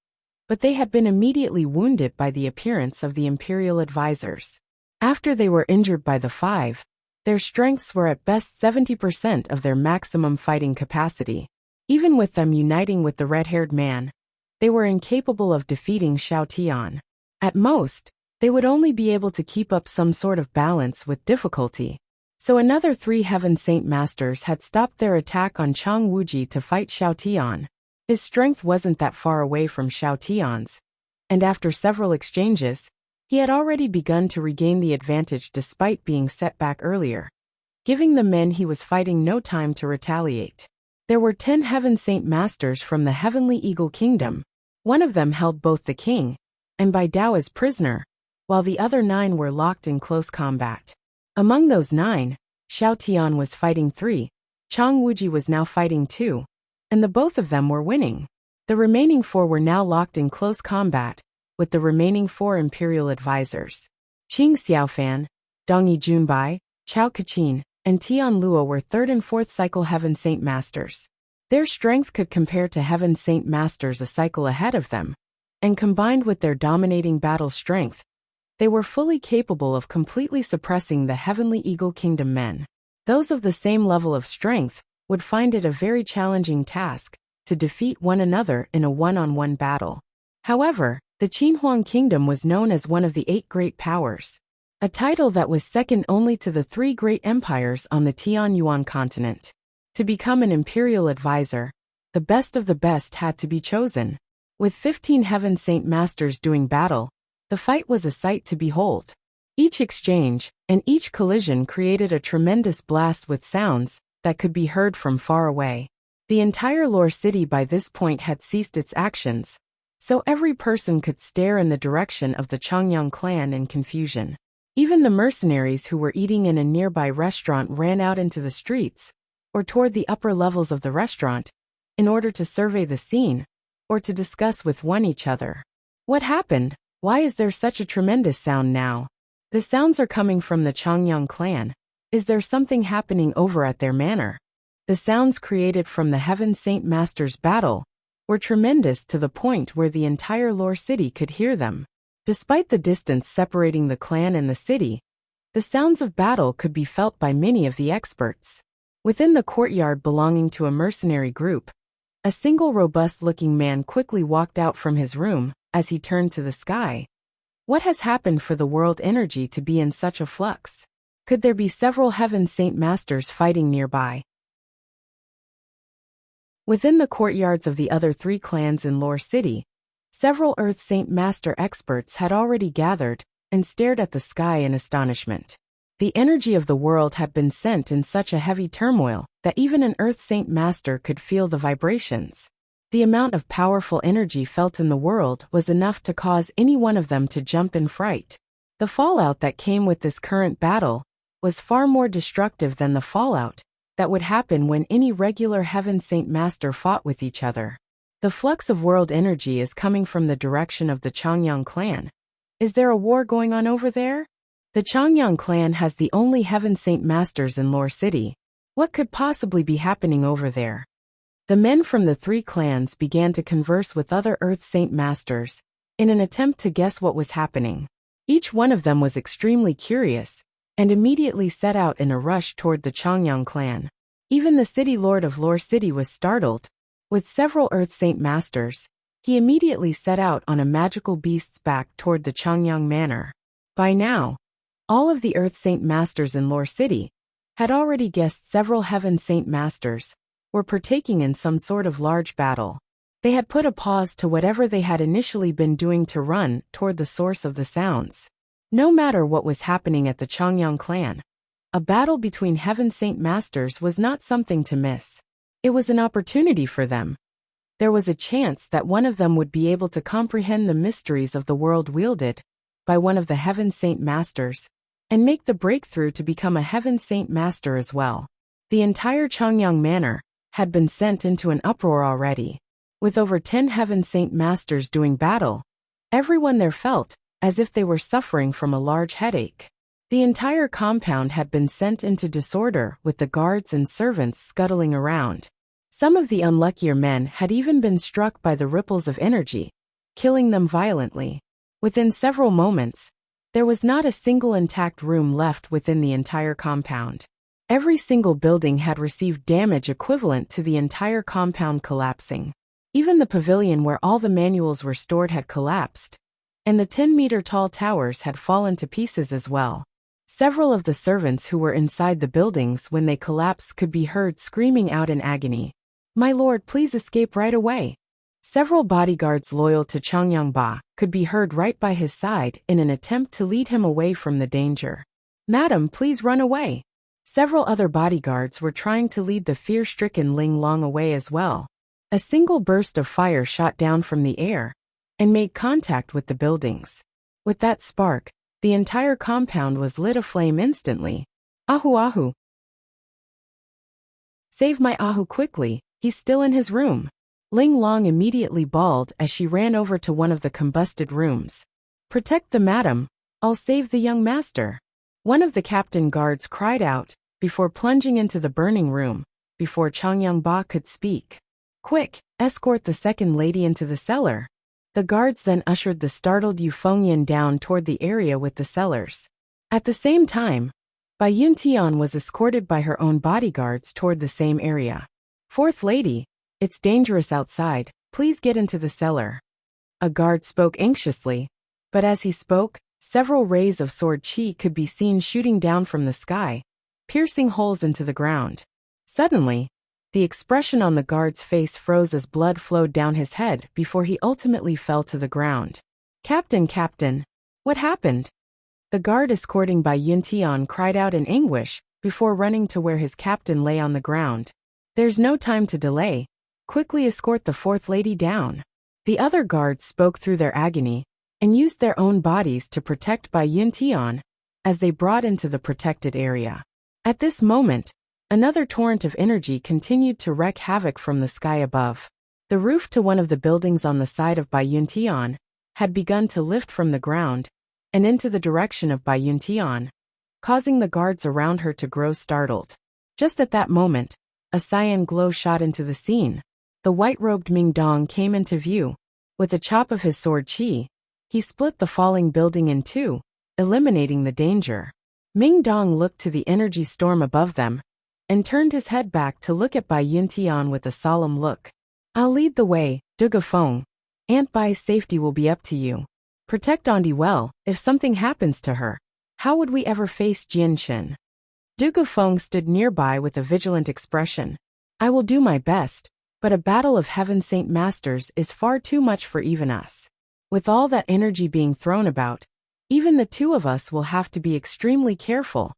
but they had been immediately wounded by the appearance of the imperial advisors. After they were injured by the 5, their strengths were at best 70% of their maximum fighting capacity. Even with them uniting with the red-haired man, they were incapable of defeating Xiao Tian. At most, they would only be able to keep up some sort of balance with difficulty. So another 3 Heaven Saint Masters had stopped their attack on Chang Wuji to fight Xiao Tian. His strength wasn't that far away from Xiao Tian's, and after several exchanges, he had already begun to regain the advantage despite being set back earlier, giving the men he was fighting no time to retaliate. There were 10 Heaven Saint Masters from the Heavenly Eagle Kingdom. One of them held both the king and Bai Dao as prisoner, while the other 9 were locked in close combat. Among those 9, Xiao Tian was fighting 3, Chang Wuji was now fighting 2, and the both of them were winning. The remaining 4 were now locked in close combat with the remaining 4 imperial advisors. Qing Xiaofan, Dongyi Junbai, Chao Kachin, and Tian Luo were 3rd and 4th cycle Heaven Saint Masters. Their strength could compare to Heaven Saint Masters a cycle ahead of them, and combined with their dominating battle strength, they were fully capable of completely suppressing the Heavenly Eagle Kingdom men. Those of the same level of strength would find it a very challenging task to defeat one another in a one-on-one battle. However, the Qinhuang Kingdom was known as one of the 8 great powers, a title that was second only to the 3 great empires on the Tianyuan continent. To become an imperial advisor, the best of the best had to be chosen. With 15 Heaven Saint Masters doing battle, the fight was a sight to behold. Each exchange and each collision created a tremendous blast with sounds that could be heard from far away. The entire Lore City by this point had ceased its actions, so every person could stare in the direction of the Changyang clan in confusion. Even the mercenaries who were eating in a nearby restaurant ran out into the streets, or toward the upper levels of the restaurant, in order to survey the scene, or to discuss with each other. What happened? Why is there such a tremendous sound now? The sounds are coming from the Changyang clan. Is there something happening over at their manor? The sounds created from the Heaven Saint Masters battle were tremendous to the point where the entire Lore City could hear them. Despite the distance separating the clan and the city, the sounds of battle could be felt by many of the experts. Within the courtyard belonging to a mercenary group, a single robust-looking man quickly walked out from his room as he turned to the sky. What has happened for the world energy to be in such a flux? Could there be several Heaven Saint Masters fighting nearby? Within the courtyards of the other 3 clans in Lore City, several Earth Saint Master experts had already gathered and stared at the sky in astonishment. The energy of the world had been sent in such a heavy turmoil that even an Earth Saint Master could feel the vibrations. The amount of powerful energy felt in the world was enough to cause any one of them to jump in fright. The fallout that came with this current battle was far more destructive than the fallout that would happen when any regular Heaven Saint Master fought with each other. The flux of world energy is coming from the direction of the Changyang clan. Is there a war going on over there? The Changyang clan has the only Heaven Saint Masters in Lore City. What could possibly be happening over there? The men from the 3 clans began to converse with other Earth Saint Masters in an attempt to guess what was happening. Each one of them was extremely curious and immediately set out in a rush toward the Changyang clan. Even the city lord of Lore City was startled. With several Earth Saint Masters, he immediately set out on a magical beast's back toward the Changyang manor. By now, all of the Earth Saint Masters in Lore City had already guessed several Heaven Saint Masters were partaking in some sort of large battle. They had put a pause to whatever they had initially been doing to run toward the source of the sounds. No matter what was happening at the Changyang clan, a battle between Heaven Saint Masters was not something to miss. It was an opportunity for them. There was a chance that one of them would be able to comprehend the mysteries of the world wielded by one of the Heaven Saint Masters and make the breakthrough to become a Heaven Saint Master as well. The entire Changyang manor had been sent into an uproar already. With over 10 Heaven Saint Masters doing battle, everyone there felt as if they were suffering from a large headache. The entire compound had been sent into disorder with the guards and servants scuttling around. Some of the unluckier men had even been struck by the ripples of energy, killing them violently. Within several moments, there was not a single intact room left within the entire compound. Every single building had received damage equivalent to the entire compound collapsing. Even the pavilion where all the manuals were stored had collapsed, and the 10-meter-tall towers had fallen to pieces as well. Several of the servants who were inside the buildings when they collapsed could be heard screaming out in agony. "My lord, please escape right away." Several bodyguards loyal to Changyang Ba could be heard right by his side in an attempt to lead him away from the danger. "Madam, please run away." Several other bodyguards were trying to lead the fear-stricken Ling Long away as well. A single burst of fire shot down from the air and made contact with the buildings. With that spark, the entire compound was lit aflame instantly. "Ahu Ahu! Save my Ahu quickly, he's still in his room." Ling Long immediately bawled as she ran over to one of the combusted rooms. "Protect the madam, I'll save the young master." One of the captain guards cried out, before plunging into the burning room, before Changyang Ba could speak. "Quick, escort the second lady into the cellar." The guards then ushered the startled Yu Fengyan down toward the area with the cellars. At the same time, Bai Yuntian was escorted by her own bodyguards toward the same area. "Fourth lady, it's dangerous outside, please get into the cellar." A guard spoke anxiously, but as he spoke, several rays of sword chi could be seen shooting down from the sky, piercing holes into the ground. Suddenly, The expression on the guard's face froze as blood flowed down his head before he ultimately fell to the ground. Captain, what happened? The guard escorting Bai Yuntian cried out in anguish before running to where his captain lay on the ground. There's no time to delay. Quickly escort the fourth lady down. The other guards spoke through their agony and used their own bodies to protect Bai Yuntian as they brought into the protected area. At this moment, another torrent of energy continued to wreak havoc from the sky above. The roof to one of the buildings on the side of Bai Yuntian had begun to lift from the ground and into the direction of Bai Yuntian, causing the guards around her to grow startled. Just at that moment, a cyan glow shot into the scene. The white-robed Ming Dong came into view. With a chop of his sword Qi, he split the falling building in two, eliminating the danger. Ming Dong looked to the energy storm above them and turned his head back to look at Bai Yuntian with a solemn look. I'll lead the way, Duge Feng. Aunt Bai's safety will be up to you. Protect Andi well. If something happens to her, how would we ever face Jian Shen? Duge Feng stood nearby with a vigilant expression. I will do my best, but a battle of Heaven Saint Masters is far too much for even us. With all that energy being thrown about, even the two of us will have to be extremely careful.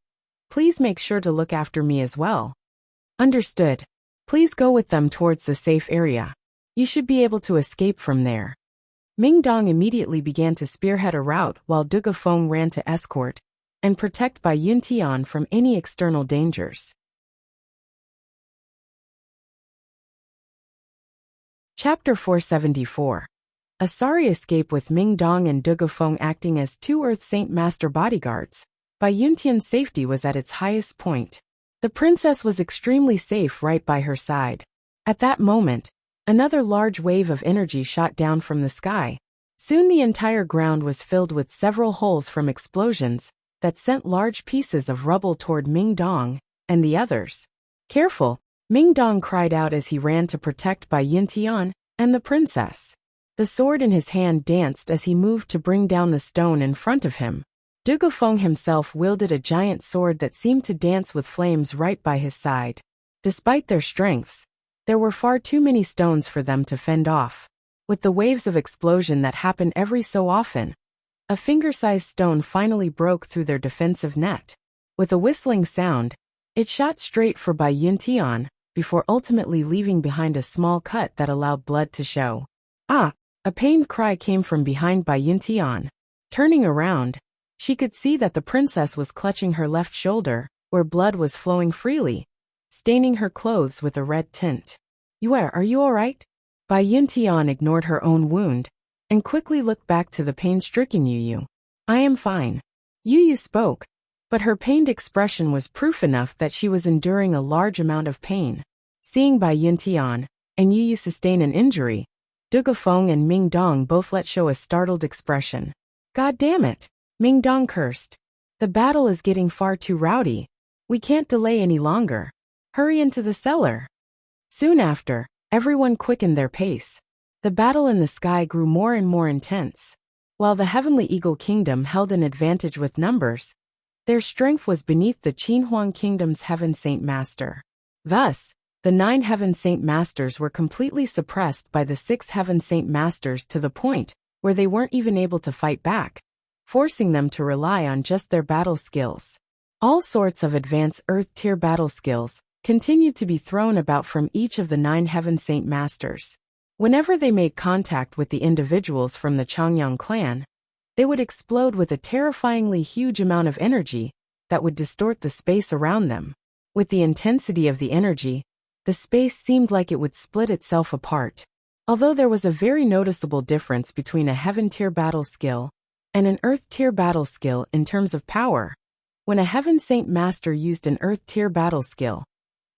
Please make sure to look after me as well. Understood. Please go with them towards the safe area. You should be able to escape from there. Ming Dong immediately began to spearhead a route while Duge Feng ran to escort and protect Bai Yuntian from any external dangers. Chapter 474. A sorry escape with Ming Dong and Duge Feng acting as two Earth Saint Master bodyguards. Bai Yuntian's safety was at its highest point. The princess was extremely safe right by her side. At that moment, another large wave of energy shot down from the sky. Soon the entire ground was filled with several holes from explosions that sent large pieces of rubble toward Ming Dong and the others. Careful, Ming Dong cried out as he ran to protect Bai Yuntian and the princess. The sword in his hand danced as he moved to bring down the stone in front of him. Duge Feng himself wielded a giant sword that seemed to dance with flames right by his side. Despite their strengths, there were far too many stones for them to fend off. With the waves of explosion that happen every so often, a finger-sized stone finally broke through their defensive net. With a whistling sound, it shot straight for Bai Yuntian, before ultimately leaving behind a small cut that allowed blood to show. Ah! A pained cry came from behind Bai Yuntian. Turning around, she could see that the princess was clutching her left shoulder, where blood was flowing freely, staining her clothes with a red tint. Are you alright? Bai Yuntian ignored her own wound and quickly looked back to the pain-stricken Yu. I am fine. Yu spoke, but her pained expression was proof enough that she was enduring a large amount of pain. Seeing Bai Yuntian and Yu sustain an injury, Duge Feng and Ming Dong both let show a startled expression. God damn it! Ming Dong cursed. The battle is getting far too rowdy. We can't delay any longer. Hurry into the cellar. Soon after, everyone quickened their pace. The battle in the sky grew more and more intense. While the Heavenly Eagle Kingdom held an advantage with numbers, their strength was beneath the Qinhuang Kingdom's Heaven Saint Master. Thus, the 9 Heaven Saint Masters were completely suppressed by the 6 Heaven Saint Masters to the point where they weren't even able to fight back, forcing them to rely on just their battle skills. All sorts of advanced Earth-tier battle skills continued to be thrown about from each of the 9 Heaven Saint Masters. Whenever they made contact with the individuals from the Changyang clan, they would explode with a terrifyingly huge amount of energy that would distort the space around them. With the intensity of the energy, the space seemed like it would split itself apart. Although there was a very noticeable difference between a Heaven-tier battle skill and an Earth-tier battle skill in terms of power, when a Heaven Saint Master used an Earth-tier battle skill,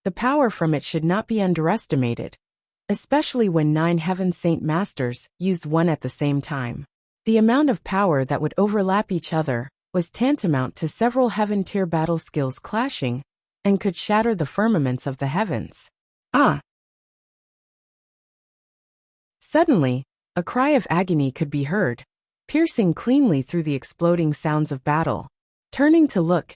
the power from it should not be underestimated, especially when 9 Heaven Saint Masters used one at the same time. The amount of power that would overlap each other was tantamount to several Heaven-tier battle skills clashing and could shatter the firmaments of the heavens. Ah! Suddenly, a cry of agony could be heard, piercing cleanly through the exploding sounds of battle. Turning to look,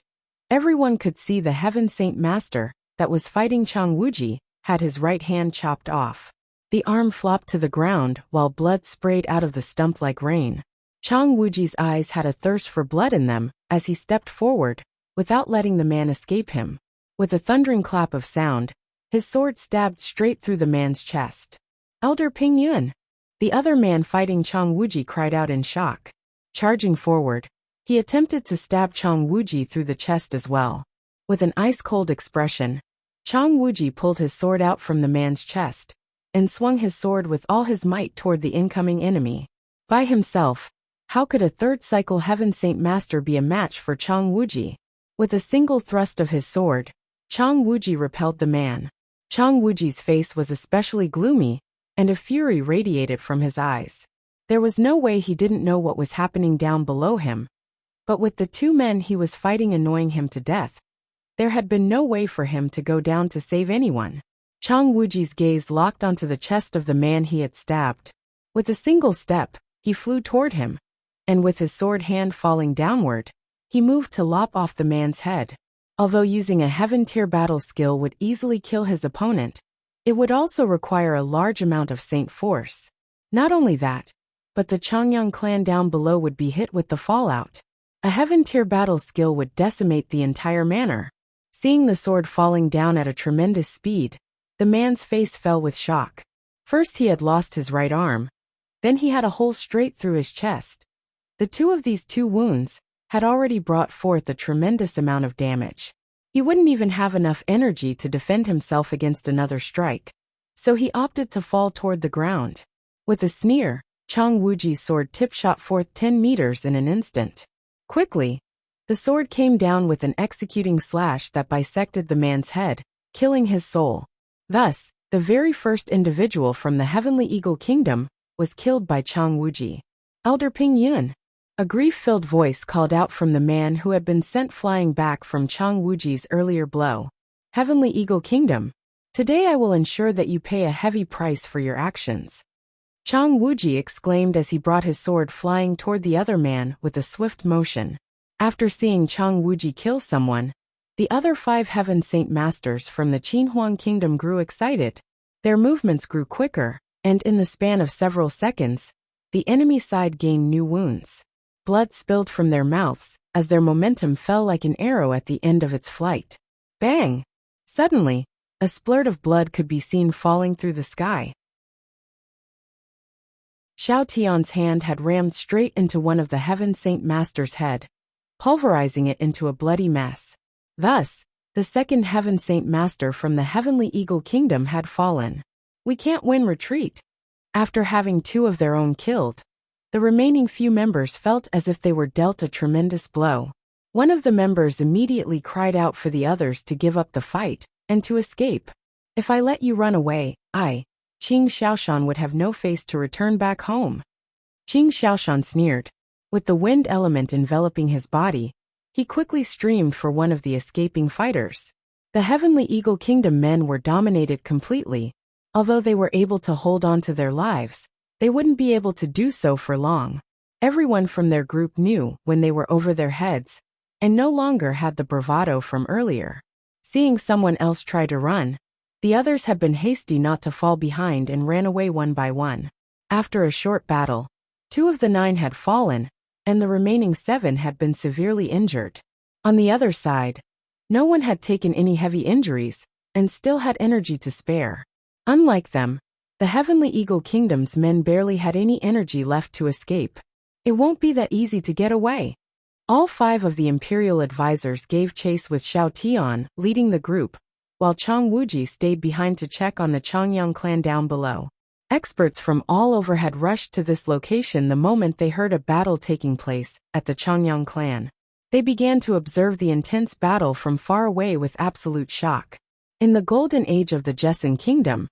everyone could see the Heaven Saint Master that was fighting Chang Wuji had his right hand chopped off. The arm flopped to the ground while blood sprayed out of the stump like rain. Chang Wuji's eyes had a thirst for blood in them as he stepped forward, without letting the man escape him. With a thundering clap of sound, his sword stabbed straight through the man's chest. "Elder Ping Yun!" The other man fighting Chang Wuji cried out in shock. Charging forward, he attempted to stab Chang Wuji through the chest as well. With an ice-cold expression, Chang Wuji pulled his sword out from the man's chest and swung his sword with all his might toward the incoming enemy. By himself, how could a third-cycle Heaven Saint Master be a match for Chang Wuji? With a single thrust of his sword, Chang Wuji repelled the man. Chang Wuji's face was especially gloomy, and a fury radiated from his eyes. There was no way he didn't know what was happening down below him. But with the two men he was fighting annoying him to death, there had been no way for him to go down to save anyone. Chang Wuji's gaze locked onto the chest of the man he had stabbed. With a single step, he flew toward him, and with his sword hand falling downward, he moved to lop off the man's head. Although using a heaven-tier battle skill would easily kill his opponent, it would also require a large amount of saint force. Not only that, but the Changyang clan down below would be hit with the fallout. A heaven-tier battle skill would decimate the entire manor. Seeing the sword falling down at a tremendous speed, the man's face fell with shock. First he had lost his right arm, then he had a hole straight through his chest. The two of these two wounds had already brought forth a tremendous amount of damage. He wouldn't even have enough energy to defend himself against another strike, so he opted to fall toward the ground. With a sneer, Chang Wuji's sword tip shot forth 10 meters in an instant. Quickly, the sword came down with an executing slash that bisected the man's head, killing his soul. Thus, the very first individual from the Heavenly Eagle Kingdom was killed by Chang Wuji. "Elder Ping Yun!" A grief-filled voice called out from the man who had been sent flying back from Chang Wuji's earlier blow. "Heavenly Eagle Kingdom, today I will ensure that you pay a heavy price for your actions." Chang Wuji exclaimed as he brought his sword flying toward the other man with a swift motion. After seeing Chang Wuji kill someone, the other 5 Heaven Saint Masters from the Qinhuang Kingdom grew excited. Their movements grew quicker, and in the span of several seconds, the enemy side gained new wounds. Blood spilled from their mouths as their momentum fell like an arrow at the end of its flight. Bang! Suddenly, a splurt of blood could be seen falling through the sky. Xiao Tian's hand had rammed straight into one of the Heaven Saint Master's head, pulverizing it into a bloody mess. Thus, the second Heaven Saint Master from the Heavenly Eagle Kingdom had fallen. "We can't win, retreat." After having 2 of their own killed, the remaining few members felt as if they were dealt a tremendous blow. One of the members immediately cried out for the others to give up the fight and to escape. "If I let you run away, Qing Xiaoshan would have no face to return back home." Qing Xiaoshan sneered. With the wind element enveloping his body, he quickly streamed for one of the escaping fighters. The Heavenly Eagle Kingdom men were dominated completely. Although they were able to hold on to their lives, they wouldn't be able to do so for long. Everyone from their group knew when they were over their heads, and no longer had the bravado from earlier. Seeing someone else try to run, the others had been hasty not to fall behind and ran away one by one. After a short battle, 2 of the 9 had fallen, and the remaining 7 had been severely injured. On the other side, no one had taken any heavy injuries, and still had energy to spare. Unlike them, the Heavenly Eagle Kingdom's men barely had any energy left to escape. It won't be that easy to get away. All 5 of the Imperial advisors gave chase with Xiao Tian leading the group, while Chang Wuji stayed behind to check on the Changyang clan down below. Experts from all over had rushed to this location the moment they heard a battle taking place at the Changyang clan. They began to observe the intense battle from far away with absolute shock. In the golden age of the Jessen Kingdom,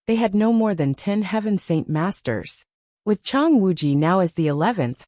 they had no more than 10 Heaven Saint Masters. With Chang Wuji now as the 11th,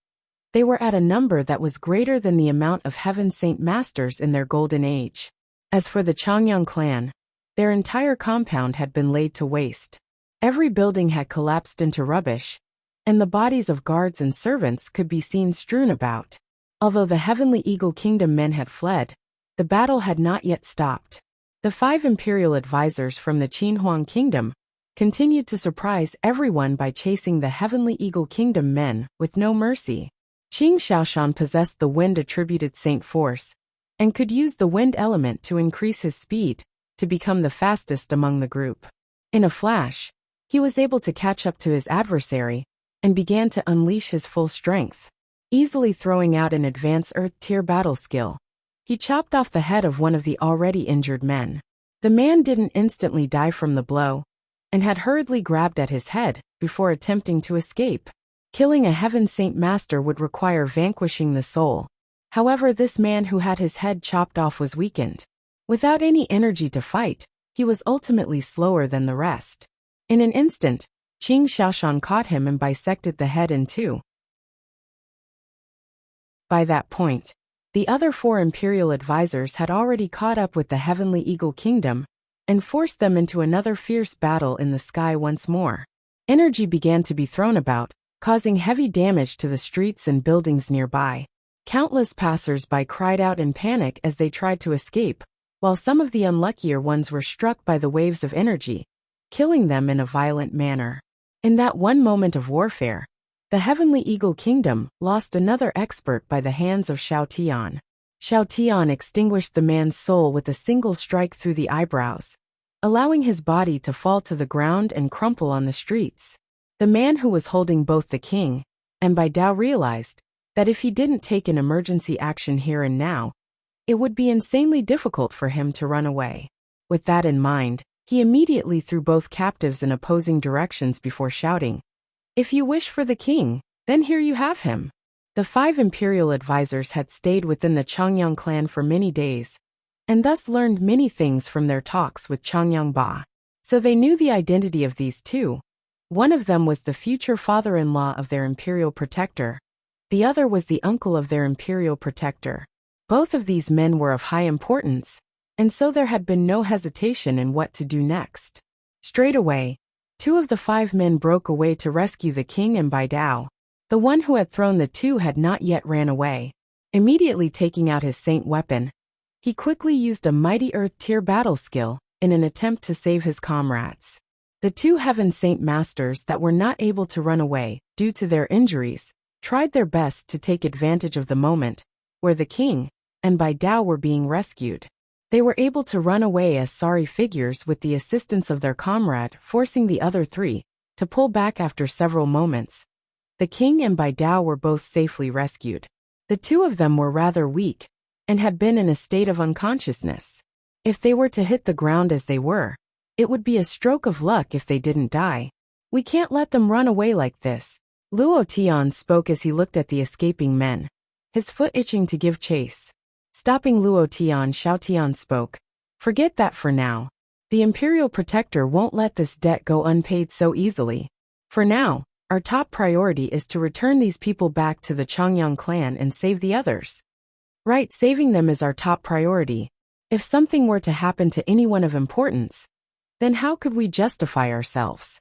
they were at a number that was greater than the amount of Heaven Saint Masters in their golden age. As for the Changyang clan, their entire compound had been laid to waste. Every building had collapsed into rubbish, and the bodies of guards and servants could be seen strewn about. Although the Heavenly Eagle Kingdom men had fled, the battle had not yet stopped. The 5 imperial advisors from the Qinhuang kingdom continued to surprise everyone by chasing the Heavenly Eagle Kingdom men with no mercy. Qing Xiaoshan possessed the wind-attributed saint force and could use the wind element to increase his speed to become the fastest among the group. In a flash, he was able to catch up to his adversary and began to unleash his full strength. Easily throwing out an advanced Earth-tier battle skill, he chopped off the head of one of the already injured men. The man didn't instantly die from the blow and had hurriedly grabbed at his head before attempting to escape. Killing a Heaven Saint Master would require vanquishing the soul. However, this man who had his head chopped off was weakened. Without any energy to fight, he was ultimately slower than the rest. In an instant, Qing Xiaoshan caught him and bisected the head in two. By that point, the other 4 imperial advisors had already caught up with the Heavenly Eagle Kingdom and forced them into another fierce battle in the sky once more. Energy began to be thrown about, causing heavy damage to the streets and buildings nearby. Countless passers-by cried out in panic as they tried to escape, while some of the unluckier ones were struck by the waves of energy, killing them in a violent manner. In that one moment of warfare, the Heavenly Eagle Kingdom lost another expert by the hands of Xiao Tian. Xiao Tian extinguished the man's soul with a single strike through the eyebrows, allowing his body to fall to the ground and crumple on the streets. The man who was holding both the king and Bai Dao realized that if he didn't take an emergency action here and now, it would be insanely difficult for him to run away. With that in mind, he immediately threw both captives in opposing directions before shouting, "If you wish for the king, then here you have him." The 5 imperial advisors had stayed within the Changyang clan for many days, and thus learned many things from their talks with Changyang Ba. So they knew the identity of these 2. One of them was the future father-in-law of their imperial protector. The other was the uncle of their imperial protector. Both of these men were of high importance, and so there had been no hesitation in what to do next. Straight away, 2 of the 5 men broke away to rescue the king and Bai Dao. The one who had thrown the 2 had not yet ran away. Immediately taking out his saint weapon, he quickly used a mighty Earth-tier battle skill in an attempt to save his comrades. The 2 Heaven Saint Masters that were not able to run away due to their injuries tried their best to take advantage of the moment where the king and Bai Dao were being rescued. They were able to run away as sorry figures with the assistance of their comrade, forcing the other 3 to pull back after several moments. The king and Bai Dao were both safely rescued. The 2 of them were rather weak and had been in a state of unconsciousness. If they were to hit the ground as they were, it would be a stroke of luck if they didn't die. "We can't let them run away like this," Luo Tian spoke as he looked at the escaping men, his foot itching to give chase. Stopping Luo Tian, Xiao Tian spoke, "Forget that for now. The Imperial Protector won't let this debt go unpaid so easily. For now, our top priority is to return these people back to the Changyang clan and save the others." "Right, saving them is our top priority. If something were to happen to anyone of importance, then how could we justify ourselves?"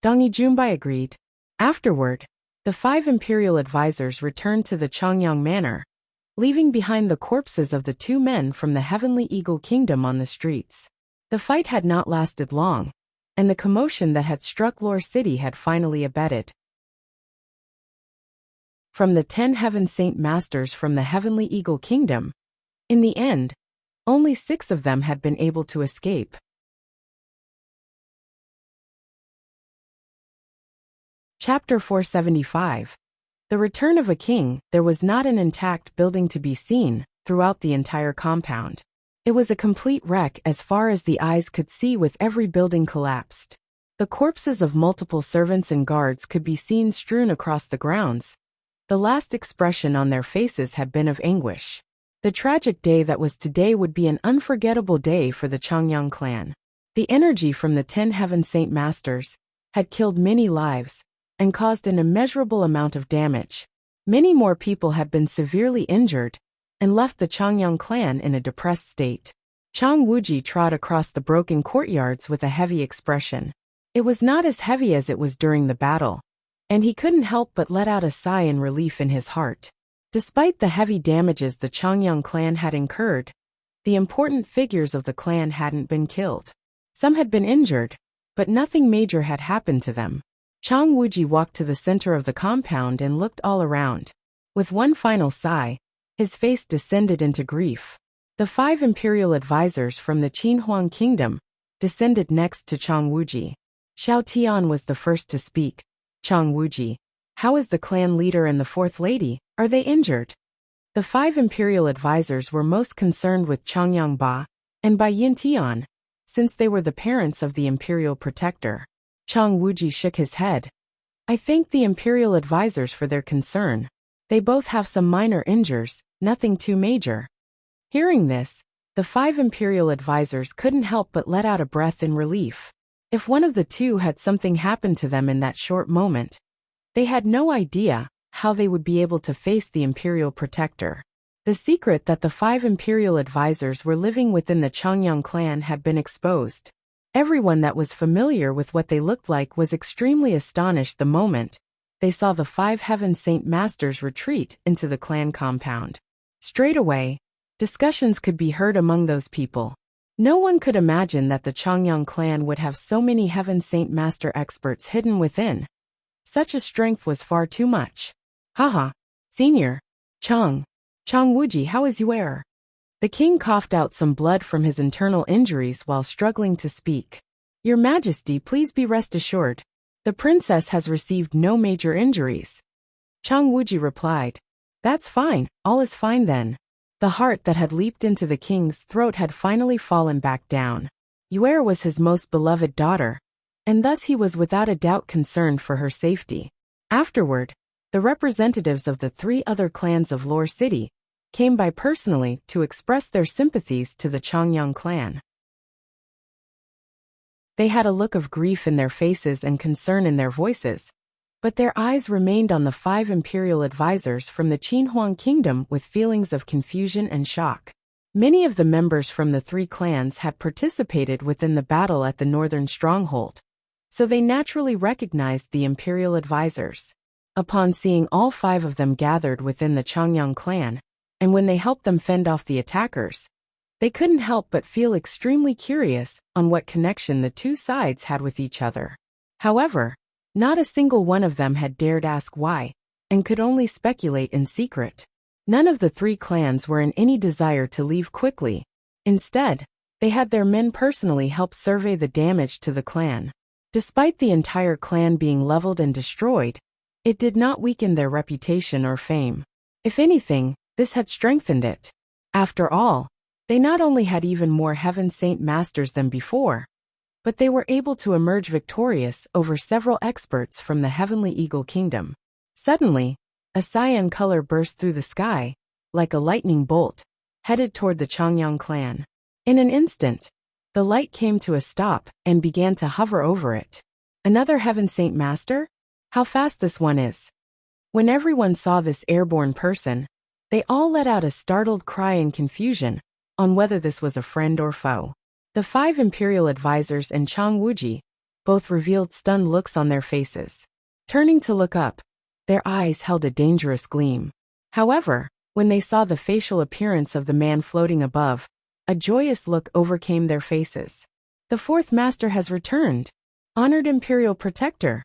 Dong Yijunbai agreed. Afterward, the 5 imperial advisors returned to the Changyang manor, leaving behind the corpses of the 2 men from the Heavenly Eagle Kingdom on the streets. The fight had not lasted long, and the commotion that had struck Lore City had finally abated. From the 10 Heaven Saint Masters from the Heavenly Eagle Kingdom, in the end, only 6 of them had been able to escape. Chapter 475. The Return of a King. There was not an intact building to be seen throughout the entire compound. It was a complete wreck as far as the eyes could see, with every building collapsed. The corpses of multiple servants and guards could be seen strewn across the grounds. The last expression on their faces had been of anguish. The tragic day that was today would be an unforgettable day for the Changyang clan. The energy from the 10 Heaven Saint Masters had killed many lives and caused an immeasurable amount of damage. Many more people had been severely injured and left the Changyang clan in a depressed state. Chang Wuji trod across the broken courtyards with a heavy expression. It was not as heavy as it was during the battle, and he couldn't help but let out a sigh in relief in his heart. Despite the heavy damages the Changyang clan had incurred, The important figures of the clan hadn't been killed. Some had been injured, but nothing major had happened to them. Chang Wuji walked to the center of the compound and looked all around. With one final sigh, his face descended into grief. The 5 imperial advisors from the Qinhuang kingdom descended next to Chang Wuji. Xiao Tian was the first to speak. Chang Wuji, how is the clan leader and the 4th lady? Are they injured? The 5 imperial advisors were most concerned with Changyang Ba and Bai Yin Tian, since they were the parents of the imperial protector. Chang Wuji shook his head. I thank the imperial advisors for their concern. They both have some minor injuries, nothing too major. Hearing this, the 5 imperial advisors couldn't help but let out a breath in relief. If one of the two had something happen to them in that short moment, they had no idea how they would be able to face the imperial protector. The secret that the 5 imperial advisors were living within the Changyang clan had been exposed. Everyone that was familiar with what they looked like was extremely astonished the moment they saw the 5 Heaven Saint Masters retreat into the clan compound. Straight away, discussions could be heard among those people. No one could imagine that the Changyang clan would have so many Heaven Saint Master experts hidden within. Such a strength was far too much. Haha, Senior. Chang Wuji, how is your air? The king coughed out some blood from his internal injuries while struggling to speak. Your Majesty, please be rest assured. The princess has received no major injuries. Chang Wuji replied. That's fine, all is fine then. The heart that had leaped into the king's throat had finally fallen back down. Yuer was his most beloved daughter, and thus he was without a doubt concerned for her safety. Afterward, the representatives of the 3 other clans of Lore City came by personally to express their sympathies to the Changyang clan. They had a look of grief in their faces and concern in their voices, but their eyes remained on the 5 imperial advisors from the Qinhuang kingdom with feelings of confusion and shock. Many of the members from the 3 clans had participated within the battle at the northern stronghold, so they naturally recognized the imperial advisors. Upon seeing all 5 of them gathered within the Changyang clan, and when they helped them fend off the attackers, they couldn't help but feel extremely curious on what connection the 2 sides had with each other. However, not a single one of them had dared ask why, and could only speculate in secret. None of the 3 clans were in any desire to leave quickly. Instead, they had their men personally help survey the damage to the clan. Despite the entire clan being leveled and destroyed, it did not weaken their reputation or fame. If anything, this had strengthened it. After all, they not only had even more Heaven Saint Masters than before, but they were able to emerge victorious over several experts from the Heavenly Eagle Kingdom. Suddenly, a cyan color burst through the sky, like a lightning bolt, headed toward the Changyang clan. In an instant, the light came to a stop and began to hover over it. Another Heaven Saint Master? How fast this one is! When everyone saw this airborne person, they all let out a startled cry in confusion on whether this was a friend or foe. The 5 imperial advisors and Chang Wuji both revealed stunned looks on their faces. Turning to look up, their eyes held a dangerous gleam. However, when they saw the facial appearance of the man floating above, a joyous look overcame their faces. The 4th master has returned. Honored imperial protector.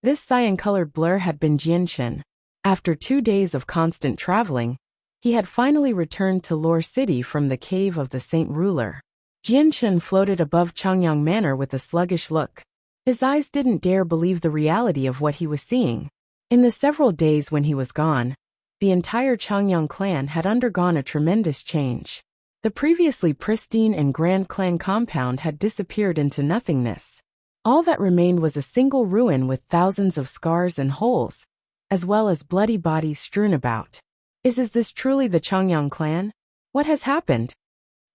This cyan-colored blur had been Jianchen. After 2 days of constant traveling, he had finally returned to Lore City from the cave of the Saint Ruler. Jianchen floated above Changyang Manor with a sluggish look. His eyes didn't dare believe the reality of what he was seeing. In the several days when he was gone, the entire Changyang clan had undergone a tremendous change. The previously pristine and grand clan compound had disappeared into nothingness. All that remained was a single ruin with thousands of scars and holes, as well as bloody bodies strewn about. Is this truly the Changyang clan? What has happened?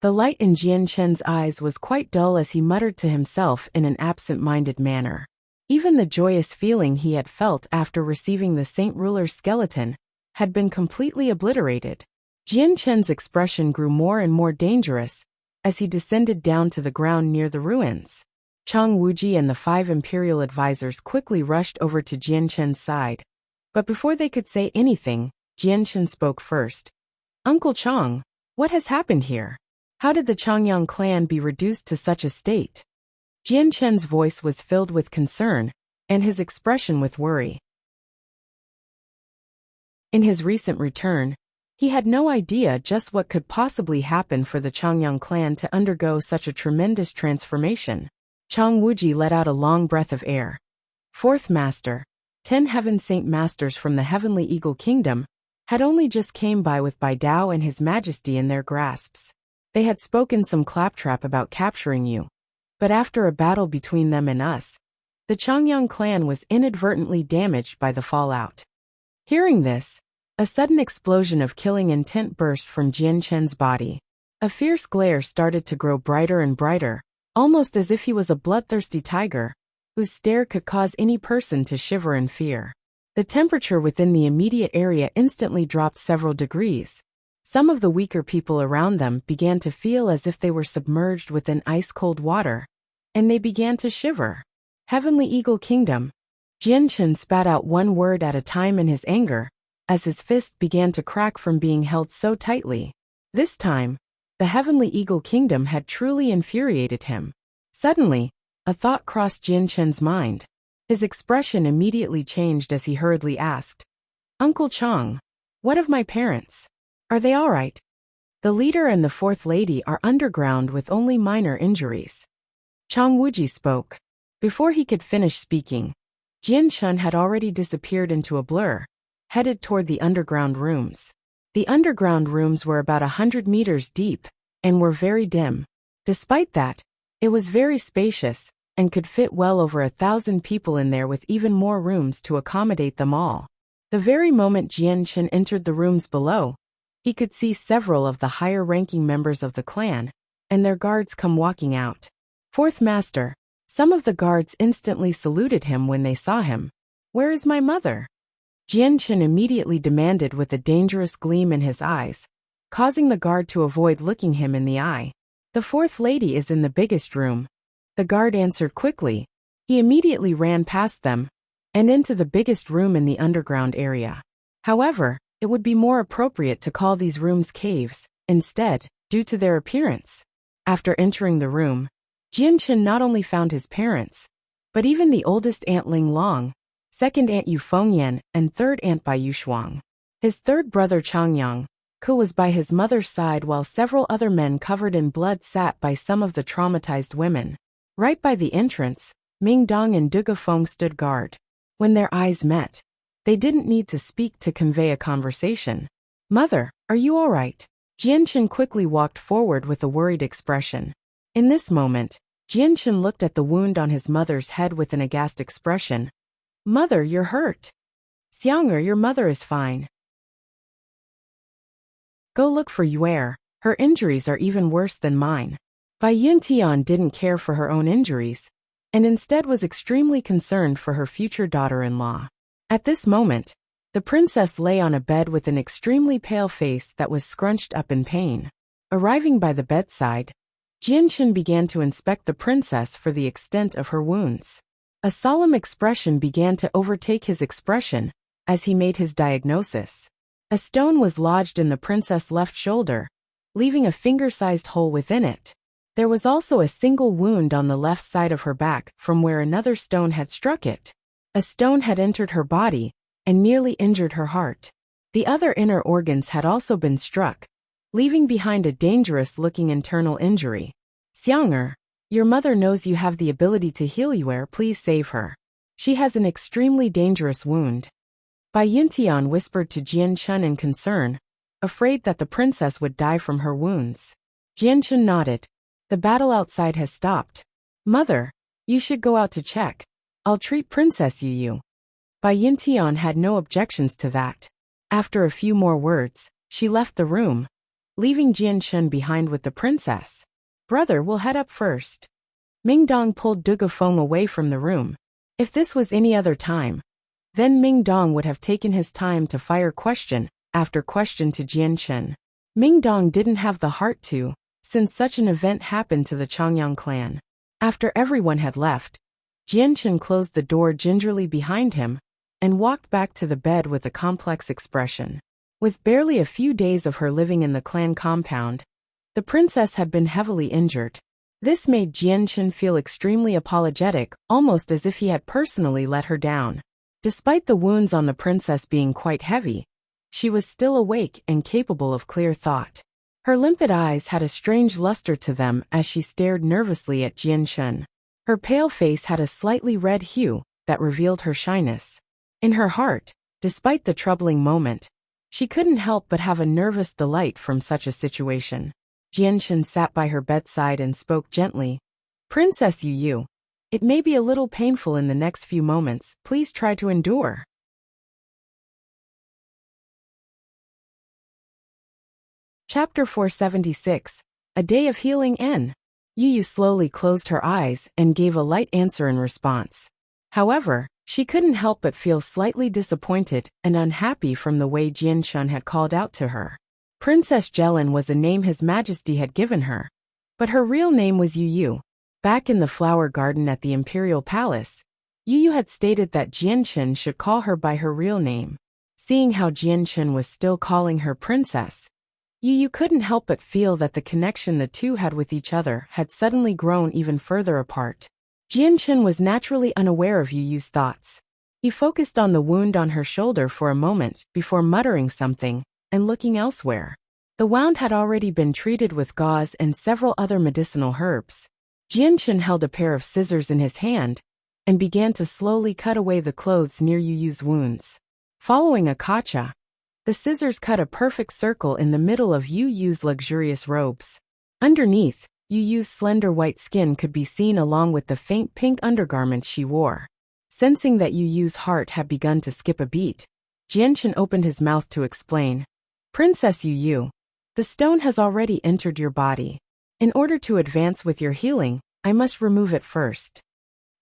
The light in Jianchen's eyes was quite dull as he muttered to himself in an absent-minded manner. Even the joyous feeling he had felt after receiving the Saint Ruler's skeleton had been completely obliterated. Jianchen's expression grew more and more dangerous as he descended down to the ground near the ruins. Chang Wuji and the 5 imperial advisors quickly rushed over to Jianchen's side. But before they could say anything, Jianchen spoke first. Uncle Chang, what has happened here? How did the Changyang clan be reduced to such a state? Jian Chen's voice was filled with concern, and his expression with worry. In his recent return, he had no idea just what could possibly happen for the Changyang clan to undergo such a tremendous transformation. Chang Wuji let out a long breath of air. Fourth Master, 10 Heaven Saint Masters from the Heavenly Eagle Kingdom, had only just came by with Bai Dao and His Majesty in their grasps. They had spoken some claptrap about capturing you. But after a battle between them and us, the Changyang clan was inadvertently damaged by the fallout. Hearing this, a sudden explosion of killing intent burst from Jian Chen's body. A fierce glare started to grow brighter and brighter, almost as if he was a bloodthirsty tiger, whose stare could cause any person to shiver in fear. The temperature within the immediate area instantly dropped several degrees. Some of the weaker people around them began to feel as if they were submerged within ice-cold water, and they began to shiver. Heavenly Eagle Kingdom. Jian Chen spat out one word at a time in his anger, as his fist began to crack from being held so tightly. This time, the Heavenly Eagle Kingdom had truly infuriated him. Suddenly, a thought crossed Jian Chen's mind. His expression immediately changed as he hurriedly asked, "Uncle Chang, what of my parents? Are they all right?" The leader and the fourth lady are underground with only minor injuries. Chang Wuji spoke. Before he could finish speaking, Jian Chen had already disappeared into a blur, headed toward the underground rooms. The underground rooms were about 100 meters deep, and were very dim. Despite that, it was very spacious, and could fit well over 1,000 people in there with even more rooms to accommodate them all. The very moment Jian Chen entered the rooms below, he could see several of the higher-ranking members of the clan, and their guards come walking out. Fourth Master. Some of the guards instantly saluted him when they saw him. "Where is my mother?" Jian Chen immediately demanded with a dangerous gleam in his eyes, causing the guard to avoid looking him in the eye. "The fourth lady is in the biggest room." The guard answered quickly. He immediately ran past them, and into the biggest room in the underground area. However, it would be more appropriate to call these rooms caves, instead, due to their appearance. After entering the room, Jian Chen not only found his parents, but even the oldest aunt Ling Long, second aunt Yu Fengyan, and third aunt Bai Yushuang. His third brother Changyang, who was by his mother's side, while several other men covered in blood sat by some of the traumatized women. Right by the entrance, Ming Dong and Duge Feng stood guard. When their eyes met, they didn't need to speak to convey a conversation. "Mother, are you all right?" Jian Chen quickly walked forward with a worried expression. In this moment, Jian Chen looked at the wound on his mother's head with an aghast expression. "Mother, you're hurt." "Xianger, your mother is fine. Go look for Yuer, her injuries are even worse than mine." Bai Yuntian didn't care for her own injuries, and instead was extremely concerned for her future daughter-in-law. At this moment, the princess lay on a bed with an extremely pale face that was scrunched up in pain. Arriving by the bedside, Jian Chen began to inspect the princess for the extent of her wounds. A solemn expression began to overtake his expression as he made his diagnosis. A stone was lodged in the princess' left shoulder, leaving a finger-sized hole within it. There was also a single wound on the left side of her back from where another stone had struck it. A stone had entered her body and nearly injured her heart. The other inner organs had also been struck, leaving behind a dangerous-looking internal injury. "Xianger, your mother knows you have the ability to heal Yuer, please save her. She has an extremely dangerous wound." Bai Yuntian whispered to Jian Chen in concern, afraid that the princess would die from her wounds. Jian Chen nodded. "The battle outside has stopped. Mother, you should go out to check. I'll treat Princess Yu." Bai Yuntian had no objections to that. After a few more words, she left the room, leaving Jian Chen behind with the princess. "Brother will head up first." Ming Dong pulled Duge Feng away from the room. If this was any other time, then Ming Dong would have taken his time to fire question after question to Jian Chen. Ming Dong didn't have the heart to, since such an event happened to the Changyang clan. After everyone had left, Jian Chen closed the door gingerly behind him and walked back to the bed with a complex expression. With barely a few days of her living in the clan compound, The princess had been heavily injured. This made Jianchen feel extremely apologetic, almost as if he had personally let her down. Despite the wounds on the princess being quite heavy, she was still awake and capable of clear thought. Her limpid eyes had a strange luster to them as she stared nervously at Jianchen. Her pale face had a slightly red hue that revealed her shyness. In her heart, despite the troubling moment, she couldn't help but have a nervous delight from such a situation. Jianchen sat by her bedside and spoke gently. "Princess Yu, it may be a little painful in the next few moments. Please try to endure." Chapter 476. A Day of Healing N. Yu slowly closed her eyes and gave a light answer in response. However, she couldn't help but feel slightly disappointed and unhappy from the way Jianchen had called out to her. Princess Jelen was a name His Majesty had given her, but her real name was Yu. Back in the flower garden at the Imperial Palace, Yu had stated that Jianchen should call her by her real name. Seeing how Jianchen was still calling her princess, Yu couldn't help but feel that the connection the two had with each other had suddenly grown even further apart. Jianchen was naturally unaware of Yu's thoughts. He focused on the wound on her shoulder for a moment before muttering something and looking elsewhere. The wound had already been treated with gauze and several other medicinal herbs. Jianchen held a pair of scissors in his hand and began to slowly cut away the clothes near Yu's wounds. Following a kacha, the scissors cut a perfect circle in the middle of Yu's luxurious robes. Underneath, Yu's slender white skin could be seen along with the faint pink undergarments she wore. Sensing that Yu's heart had begun to skip a beat, Jianchen opened his mouth to explain. "Princess Yu, the stone has already entered your body. In order to advance with your healing, I must remove it first."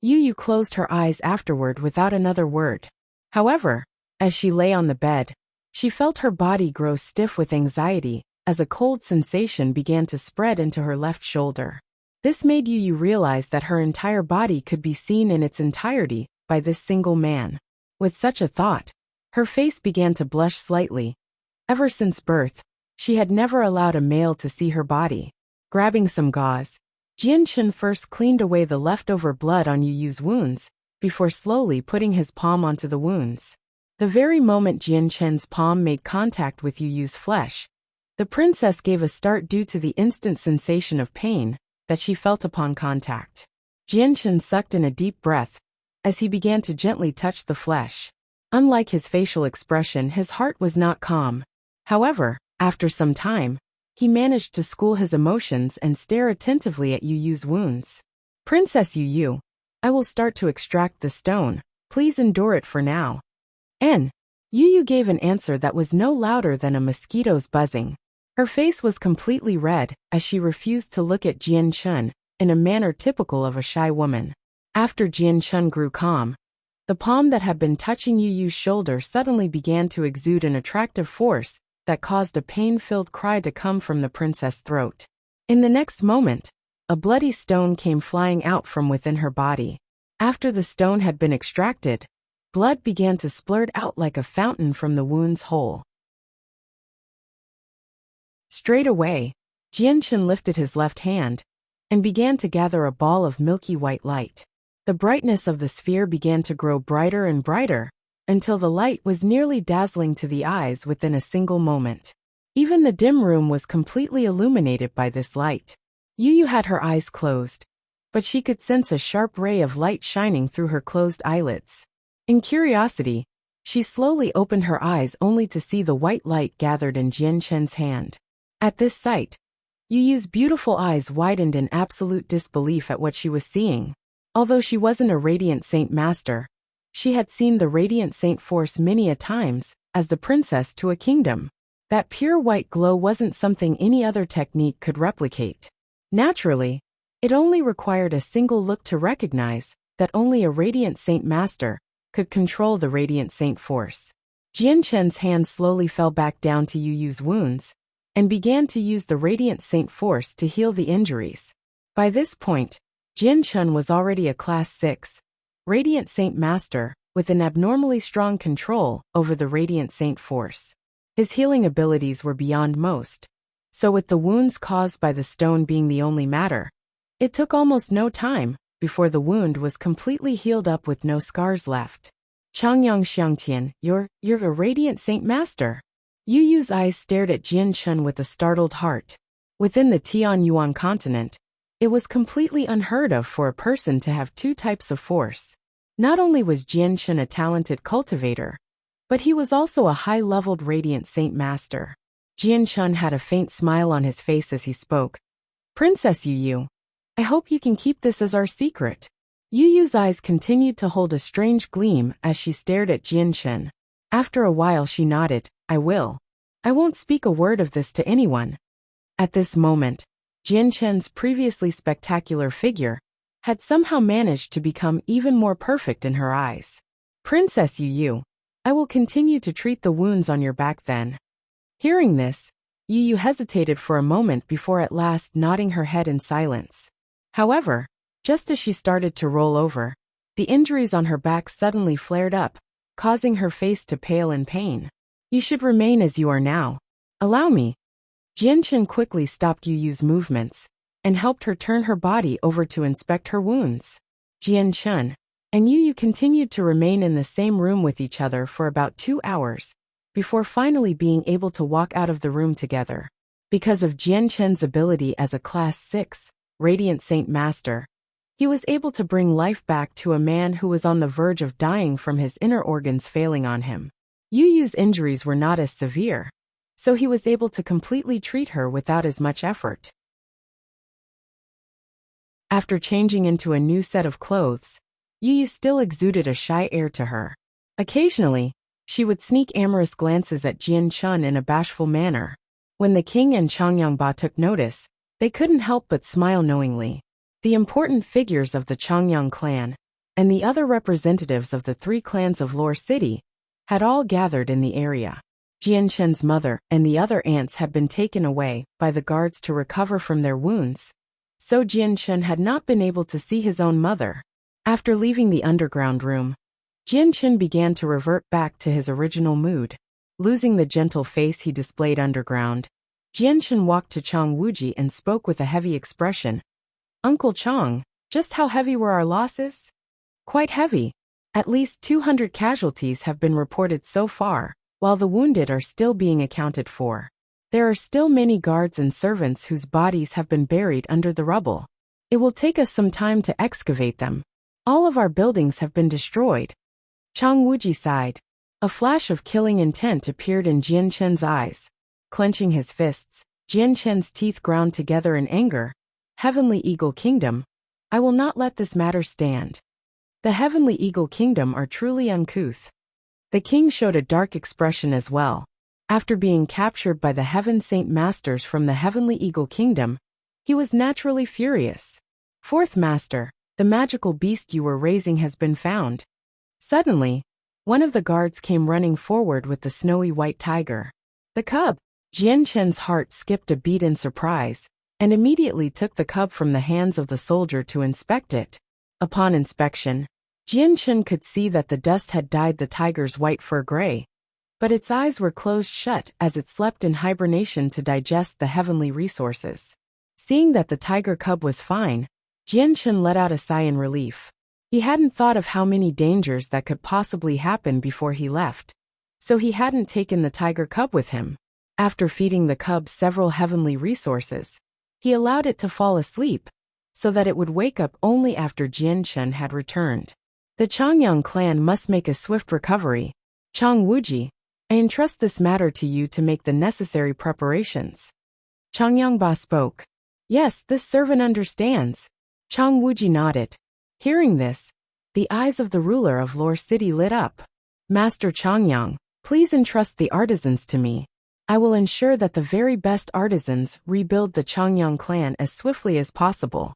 Yu closed her eyes afterward without another word. However, as she lay on the bed, she felt her body grow stiff with anxiety as a cold sensation began to spread into her left shoulder. This made Yu realize that her entire body could be seen in its entirety by this single man. With such a thought, her face began to blush slightly. Ever since birth, she had never allowed a male to see her body. Grabbing some gauze, Jianchen first cleaned away the leftover blood on Yu's wounds, before slowly putting his palm onto the wounds. The very moment Jianchen's palm made contact with Yu's flesh, the princess gave a start due to the instant sensation of pain that she felt upon contact. Jianchen sucked in a deep breath as he began to gently touch the flesh. Unlike his facial expression, his heart was not calm. However, after some time, he managed to school his emotions and stare attentively at Yu's wounds. "Princess Yu, I will start to extract the stone. Please endure it for now." Yu gave an answer that was no louder than a mosquito's buzzing. Her face was completely red as she refused to look at Jianchen in a manner typical of a shy woman. After Jianchen grew calm, the palm that had been touching Yu's shoulder suddenly began to exude an attractive force that caused a pain-filled cry to come from the princess' throat. In the next moment, a bloody stone came flying out from within her body. After the stone had been extracted, blood began to splurt out like a fountain from the wound's hole. Straight away, Jianchen lifted his left hand and began to gather a ball of milky white light. The brightness of the sphere began to grow brighter and brighter, until the light was nearly dazzling to the eyes within a single moment. Even the dim room was completely illuminated by this light. Yu had her eyes closed, but she could sense a sharp ray of light shining through her closed eyelids. In curiosity, she slowly opened her eyes only to see the white light gathered in Jianchen's hand. At this sight, Yu's beautiful eyes widened in absolute disbelief at what she was seeing. Although she wasn't a Radiant Saint Master, she had seen the Radiant Saint force many a times as the princess to a kingdom. That pure white glow wasn't something any other technique could replicate. Naturally, it only required a single look to recognize that only a Radiant Saint Master could control the Radiant Saint force. Jianchen's hand slowly fell back down to Yu's wounds and began to use the Radiant Saint force to heal the injuries. By this point, Jianchen was already a Class 6 Radiant Saint Master with an abnormally strong control over the Radiant Saint force. His healing abilities were beyond most, So with the wounds caused by the stone being the only matter, it took almost no time before the wound was completely healed up with no scars left. Changyang Xiangtian, you're a radiant saint master. Yu Yu's eyes stared at Jian Chun with a startled heart. Within the Tian Yuan continent, it was completely unheard of for a person to have two types of force. Not only was Jian Chun a talented cultivator, but he was also a high-leveled radiant saint master. Jian Chun had a faint smile on his face as he spoke. Princess Yu Yu, I hope you can keep this as our secret. Yu Yu's eyes continued to hold a strange gleam as she stared at Jian Chun. After a while she nodded, I will. I won't speak a word of this to anyone. At this moment, Jian Chun's previously spectacular figure had somehow managed to become even more perfect in her eyes. Princess Yu Yu, I will continue to treat the wounds on your back then. Hearing this, Yu Yu hesitated for a moment before at last nodding her head in silence. However, just as she started to roll over, the injuries on her back suddenly flared up, causing her face to pale in pain. You should remain as you are now. Allow me. Jian Chun quickly stopped Yu Yu's movements and helped her turn her body over to inspect her wounds. Jian Chun and Yu Yu continued to remain in the same room with each other for about 2 hours, before finally being able to walk out of the room together. Because of Jian Chun's ability as a Class 6, Radiant Saint Master, he was able to bring life back to a man who was on the verge of dying from his inner organs failing on him. Yu Yu's injuries were not as severe, so he was able to completely treat her without as much effort. After changing into a new set of clothes, Yu Yu still exuded a shy air to her. Occasionally, she would sneak amorous glances at Jian Chun in a bashful manner. When the king and Changyangba took notice, they couldn't help but smile knowingly. The important figures of the Changyang clan and the other representatives of the 3 clans of Lore City had all gathered in the area. Jian Chun's mother and the other aunts had been taken away by the guards to recover from their wounds, so Jian Chun had not been able to see his own mother. After leaving the underground room, Jian Chun began to revert back to his original mood. Losing the gentle face he displayed underground, Jian Chun walked to Chang Wuji and spoke with a heavy expression. Uncle Chang, just how heavy were our losses? Quite heavy. At least 200 casualties have been reported so far, while the wounded are still being accounted for. There are still many guards and servants whose bodies have been buried under the rubble. It will take us some time to excavate them. All of our buildings have been destroyed. Chang Wuji sighed. A flash of killing intent appeared in Jian Chun's eyes. Clenching his fists, Jian Chun's teeth ground together in anger. Heavenly Eagle Kingdom, I will not let this matter stand. The Heavenly Eagle Kingdom are truly uncouth. The king showed a dark expression as well. After being captured by the Heaven Saint Masters from the Heavenly Eagle Kingdom, he was naturally furious. 4th Master, the magical beast you were raising has been found. Suddenly, one of the guards came running forward with the snowy white tiger. The cub. Jian Chun's heart skipped a beat in surprise, and immediately took the cub from the hands of the soldier to inspect it. Upon inspection, Jian Chun could see that the dust had dyed the tiger's white fur gray, but its eyes were closed shut as it slept in hibernation to digest the heavenly resources. Seeing that the tiger cub was fine, Jian Chun let out a sigh in relief. He hadn't thought of how many dangers that could possibly happen before he left, so he hadn't taken the tiger cub with him. After feeding the cub several heavenly resources, he allowed it to fall asleep, so that it would wake up only after Jian Chun had returned. The Changyang clan must make a swift recovery. Chang Wuji, I entrust this matter to you to make the necessary preparations. Changyangba spoke. Yes, this servant understands. Chang Wuji nodded. Hearing this, the eyes of the ruler of Lore City lit up. Master Changyang, please entrust the artisans to me. I will ensure that the very best artisans rebuild the Changyang clan as swiftly as possible.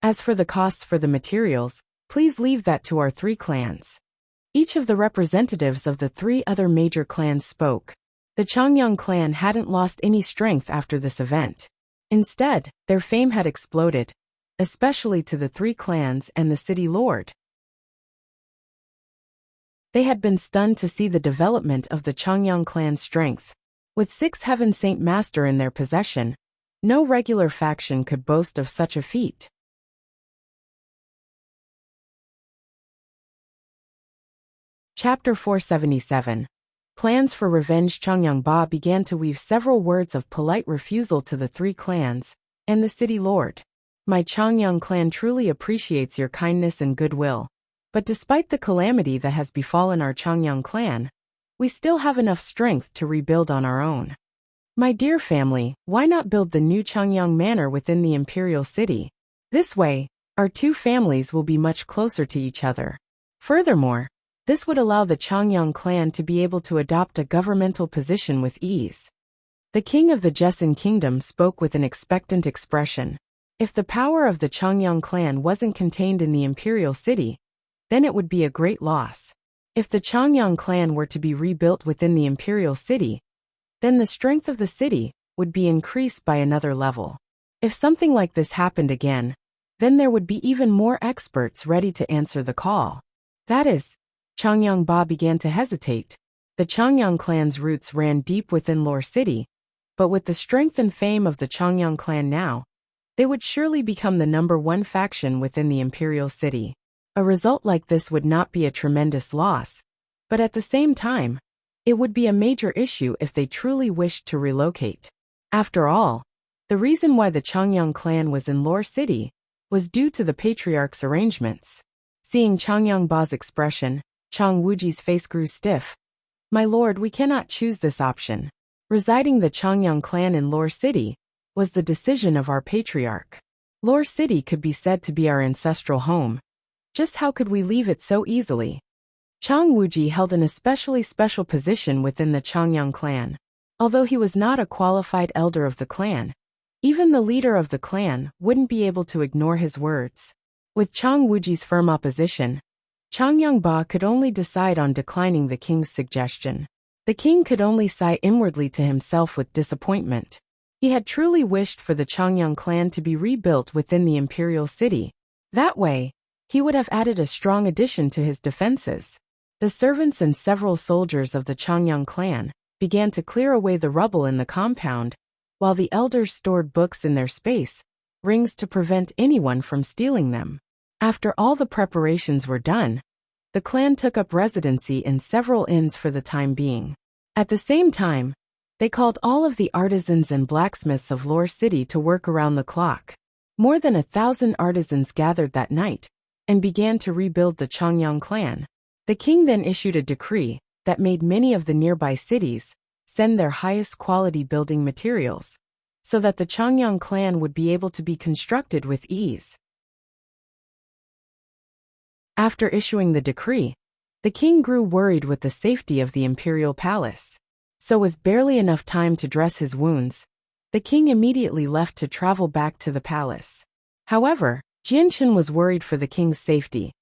As for the costs for the materials, please leave that to our 3 clans. Each of the representatives of the 3 other major clans spoke. The Changyang clan hadn't lost any strength after this event. Instead, their fame had exploded, especially to the 3 clans and the city lord. They had been stunned to see the development of the Changyang clan's strength. With 6 Heaven Saint Master in their possession, no regular faction could boast of such a feat. Chapter 477. Plans for revenge. Changyangba began to weave several words of polite refusal to the 3 clans and the city lord. My Changyang clan truly appreciates your kindness and goodwill. But despite the calamity that has befallen our Changyang clan, we still have enough strength to rebuild on our own. My dear family, why not build the new Changyang Manor within the imperial city? This way, our 2 families will be much closer to each other. Furthermore, this would allow the Changyang clan to be able to adopt a governmental position with ease. The king of the Jessin kingdom spoke with an expectant expression. If the power of the Changyang clan wasn't contained in the imperial city, then it would be a great loss. If the Changyang clan were to be rebuilt within the imperial city, then the strength of the city would be increased by another level. If something like this happened again, then there would be even more experts ready to answer the call. That is, Changyangba began to hesitate. The Changyang clan's roots ran deep within Lore City, but with the strength and fame of the Changyang clan now, they would surely become the #1 faction within the imperial city. A result like this would not be a tremendous loss, but at the same time, it would be a major issue if they truly wished to relocate. After all, the reason why the Changyang clan was in Lore City was due to the patriarch's arrangements. Seeing Changyangba's expression, Chang Wuji's face grew stiff. My lord, we cannot choose this option. Residing the Changyang clan in Lore City was the decision of our patriarch. Lore City could be said to be our ancestral home. Just how could we leave it so easily? Chang Wuji held an especially special position within the Changyang clan. Although he was not a qualified elder of the clan, even the leader of the clan wouldn't be able to ignore his words. With Chang Wuji's firm opposition, Changyangba could only decide on declining the king's suggestion. The king could only sigh inwardly to himself with disappointment. He had truly wished for the Changyang clan to be rebuilt within the imperial city. That way, he would have added a strong addition to his defenses. The servants and several soldiers of the Changyang clan began to clear away the rubble in the compound, while the elders stored books in their space rings to prevent anyone from stealing them. After all the preparations were done, the clan took up residency in several inns for the time being. At the same time, they called all of the artisans and blacksmiths of Lore City to work around the clock. More than 1,000 artisans gathered that night and began to rebuild the Changyang clan. The king then issued a decree that made many of the nearby cities send their highest quality building materials, so that the Changyang clan would be able to be constructed with ease. After issuing the decree, the king grew worried with the safety of the imperial palace. So with barely enough time to dress his wounds, the king immediately left to travel back to the palace. However, Jianchen was worried for the king's safety.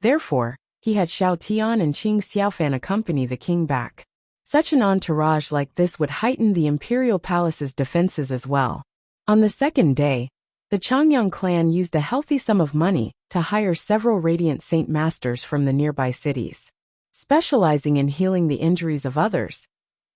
Therefore, he had Xiao Tian and Qing Xiaofan accompany the king back. Such an entourage like this would heighten the imperial palace's defenses as well. On the second day, the Changyang clan used a healthy sum of money to hire several radiant saint masters from the nearby cities. Specializing in healing the injuries of others,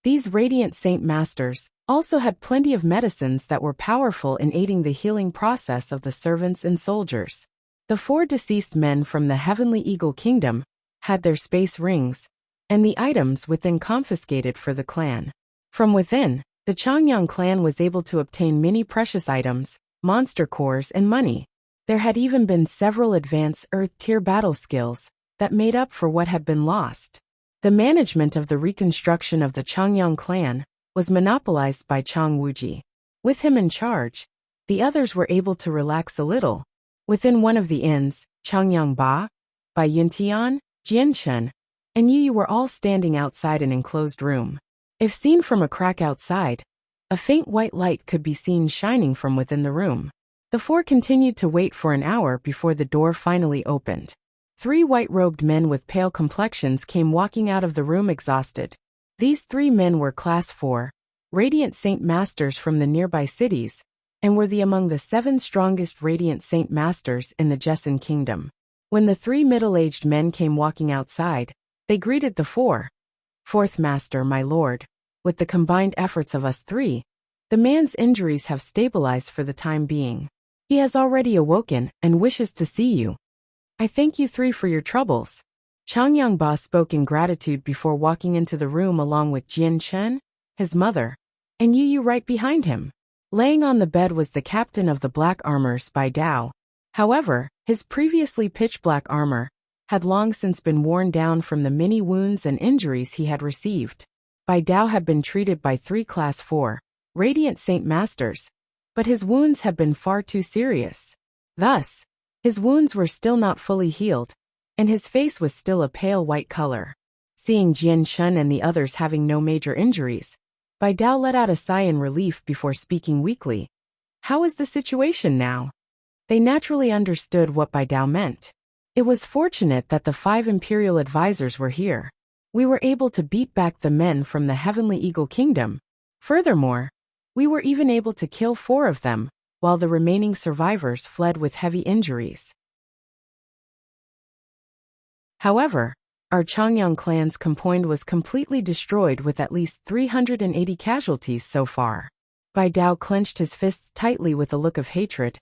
these radiant saint masters also had plenty of medicines that were powerful in aiding the healing process of the servants and soldiers. The 4 deceased men from the Heavenly Eagle Kingdom had their space rings, and the items within confiscated for the clan. From within, the Changyang clan was able to obtain many precious items, monster cores and money. There had even been several advanced Earth-tier battle skills that made up for what had been lost. The management of the reconstruction of the Changyang clan was monopolized by Chang Wuji. With him in charge, the others were able to relax a little. Within one of the inns, Changyangba, Bai Yuntian, Jianchen, and Yu were all standing outside an enclosed room. If seen from a crack outside, a faint white light could be seen shining from within the room. The 4 continued to wait for an hour before the door finally opened. 3 white-robed men with pale complexions came walking out of the room exhausted. These 3 men were Class 4, Radiant Saint Masters from the nearby cities, and were among the 7 strongest Radiant Saint Masters in the Jessin Kingdom. When the 3 middle-aged men came walking outside, they greeted the 4th Master, my lord. With the combined efforts of us three, the man's injuries have stabilized for the time being. He has already awoken and wishes to see you. I thank you three for your troubles. Chang Yangba spoke in gratitude before walking into the room along with Jian Chen, his mother, and Yu right behind him. Laying on the bed was the captain of the black armors Bai Dao. However, his previously pitch-black armor had long since been worn down from the many wounds and injuries he had received. Bai Dao had been treated by 3 Class 4 Radiant Saint Masters, but his wounds had been far too serious. Thus, his wounds were still not fully healed, and his face was still a pale white color. Seeing Jian Chen and the others having no major injuries, Bai Dao let out a sigh in relief before speaking weakly. How is the situation now? They naturally understood what Bai Dao meant. It was fortunate that the 5 imperial advisors were here. We were able to beat back the men from the Heavenly Eagle Kingdom. Furthermore, we were even able to kill 4 of them, while the remaining survivors fled with heavy injuries. However, our Changyang clan's compound was completely destroyed with at least 380 casualties so far. Bai Dao clenched his fists tightly with a look of hatred.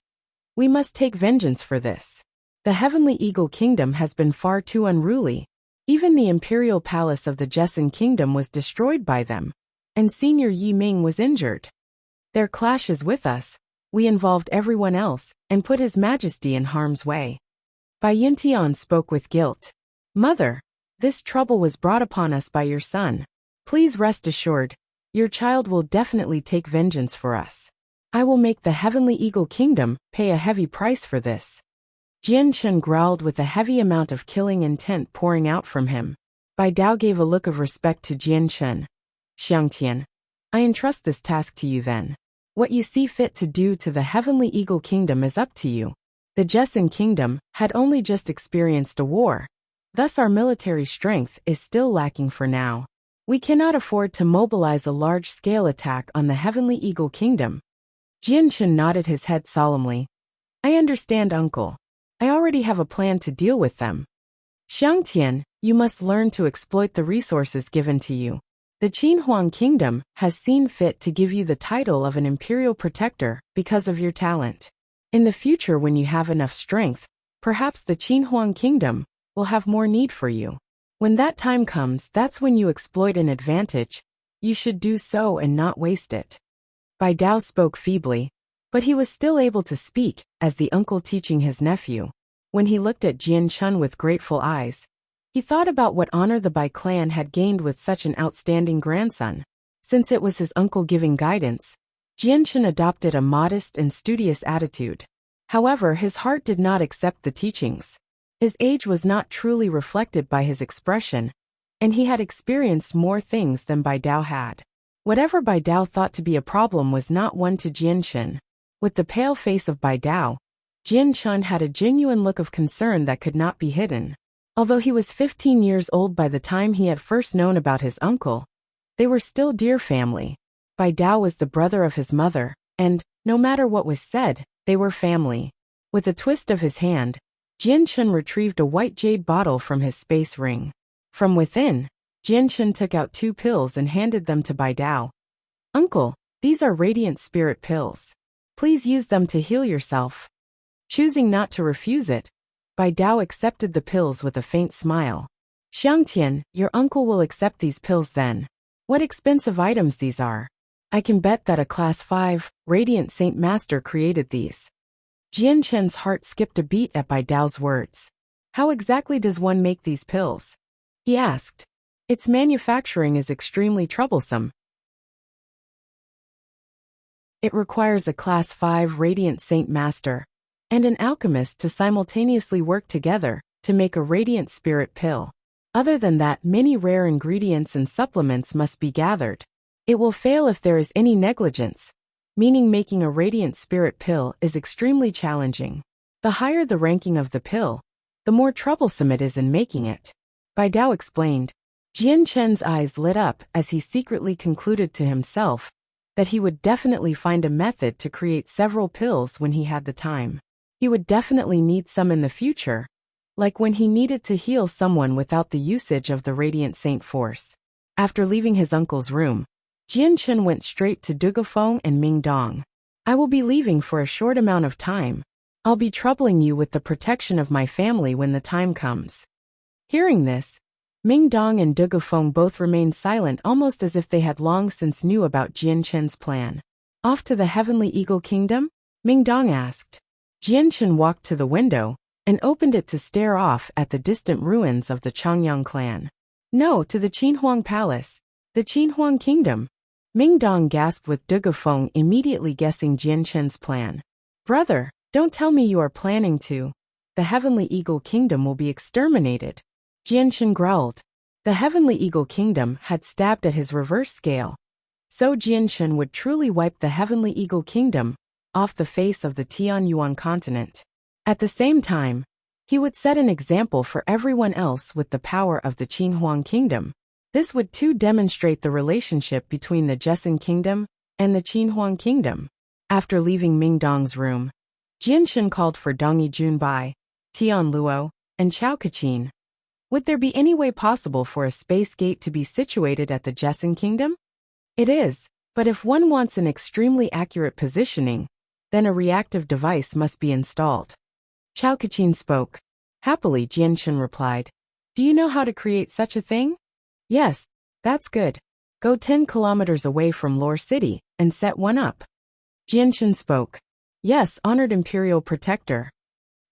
We must take vengeance for this. The Heavenly Eagle Kingdom has been far too unruly. Even the imperial palace of the Jessen Kingdom was destroyed by them, and Senior Yi Ming was injured. Their clashes with us, we involved everyone else, and put His Majesty in harm's way. Bai Yintian spoke with guilt. Mother, this trouble was brought upon us by your son. Please rest assured, your child will definitely take vengeance for us. I will make the Heavenly Eagle Kingdom pay a heavy price for this. Jian Chen growled with a heavy amount of killing intent pouring out from him. Bai Dao gave a look of respect to Jian Chen. Xiangtian, I entrust this task to you then. What you see fit to do to the Heavenly Eagle Kingdom is up to you. The Jessen Kingdom had only just experienced a war. Thus our military strength is still lacking for now. We cannot afford to mobilize a large-scale attack on the Heavenly Eagle Kingdom. Jian Chen nodded his head solemnly. I understand, uncle. I already have a plan to deal with them. Xiangtian, you must learn to exploit the resources given to you. The Qinhuang Kingdom has seen fit to give you the title of an imperial protector because of your talent. In the future, when you have enough strength, perhaps the Qinhuang Kingdom will have more need for you. When that time comes, that's when you exploit an advantage. You should do so and not waste it. Bai Dao spoke feebly, but he was still able to speak, as the uncle teaching his nephew. When he looked at Jian Chen with grateful eyes, he thought about what honor the Bai clan had gained with such an outstanding grandson. Since it was his uncle giving guidance, Jian Chen adopted a modest and studious attitude. However, his heart did not accept the teachings. His age was not truly reflected by his expression, and he had experienced more things than Bai Dao had. Whatever Bai Dao thought to be a problem was not one to Jian Chen. With the pale face of Bai Dao, Jian Chen had a genuine look of concern that could not be hidden. Although he was 15 years old by the time he had first known about his uncle, they were still dear family. Bai Dao was the brother of his mother, and, no matter what was said, they were family. With a twist of his hand, Jian Chen retrieved a white jade bottle from his space ring. From within, Jian Chen took out 2 pills and handed them to Bai Dao. Uncle, these are radiant spirit pills. Please use them to heal yourself. Choosing not to refuse it, Bai Dao accepted the pills with a faint smile. Xiangtian, your uncle will accept these pills then. What expensive items these are. I can bet that a Class 5 Radiant Saint Master created these. Jian Chen's heart skipped a beat at Bai Dao's words. How exactly does one make these pills? He asked. Its manufacturing is extremely troublesome. It requires a Class 5 Radiant Saint Master and an alchemist to simultaneously work together to make a radiant spirit pill. Other than that, many rare ingredients and supplements must be gathered. It will fail if there is any negligence, meaning making a radiant spirit pill is extremely challenging. The higher the ranking of the pill, the more troublesome it is in making it. Bai Dao explained. Jian Chen's eyes lit up as he secretly concluded to himself that he would definitely find a method to create several pills when he had the time. He would definitely need some in the future, like when he needed to heal someone without the usage of the Radiant Saint Force. After leaving his uncle's room, Jianchen went straight to Dugafeng and Mingdong. I will be leaving for a short amount of time. I'll be troubling you with the protection of my family when the time comes. Hearing this, Mingdong and Dugafeng both remained silent, almost as if they had long since knew about Jianchen's plan. Off to the Heavenly Eagle Kingdom? Mingdong asked. Jianchen walked to the window and opened it to stare off at the distant ruins of the Changyang clan. No, to the Qinhuang Palace, the Qinhuang Kingdom. Mingdong gasped, with Dugafeng immediately guessing Jianchen's plan. Brother, don't tell me you are planning to. The Heavenly Eagle Kingdom will be exterminated. Jianchen growled. The Heavenly Eagle Kingdom had stabbed at his reverse scale. So Jianchen would truly wipe the Heavenly Eagle Kingdom off the face of the Tianyuan continent. At the same time, he would set an example for everyone else with the power of the Qinhuang Kingdom. This would too demonstrate the relationship between the Jessan Kingdom and the Qinhuang Kingdom. After leaving Mingdong's room, Jianchen called for Dongyi Junbai, Tian Luo, and Chao Kaqin. Would there be any way possible for a space gate to be situated at the Jessan Kingdom? It is, but if one wants an extremely accurate positioning, then a reactive device must be installed. Chao Kaqin spoke. Happily, Jianchen replied. Do you know how to create such a thing? Yes, that's good. Go 10 kilometers away from Lore City and set one up. Jianchen spoke. Yes, honored Imperial Protector.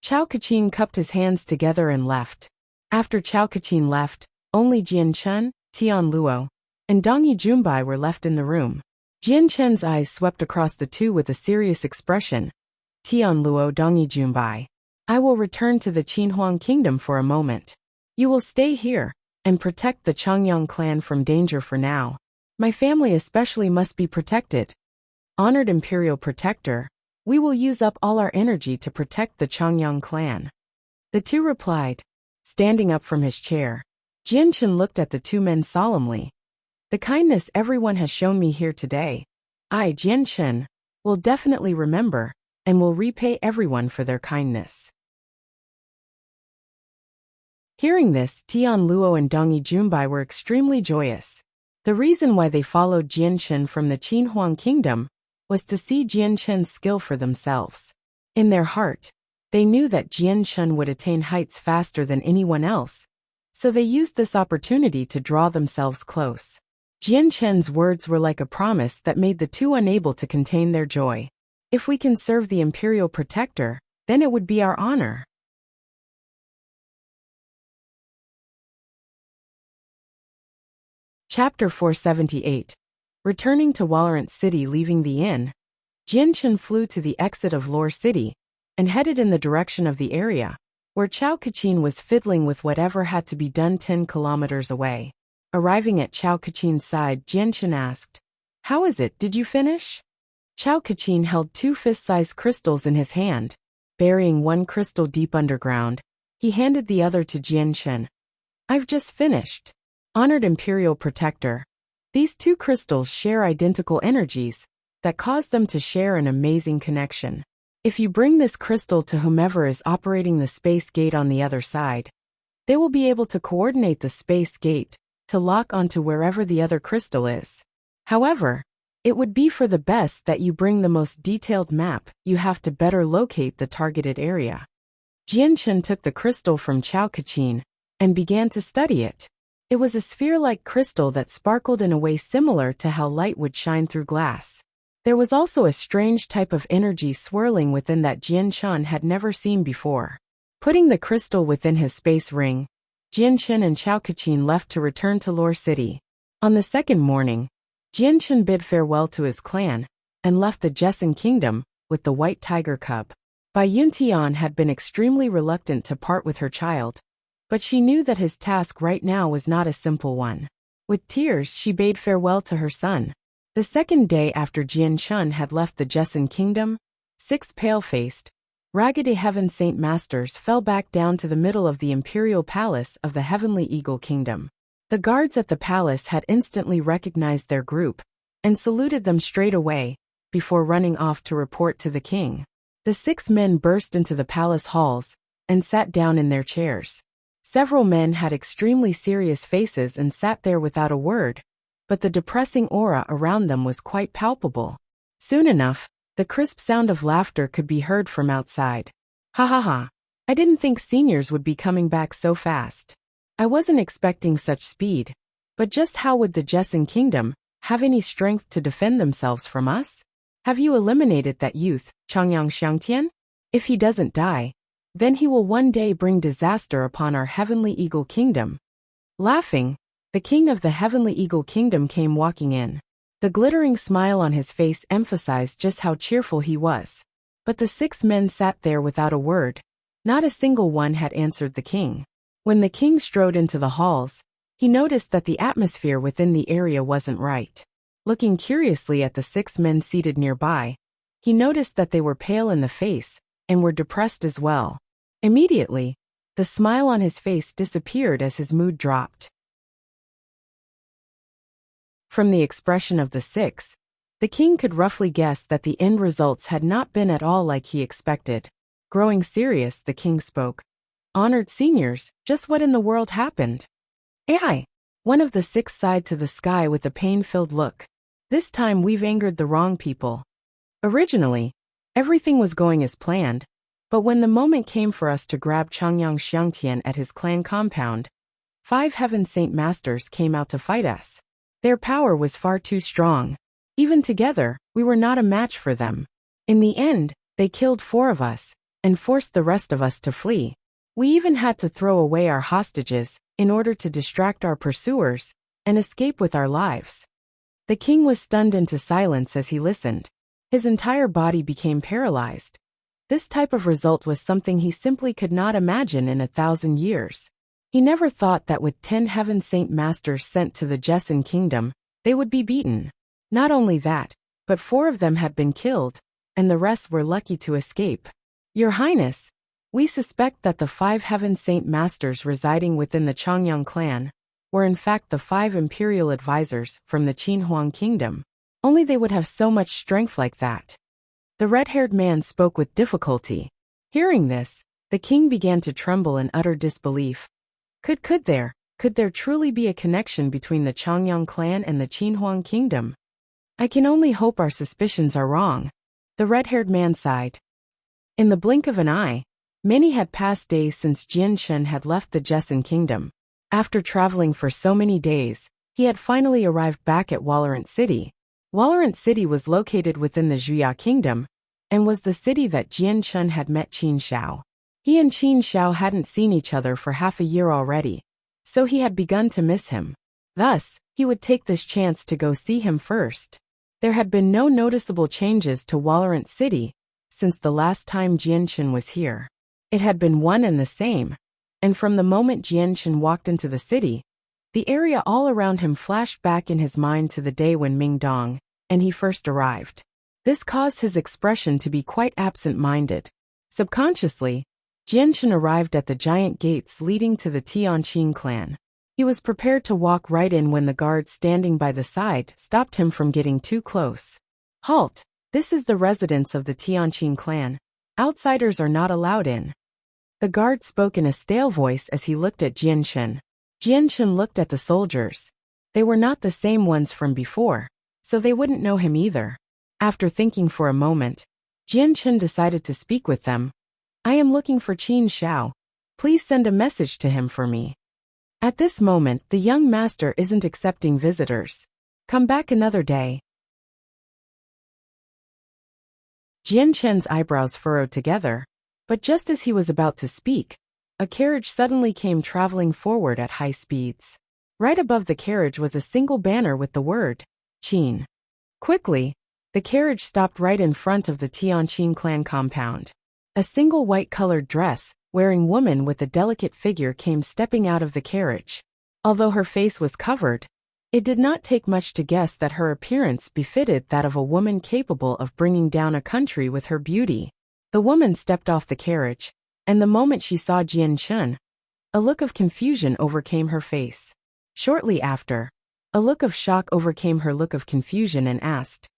Chao Kaqin cupped his hands together and left. After Chao Kaqin left, only Jianchen, Tian Luo, and Dongyi Junbai were left in the room. Jianchen's eyes swept across the two with a serious expression. Tian Luo, Dongyi Junbai. I will return to the Qinhuang Kingdom for a moment. You will stay here and protect the Changyang clan from danger for now. My family especially must be protected. Honored Imperial Protector, we will use up all our energy to protect the Changyang clan. The two replied. Standing up from his chair, Jianchen looked at the two men solemnly. The kindness everyone has shown me here today, I, Jianchen, will definitely remember and will repay everyone for their kindness. Hearing this, Tian Luo and Dongyi Junbai were extremely joyous. The reason why they followed Jianchen from the Qinhuang Kingdom was to see Jianchen's skill for themselves. In their heart, they knew that Jianchen would attain heights faster than anyone else, so they used this opportunity to draw themselves close. Jianchen's words were like a promise that made the two unable to contain their joy. If we can serve the Imperial Protector, then it would be our honor. Chapter 478. Returning to Walorant City. Leaving the inn, Jianchen flew to the exit of Lore City and headed in the direction of the area where Chao Kaqin was fiddling with whatever had to be done 10 kilometers away. Arriving at Chao Kaqin's side, Jianchen asked, How is it, did you finish? Chao Kaqin held 2 fist-sized crystals in his hand. Burying one crystal deep underground, he handed the other to Jianchen. I've just finished. Honored Imperial Protector. These 2 crystals share identical energies that cause them to share an amazing connection. If you bring this crystal to whomever is operating the space gate on the other side, they will be able to coordinate the space gate to lock onto wherever the other crystal is. However, it would be for the best that you bring the most detailed map. You have to better locate the targeted area. Jianchen took the crystal from Chao Kaqin and began to study it. It was a sphere-like crystal that sparkled in a way similar to how light would shine through glass. There was also a strange type of energy swirling within that Jianchen had never seen before. Putting the crystal within his space ring, Jianchen and Chao Kaqin left to return to Lore City. On the second morning, Jianchen bid farewell to his clan and left the Jessan Kingdom with the white tiger cub. Bai Yuntian had been extremely reluctant to part with her child, but she knew that his task right now was not a simple one. With tears, she bade farewell to her son. The second day after Jianchen had left the Jessan Kingdom, 6 pale-faced, Raggedy Heaven Saint Masters fell back down to the middle of the Imperial Palace of the Heavenly Eagle Kingdom. The guards at the palace had instantly recognized their group and saluted them straight away, before running off to report to the king. The 6 men burst into the palace halls and sat down in their chairs. Several men had extremely serious faces and sat there without a word, but the depressing aura around them was quite palpable. Soon enough, the crisp sound of laughter could be heard from outside. Ha ha ha. I didn't think seniors would be coming back so fast. I wasn't expecting such speed. But just how would the Jesson Kingdom have any strength to defend themselves from us? Have you eliminated that youth, Changyang Xiangtian? If he doesn't die, then he will one day bring disaster upon our Heavenly Eagle Kingdom. Laughing, the king of the Heavenly Eagle Kingdom came walking in. The glittering smile on his face emphasized just how cheerful he was. But the 6 men sat there without a word. Not a single one had answered the king. When the king strode into the halls, he noticed that the atmosphere within the area wasn't right. Looking curiously at the 6 men seated nearby, he noticed that they were pale in the face and were depressed as well. Immediately, the smile on his face disappeared as his mood dropped. From the expression of the 6, the king could roughly guess that the end results had not been at all like he expected. Growing serious, the king spoke. Honored seniors, just what in the world happened? Ai! One of the 6 sighed to the sky with a pain-filled look. This time we've angered the wrong people. Originally, everything was going as planned, but when the moment came for us to grab Changyang Xiangtian at his clan compound, 5 Heaven Saint Masters came out to fight us. Their power was far too strong. Even together, we were not a match for them. In the end, they killed 4 of us and forced the rest of us to flee. We even had to throw away our hostages in order to distract our pursuers and escape with our lives. The king was stunned into silence as he listened. His entire body became paralyzed. This type of result was something he simply could not imagine in 1,000 years. He never thought that with 10 Heaven Saint Masters sent to the Jesson Kingdom, they would be beaten. Not only that, but 4 of them had been killed, and the rest were lucky to escape. Your Highness, we suspect that the 5 Heaven Saint Masters residing within the Changyang clan were in fact the 5 imperial advisors from the Qinhuang Kingdom. Only they would have so much strength like that. The red-haired man spoke with difficulty. Hearing this, the king began to tremble in utter disbelief. Could there truly be a connection between the Changyang clan and the Qinhuang Kingdom? I can only hope our suspicions are wrong. The red-haired man sighed. In the blink of an eye, many had passed days since Jian Shen had left the Jesson Kingdom. After traveling for so many days, he had finally arrived back at Walorant City. Walorant City was located within the Zhuya Kingdom, and was the city that Jian Shen had met Qin Shao. He and Qin Shao hadn't seen each other for half a year already, so he had begun to miss him. Thus, he would take this chance to go see him first. There had been no noticeable changes to Walorant City since the last time Jian Shen was here. It had been one and the same, and from the moment Jian Shen walked into the city, the area all around him flashed back in his mind to the day when Ming Dong and he first arrived. This caused his expression to be quite absent-minded. Subconsciously, Jian Shen arrived at the giant gates leading to the Tianqing clan. He was prepared to walk right in when the guard standing by the side stopped him from getting too close. Halt! This is the residence of the Tianqing clan. Outsiders are not allowed in. The guard spoke in a stale voice as he looked at Jian Shen. Jian Shen looked at the soldiers. They were not the same ones from before, so they wouldn't know him either. After thinking for a moment, Jian Shen decided to speak with them. I am looking for Qin Shao. Please send a message to him for me. At this moment, the young master isn't accepting visitors. Come back another day. Jian Shen's eyebrows furrowed together, but just as he was about to speak, a carriage suddenly came traveling forward at high speeds. Right above the carriage was a single banner with the word, Qin. Quickly, the carriage stopped right in front of the Tianqing clan compound. A single white-colored dress, wearing woman with a delicate figure came stepping out of the carriage. Although her face was covered, it did not take much to guess that her appearance befitted that of a woman capable of bringing down a country with her beauty. The woman stepped off the carriage, and the moment she saw Jian Shen, a look of confusion overcame her face. Shortly after, a look of shock overcame her look of confusion and asked,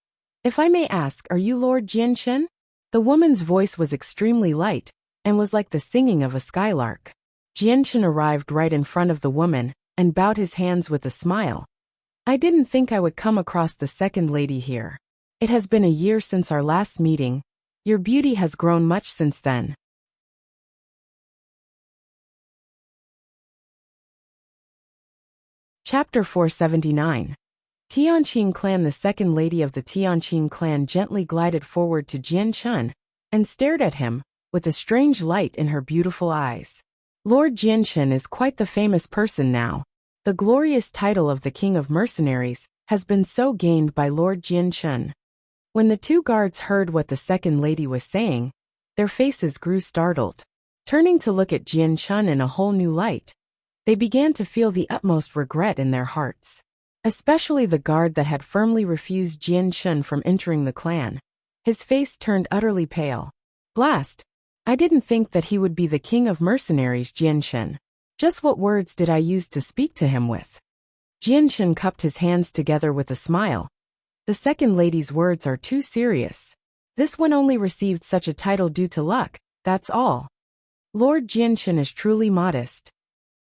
If I may ask, are you Lord Jian Shen? The woman's voice was extremely light, and was like the singing of a skylark. Jian Shen arrived right in front of the woman, and bowed his hands with a smile. I didn't think I would come across the second lady here. It has been a year since our last meeting. Your beauty has grown much since then. Chapter 479. Tianqing clan. The second lady of the Tianqing clan gently glided forward to Jian Chun and stared at him, with a strange light in her beautiful eyes. Lord Jianchen is quite the famous person now. The glorious title of the King of Mercenaries has been so gained by Lord Jianchen. When the two guards heard what the second lady was saying, their faces grew startled. Turning to look at Jianchen in a whole new light, they began to feel the utmost regret in their hearts. Especially the guard that had firmly refused Jianchen from entering the clan. His face turned utterly pale. Blast! I didn't think that he would be the King of Mercenaries. Jianchen. Just what words did I use to speak to him with? Jianchen cupped his hands together with a smile. The second lady's words are too serious. This one only received such a title due to luck, that's all. Lord Jianchen is truly modest.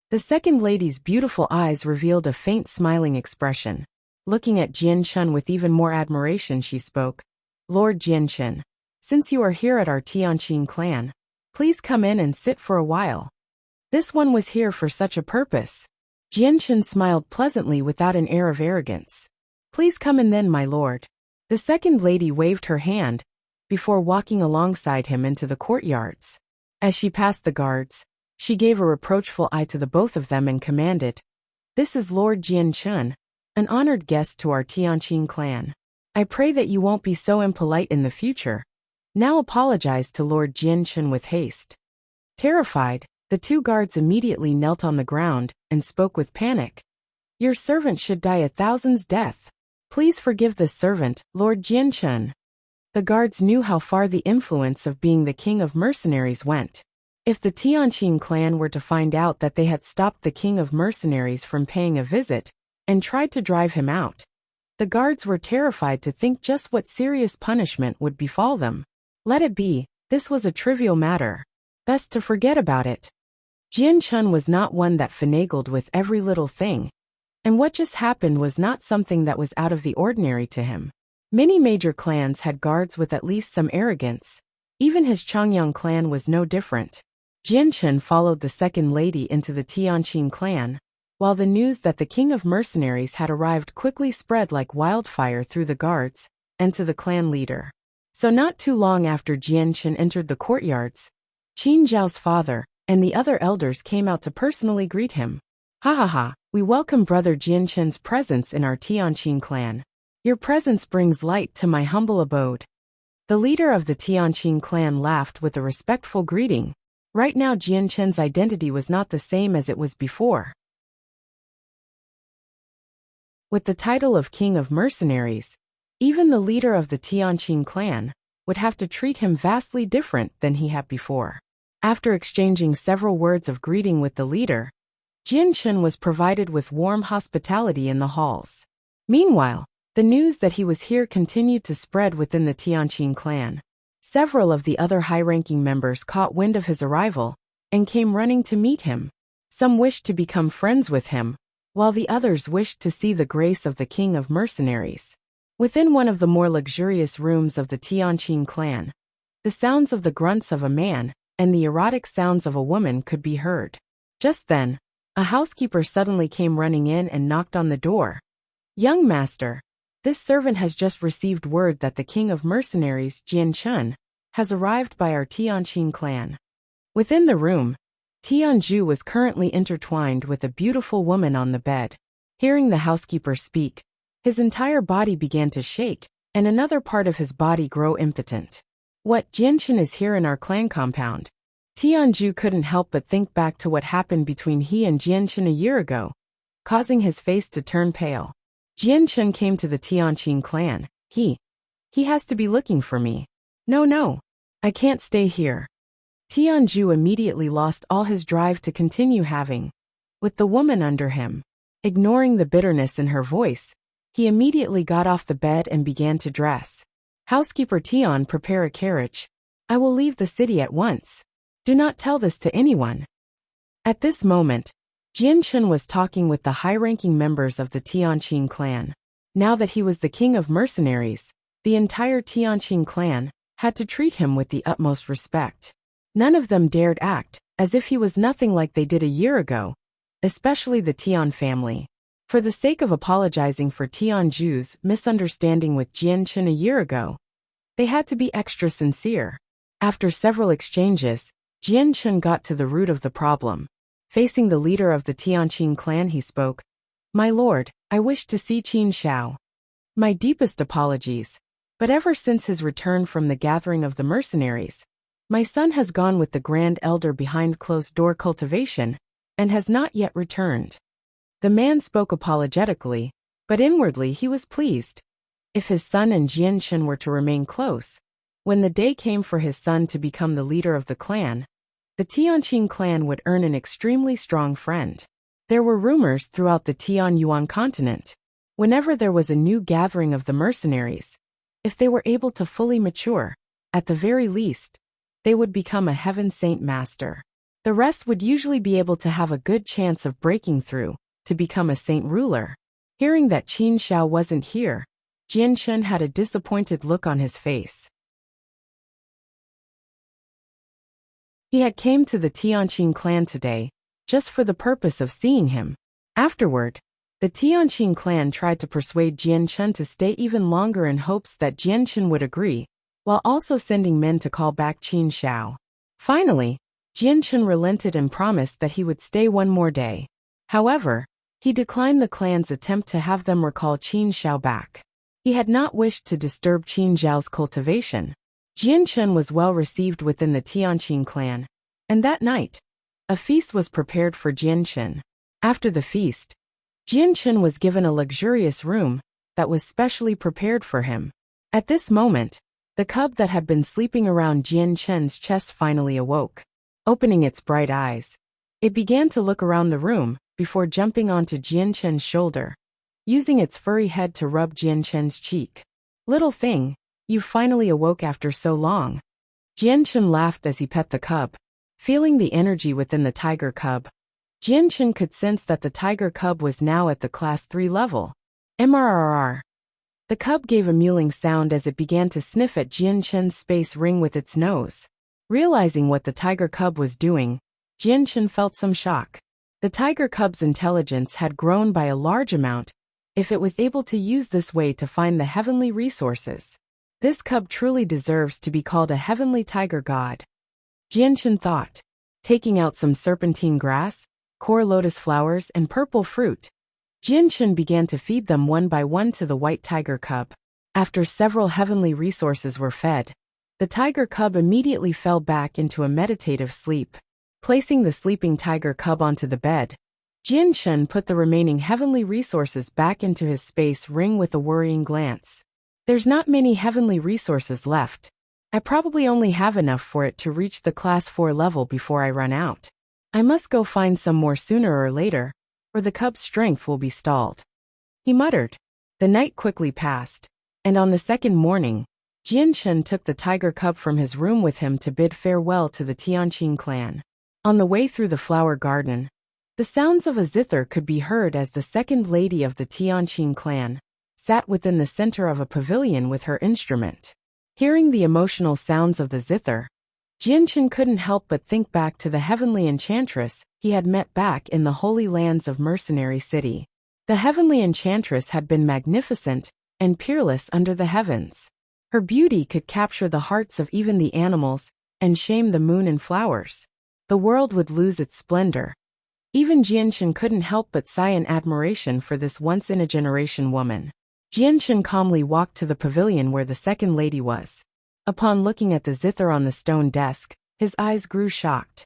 The second lady's beautiful eyes revealed a faint smiling expression. Looking at Jianchen with even more admiration, she spoke. Lord Jianchen, since you are here at our Tianqing clan, please come in and sit for a while. This one was here for such a purpose. Jianchen smiled pleasantly without an air of arrogance. Please come in then, my lord. The second lady waved her hand, before walking alongside him into the courtyards. As she passed the guards, she gave a reproachful eye to the both of them and commanded, This is Lord Jianchen, an honored guest to our Tianqing clan. I pray that you won't be so impolite in the future. Now apologize to Lord Jianchen with haste. Terrified, the two guards immediately knelt on the ground and spoke with panic. Your servant should die a thousand's death. Please forgive the servant, Lord Jianchen. The guards knew how far the influence of being the King of Mercenaries went. If the Tianqing clan were to find out that they had stopped the King of Mercenaries from paying a visit, and tried to drive him out, the guards were terrified to think just what serious punishment would befall them. Let it be, this was a trivial matter. Best to forget about it. Jianchen was not one that finagled with every little thing, and what just happened was not something that was out of the ordinary to him. Many major clans had guards with at least some arrogance. Even his Changyang clan was no different. Jianchen followed the second lady into the Tianqing clan, while the news that the King of Mercenaries had arrived quickly spread like wildfire through the guards and to the clan leader. So not too long after Jianchen entered the courtyards, Qin Zhao's father and the other elders came out to personally greet him. Ha ha ha, we welcome brother Jianchen's presence in our Tianqing clan. Your presence brings light to my humble abode. The leader of the Tianqing clan laughed with a respectful greeting. Right now Jianchen's identity was not the same as it was before. With the title of King of Mercenaries, even the leader of the Tianqing clan would have to treat him vastly different than he had before. After exchanging several words of greeting with the leader, Jianchen was provided with warm hospitality in the halls. Meanwhile, the news that he was here continued to spread within the Tianqing clan. Several of the other high-ranking members caught wind of his arrival and came running to meet him. Some wished to become friends with him, while the others wished to see the grace of the King of Mercenaries. Within one of the more luxurious rooms of the Tianqing clan, the sounds of the grunts of a man and the erotic sounds of a woman could be heard. Just then, a housekeeper suddenly came running in and knocked on the door. Young master, this servant has just received word that the King of Mercenaries, Jianchen, has arrived by our Tianqing clan. Within the room, Tianju was currently intertwined with a beautiful woman on the bed. Hearing the housekeeper speak, his entire body began to shake, and another part of his body grow impotent. What, Jianchen is here in our clan compound? Tianju couldn't help but think back to what happened between he and Jianchen a year ago, causing his face to turn pale. Jianchen came to the Tianqing clan. He has to be looking for me. No, I can't stay here. Tianju immediately lost all his drive to continue having with the woman under him. Ignoring the bitterness in her voice, he immediately got off the bed and began to dress. Housekeeper Tian, prepare a carriage. I will leave the city at once. Do not tell this to anyone. At this moment, Jianchen was talking with the high-ranking members of the Tianqing clan. Now that he was the king of mercenaries, the entire Tianqing clan had to treat him with the utmost respect. None of them dared act as if he was nothing like they did a year ago, especially the Tian family. For the sake of apologizing for Tianju's misunderstanding with Jianchen a year ago, they had to be extra sincere. After several exchanges, Jianchen got to the root of the problem. Facing the leader of the Tianqing clan, he spoke, "My lord, I wish to see Qin Shao. My deepest apologies, but ever since his return from the gathering of the mercenaries, my son has gone with the Grand Elder behind closed-door cultivation and has not yet returned." The man spoke apologetically, but inwardly he was pleased. If his son and Jianchen were to remain close, when the day came for his son to become the leader of the clan, the Tianqing clan would earn an extremely strong friend. There were rumors throughout the Tianyuan continent. Whenever there was a new gathering of the mercenaries, if they were able to fully mature, at the very least, they would become a heaven saint master. The rest would usually be able to have a good chance of breaking through to become a saint ruler. Hearing that Qin Shao wasn't here, Jianchen had a disappointed look on his face. He had came to the Tianqing clan today, just for the purpose of seeing him. Afterward, the Tianqing clan tried to persuade Jianchen to stay even longer in hopes that Jianchen would agree, while also sending men to call back Qin Shao. Finally, Jianchen relented and promised that he would stay one more day. However, he declined the clan's attempt to have them recall Qin Shao back. He had not wished to disturb Qin Zhao's cultivation. Jianchen was well received within the Tianqing clan, and that night, a feast was prepared for Jianchen. After the feast, Jianchen was given a luxurious room that was specially prepared for him. At this moment, the cub that had been sleeping around Jianchen's chest finally awoke. Opening its bright eyes, it began to look around the room before jumping onto Jianchen's shoulder, using its furry head to rub Jianchen's cheek. "Little thing, you finally awoke after so long." Jianchen laughed as he pet the cub. Feeling the energy within the tiger cub, Jianchen could sense that the tiger cub was now at the class 3 level. MRRR. The cub gave a mewling sound as it began to sniff at Jianchen's space ring with its nose. Realizing what the tiger cub was doing, Jianchen felt some shock. The tiger cub's intelligence had grown by a large amount if it was able to use this way to find the heavenly resources. This cub truly deserves to be called a heavenly tiger god. Jianchen thought. Taking out some serpentine grass, core lotus flowers and purple fruit, Jianchen began to feed them one by one to the white tiger cub. After several heavenly resources were fed, the tiger cub immediately fell back into a meditative sleep. Placing the sleeping tiger cub onto the bed, Jianchen put the remaining heavenly resources back into his space ring with a worrying glance. "There's not many heavenly resources left. I probably only have enough for it to reach the class 4 level before I run out. I must go find some more sooner or later, or the cub's strength will be stalled," he muttered. The night quickly passed, and on the second morning, Jianchen took the tiger cub from his room with him to bid farewell to the Tianqing clan. On the way through the flower garden, the sounds of a zither could be heard as the second lady of the Tianqing clan sat within the center of a pavilion with her instrument. Hearing the emotional sounds of the zither, Jianchen couldn't help but think back to the heavenly enchantress he had met back in the holy lands of Mercenary City. The heavenly enchantress had been magnificent and peerless under the heavens. Her beauty could capture the hearts of even the animals and shame the moon and flowers. The world would lose its splendor. Even Jianchen couldn't help but sigh in admiration for this once-in-a-generation woman. Jianchen calmly walked to the pavilion where the second lady was. Upon looking at the zither on the stone desk, his eyes grew shocked.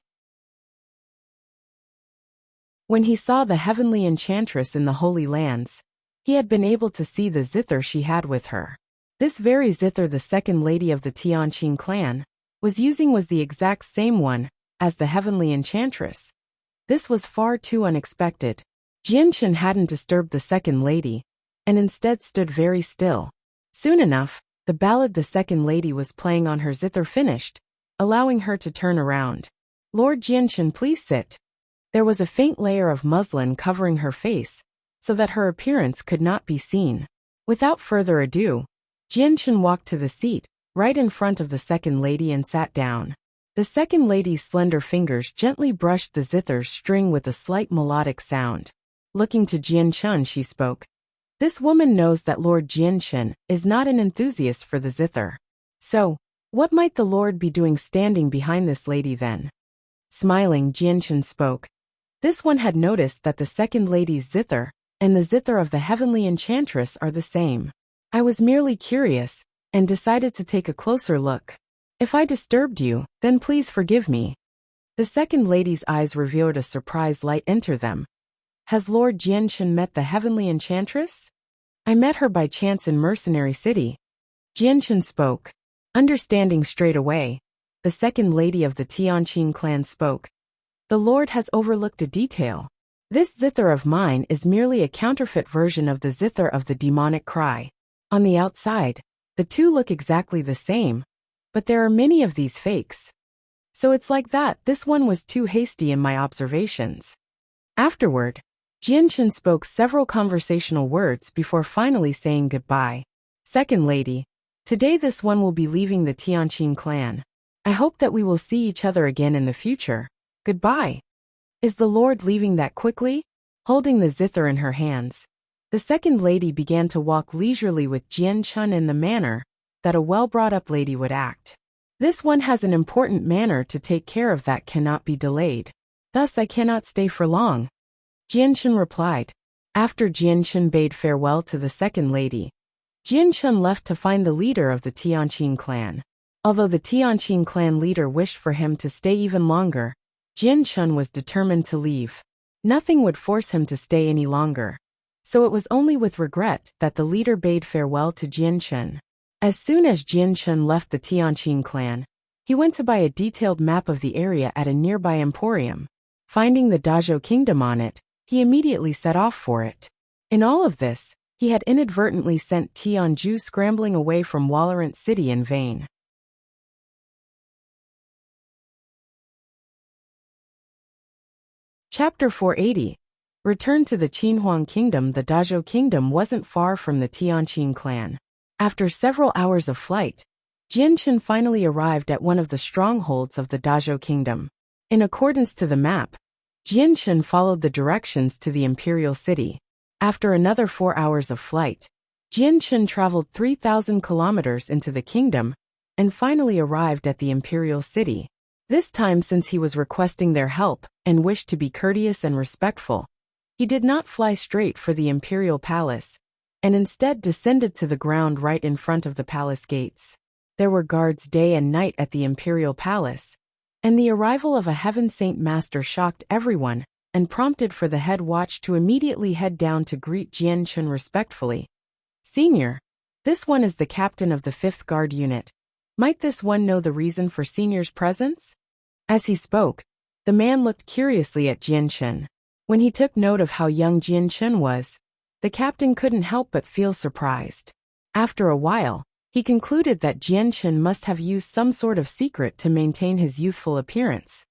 When he saw the heavenly enchantress in the Holy Lands, he had been able to see the zither she had with her. This very zither the second lady of the Tianqing clan was using was the exact same one as the heavenly enchantress. This was far too unexpected. Jianchen hadn't disturbed the second lady, and instead stood very still. Soon enough, the ballad the second lady was playing on her zither finished, allowing her to turn around. "Lord Jianchen, please sit." There was a faint layer of muslin covering her face, so that her appearance could not be seen. Without further ado, Jianchen walked to the seat, right in front of the second lady and sat down. The second lady's slender fingers gently brushed the zither's string with a slight melodic sound. Looking to Jianchen, she spoke. This woman knows that Lord Jianchen is not an enthusiast for the zither. So, what might the Lord be doing standing behind this lady then? Smiling, Jianchen spoke. This one had noticed that the second lady's zither and the zither of the heavenly enchantress are the same. I was merely curious, and decided to take a closer look. If I disturbed you, then please forgive me. The second lady's eyes revealed a surprised light enter them. Has Lord Jianchen met the heavenly enchantress? I met her by chance in Mercenary City. Jianchen spoke. Understanding straight away, the second lady of the Tianqing clan spoke. The Lord has overlooked a detail. This zither of mine is merely a counterfeit version of the zither of the demonic cry. On the outside, the two look exactly the same, but there are many of these fakes. So it's like that this one was too hasty in my observations. Afterward, Jianchen spoke several conversational words before finally saying goodbye. Second lady, today this one will be leaving the Tianqing clan. I hope that we will see each other again in the future. Goodbye. Is the Lord leaving that quickly? Holding the zither in her hands, the second lady began to walk leisurely with Jianchen in the manner that a well-brought-up lady would act. This one has an important matter to take care of that cannot be delayed. Thus I cannot stay for long. Jianchen replied. After Jianchen bade farewell to the second lady, Jianchen left to find the leader of the Tianqing clan. Although the Tianqing clan leader wished for him to stay even longer, Jianchen was determined to leave. Nothing would force him to stay any longer. So it was only with regret that the leader bade farewell to Jianchen. As soon as Jianchen left the Tianqing clan, he went to buy a detailed map of the area at a nearby emporium. Finding the Dazhou kingdom on it, he immediately set off for it. In all of this, he had inadvertently sent Tianzhu scrambling away from Wallerant City in vain. Chapter 480. Return to the Qinhuang Kingdom. The Dazhou Kingdom wasn't far from the Tianqing clan. After several hours of flight, Jianchen finally arrived at one of the strongholds of the Dazhou Kingdom. In accordance to the map, Jianchen followed the directions to the imperial city. After another 4 hours of flight, Jianchen traveled 3,000 kilometers into the kingdom and finally arrived at the imperial city. This time, since he was requesting their help and wished to be courteous and respectful, he did not fly straight for the imperial palace, and instead descended to the ground right in front of the palace gates. There were guards day and night at the imperial palace, and the arrival of a heaven saint master shocked everyone and prompted for the head watch to immediately head down to greet Jianchen respectfully. Senior, this one is the captain of the 5th Guard Unit. Might this one know the reason for Senior's presence? As he spoke, the man looked curiously at Jianchen. When he took note of how young Jianchen was, the captain couldn't help but feel surprised. After a while, he concluded that Jianchen must have used some sort of secret to maintain his youthful appearance,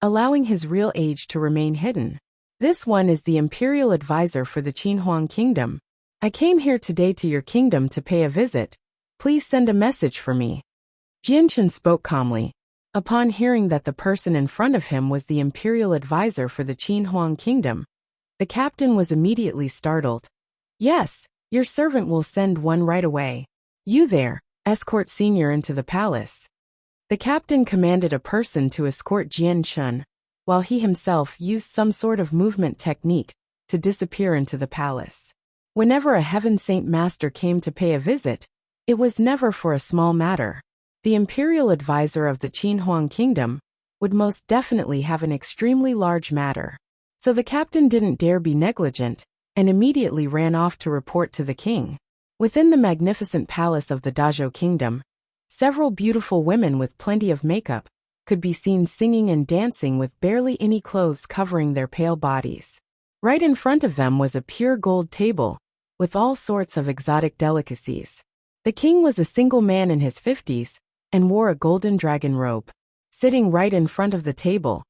allowing his real age to remain hidden. This one is the imperial advisor for the Qinhuang Kingdom. I came here today to your kingdom to pay a visit. Please send a message for me. Jianchen spoke calmly. Upon hearing that the person in front of him was the imperial advisor for the Qinhuang Kingdom, the captain was immediately startled. Yes, your servant will send one right away. You there, escort Senior into the palace. The captain commanded a person to escort Jianchen, while he himself used some sort of movement technique to disappear into the palace. Whenever a heaven saint master came to pay a visit, it was never for a small matter. The imperial advisor of the Qinhuang Kingdom would most definitely have an extremely large matter. So the captain didn't dare be negligent, and immediately ran off to report to the king. Within the magnificent palace of the Dazhou Kingdom, several beautiful women with plenty of makeup could be seen singing and dancing with barely any clothes covering their pale bodies. Right in front of them was a pure gold table, with all sorts of exotic delicacies. The king was a single man in his 50s, and wore a golden dragon robe. Sitting right in front of the table,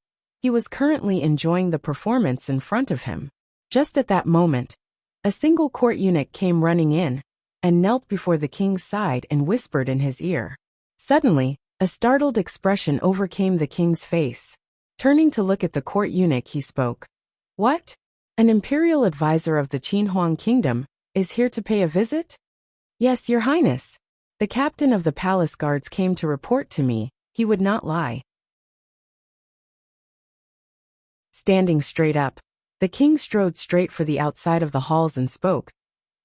He was currently enjoying the performance in front of him. Just at that moment, a single court eunuch came running in and knelt before the king's side and whispered in his ear. Suddenly, a startled expression overcame the king's face. Turning to look at the court eunuch, he spoke. "What? An imperial advisor of the Qinhuang kingdom is here to pay a visit?" "Yes, your highness. The captain of the palace guards came to report to me. He would not lie." Standing straight up, the king strode straight for the outside of the halls and spoke.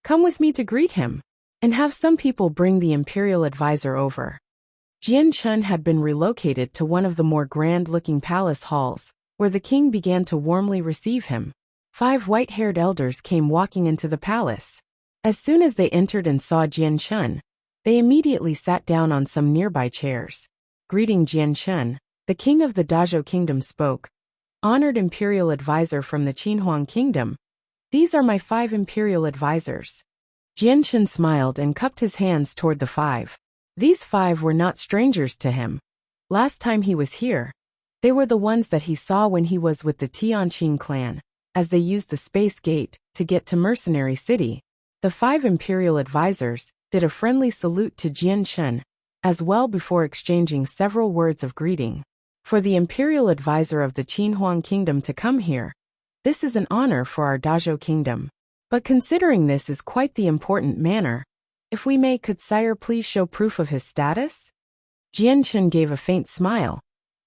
"Come with me to greet him, and have some people bring the imperial advisor over." Jian Chun had been relocated to one of the more grand-looking palace halls, where the king began to warmly receive him. 5 white-haired elders came walking into the palace. As soon as they entered and saw Jian Chun, they immediately sat down on some nearby chairs. Greeting Jian Chun, the king of the Dazhou kingdom spoke. "Honored imperial advisor from the Qinhuang kingdom, these are my 5 imperial advisors." Jian Chun smiled and cupped his hands toward the 5. These 5 were not strangers to him. Last time he was here, they were the ones that he saw when he was with the Tianqing clan, as they used the space gate to get to Mercenary City. The 5 imperial advisors did a friendly salute to Jian Chun as well before exchanging several words of greeting. For the imperial advisor of the Qinhuang kingdom to come here, this is an honor for our Dazhou kingdom. But considering this is quite the important manner, if we may, could sire please show proof of his status? Jian Chun gave a faint smile.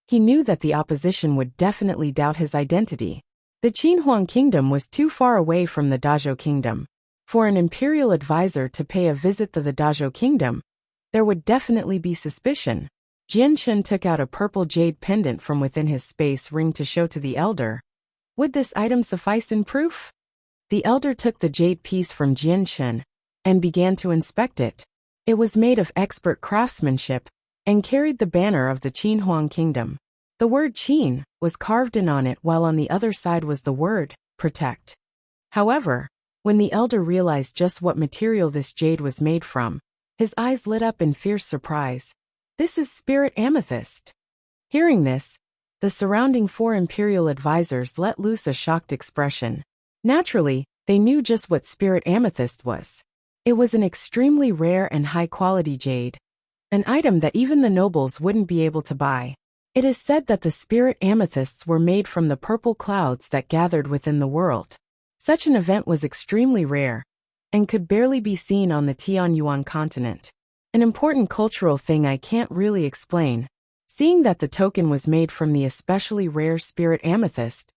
He knew that the opposition would definitely doubt his identity. The Qinhuang kingdom was too far away from the Dazhou kingdom. For an imperial advisor to pay a visit to the Dazhou kingdom, there would definitely be suspicion. Jian Chun took out a purple jade pendant from within his space ring to show to the elder. Would this item suffice in proof? The elder took the jade piece from Jian Chun and began to inspect it. It was made of expert craftsmanship and carried the banner of the Qinhuang kingdom. The word Qin was carved in on it, while on the other side was the word protect. However, when the elder realized just what material this jade was made from, his eyes lit up in fierce surprise. This is spirit amethyst. Hearing this, the surrounding 4 imperial advisors let loose a shocked expression. Naturally, they knew just what spirit amethyst was. It was an extremely rare and high-quality jade, an item that even the nobles wouldn't be able to buy. It is said that the spirit amethysts were made from the purple clouds that gathered within the world. Such an event was extremely rare and could barely be seen on the Tianyuan continent. An important cultural thing I can't really explain. Seeing that the token was made from the especially rare spirit amethyst,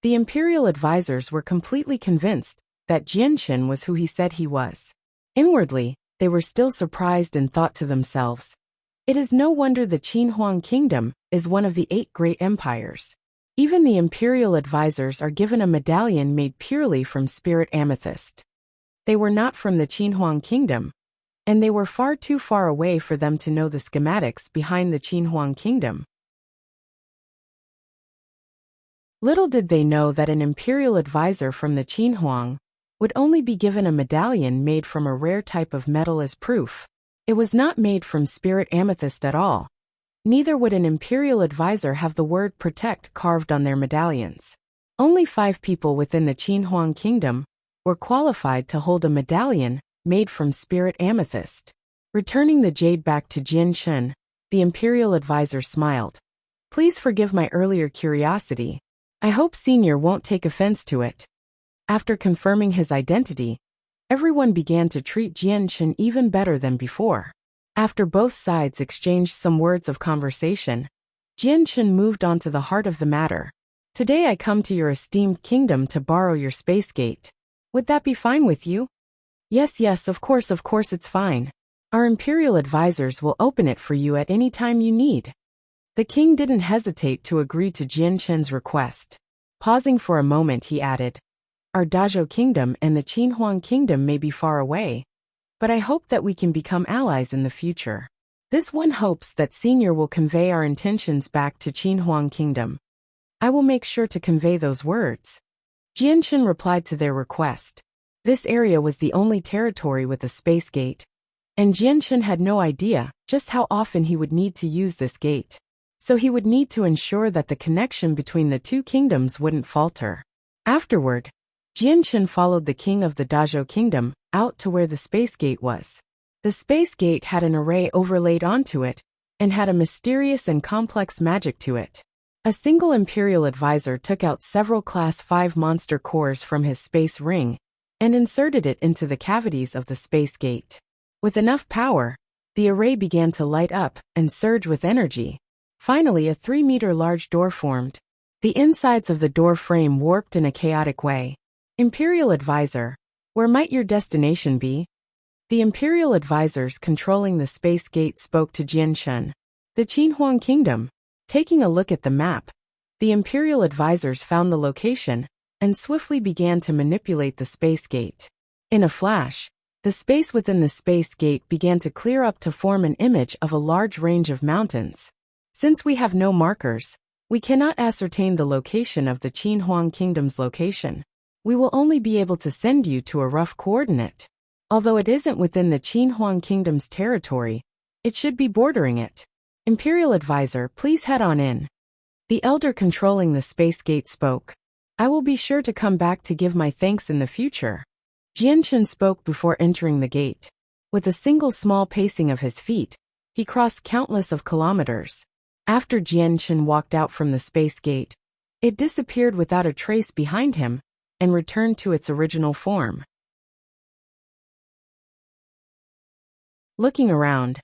the imperial advisors were completely convinced that Jian Chun was who he said he was. Inwardly, they were still surprised and thought to themselves, it is no wonder the Qinhuang kingdom is one of the 8 great empires. Even the imperial advisors are given a medallion made purely from spirit amethyst. They were not from the Qinhuang kingdom, and they were far too far away for them to know the schematics behind the Qinhuang kingdom. Little did they know that an imperial advisor from the Qinhuang would only be given a medallion made from a rare type of metal as proof. It was not made from spirit amethyst at all. Neither would an imperial advisor have the word protect carved on their medallions. Only 5 people within the Qinhuang kingdom were qualified to hold a medallion made from spirit amethyst. Returning the jade back to Jian Chun, the imperial advisor smiled. Please forgive my earlier curiosity. I hope Senior won't take offense to it. After confirming his identity, everyone began to treat Jian Chun even better than before. After both sides exchanged some words of conversation, Jian Chun moved on to the heart of the matter. Today I come to your esteemed kingdom to borrow your space gate. Would that be fine with you? Yes, of course it's fine. Our imperial advisors will open it for you at any time you need. The king didn't hesitate to agree to Jian Chun's request. Pausing for a moment, he added, Our Dazhou kingdom and the Qinhuang kingdom may be far away, but I hope that we can become allies in the future. This one hopes that Senior will convey our intentions back to Qinhuang kingdom. I will make sure to convey those words. Jian Chun replied to their request. This area was the only territory with a space gate, and Jian Chun had no idea just how often he would need to use this gate. so he would need to ensure that the connection between the two kingdoms wouldn't falter. Afterward, Jianchen followed the king of the Dazhou kingdom out to where the space gate was. The space gate had an array overlaid onto it and had a mysterious and complex magic to it. A single imperial advisor took out several Class 5 monster cores from his space ring and inserted it into the cavities of the space gate. With enough power, the array began to light up and surge with energy. Finally, a 3-meter large door formed. The insides of the door frame warped in a chaotic way. Imperial Advisor, where might your destination be? The Imperial Advisors controlling the space gate spoke to Jianchen. The Qinhuang Kingdom. Taking a look at the map, the Imperial Advisors found the location and swiftly began to manipulate the space gate. In a flash, the space within the space gate began to clear up to form an image of a large range of mountains. Since we have no markers, we cannot ascertain the location of the Qinhuang Kingdom's location. We will only be able to send you to a rough coordinate. Although it isn't within the Qinhuang Kingdom's territory, it should be bordering it. Imperial Advisor, please head on in. The elder controlling the space gate spoke. I will be sure to come back to give my thanks in the future. Jianchen spoke before entering the gate. With a single small pacing of his feet, he crossed countless of kilometers. After Jianchen walked out from the space gate, it disappeared without a trace behind him and returned to its original form. Looking around,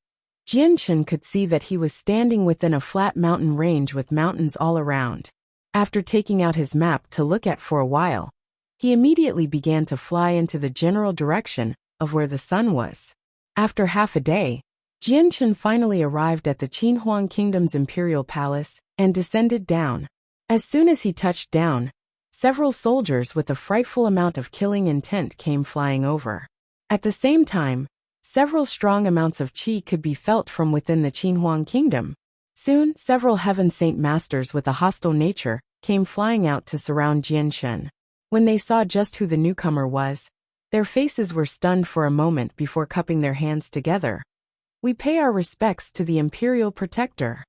Jianchen could see that he was standing within a flat mountain range with mountains all around. After taking out his map to look at for a while, he immediately began to fly into the general direction of where the sun was. After half a day, Jianchen finally arrived at the Qinhuang Kingdom's imperial palace and descended down. As soon as he touched down, several soldiers with a frightful amount of killing intent came flying over. At the same time, several strong amounts of qi could be felt from within the Qinhuang Kingdom. Soon, several Heaven Saint Masters with a hostile nature came flying out to surround Jianchen. When they saw just who the newcomer was, their faces were stunned for a moment before cupping their hands together. We pay our respects to the Imperial Protector.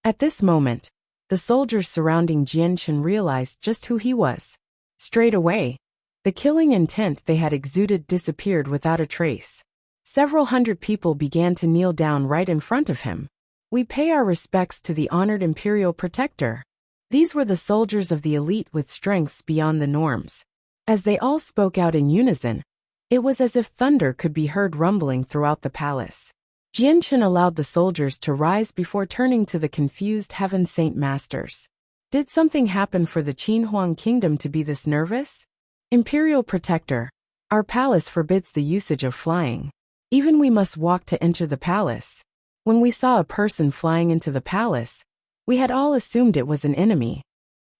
At this moment, the soldiers surrounding Jianchen realized just who he was. Straight away, the killing intent they had exuded disappeared without a trace. Several hundred people began to kneel down right in front of him. We pay our respects to the honored Imperial Protector. These were the soldiers of the elite with strengths beyond the norms. As they all spoke out in unison, it was as if thunder could be heard rumbling throughout the palace. Jianchen allowed the soldiers to rise before turning to the confused Heaven Saint Masters. Did something happen for the Qinhuang Kingdom to be this nervous? Imperial Protector, our palace forbids the usage of flying. Even we must walk to enter the palace. When we saw a person flying into the palace, we had all assumed it was an enemy.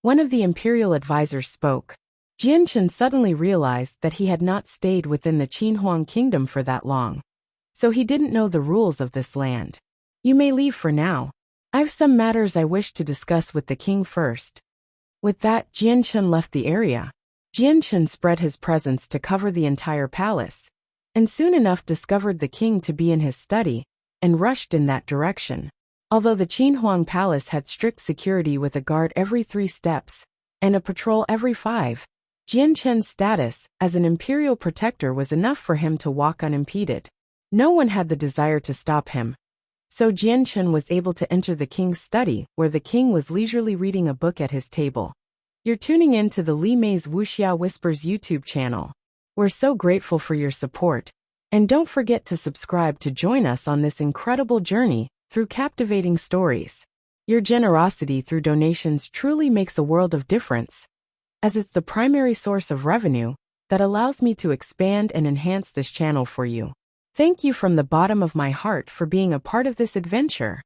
One of the Imperial Advisors spoke. Jianchen suddenly realized that he had not stayed within the Qinhuang Kingdom for that long, so he didn't know the rules of this land. You may leave for now. I've some matters I wish to discuss with the king first. With that, Jianchen left the area. Jianchen spread his presence to cover the entire palace, and soon enough discovered the king to be in his study, and rushed in that direction. Although the Qinhuang Palace had strict security with a guard every 3 steps, and a patrol every 5, Jianchen's status as an imperial protector was enough for him to walk unimpeded. No one had the desire to stop him, so Jianchen was able to enter the king's study where the king was leisurely reading a book at his table. You're tuning in to the Li Mei's Wuxia Whispers YouTube channel. We're so grateful for your support, and don't forget to subscribe to join us on this incredible journey through captivating stories. Your generosity through donations truly makes a world of difference, as it's the primary source of revenue that allows me to expand and enhance this channel for you. Thank you from the bottom of my heart for being a part of this adventure.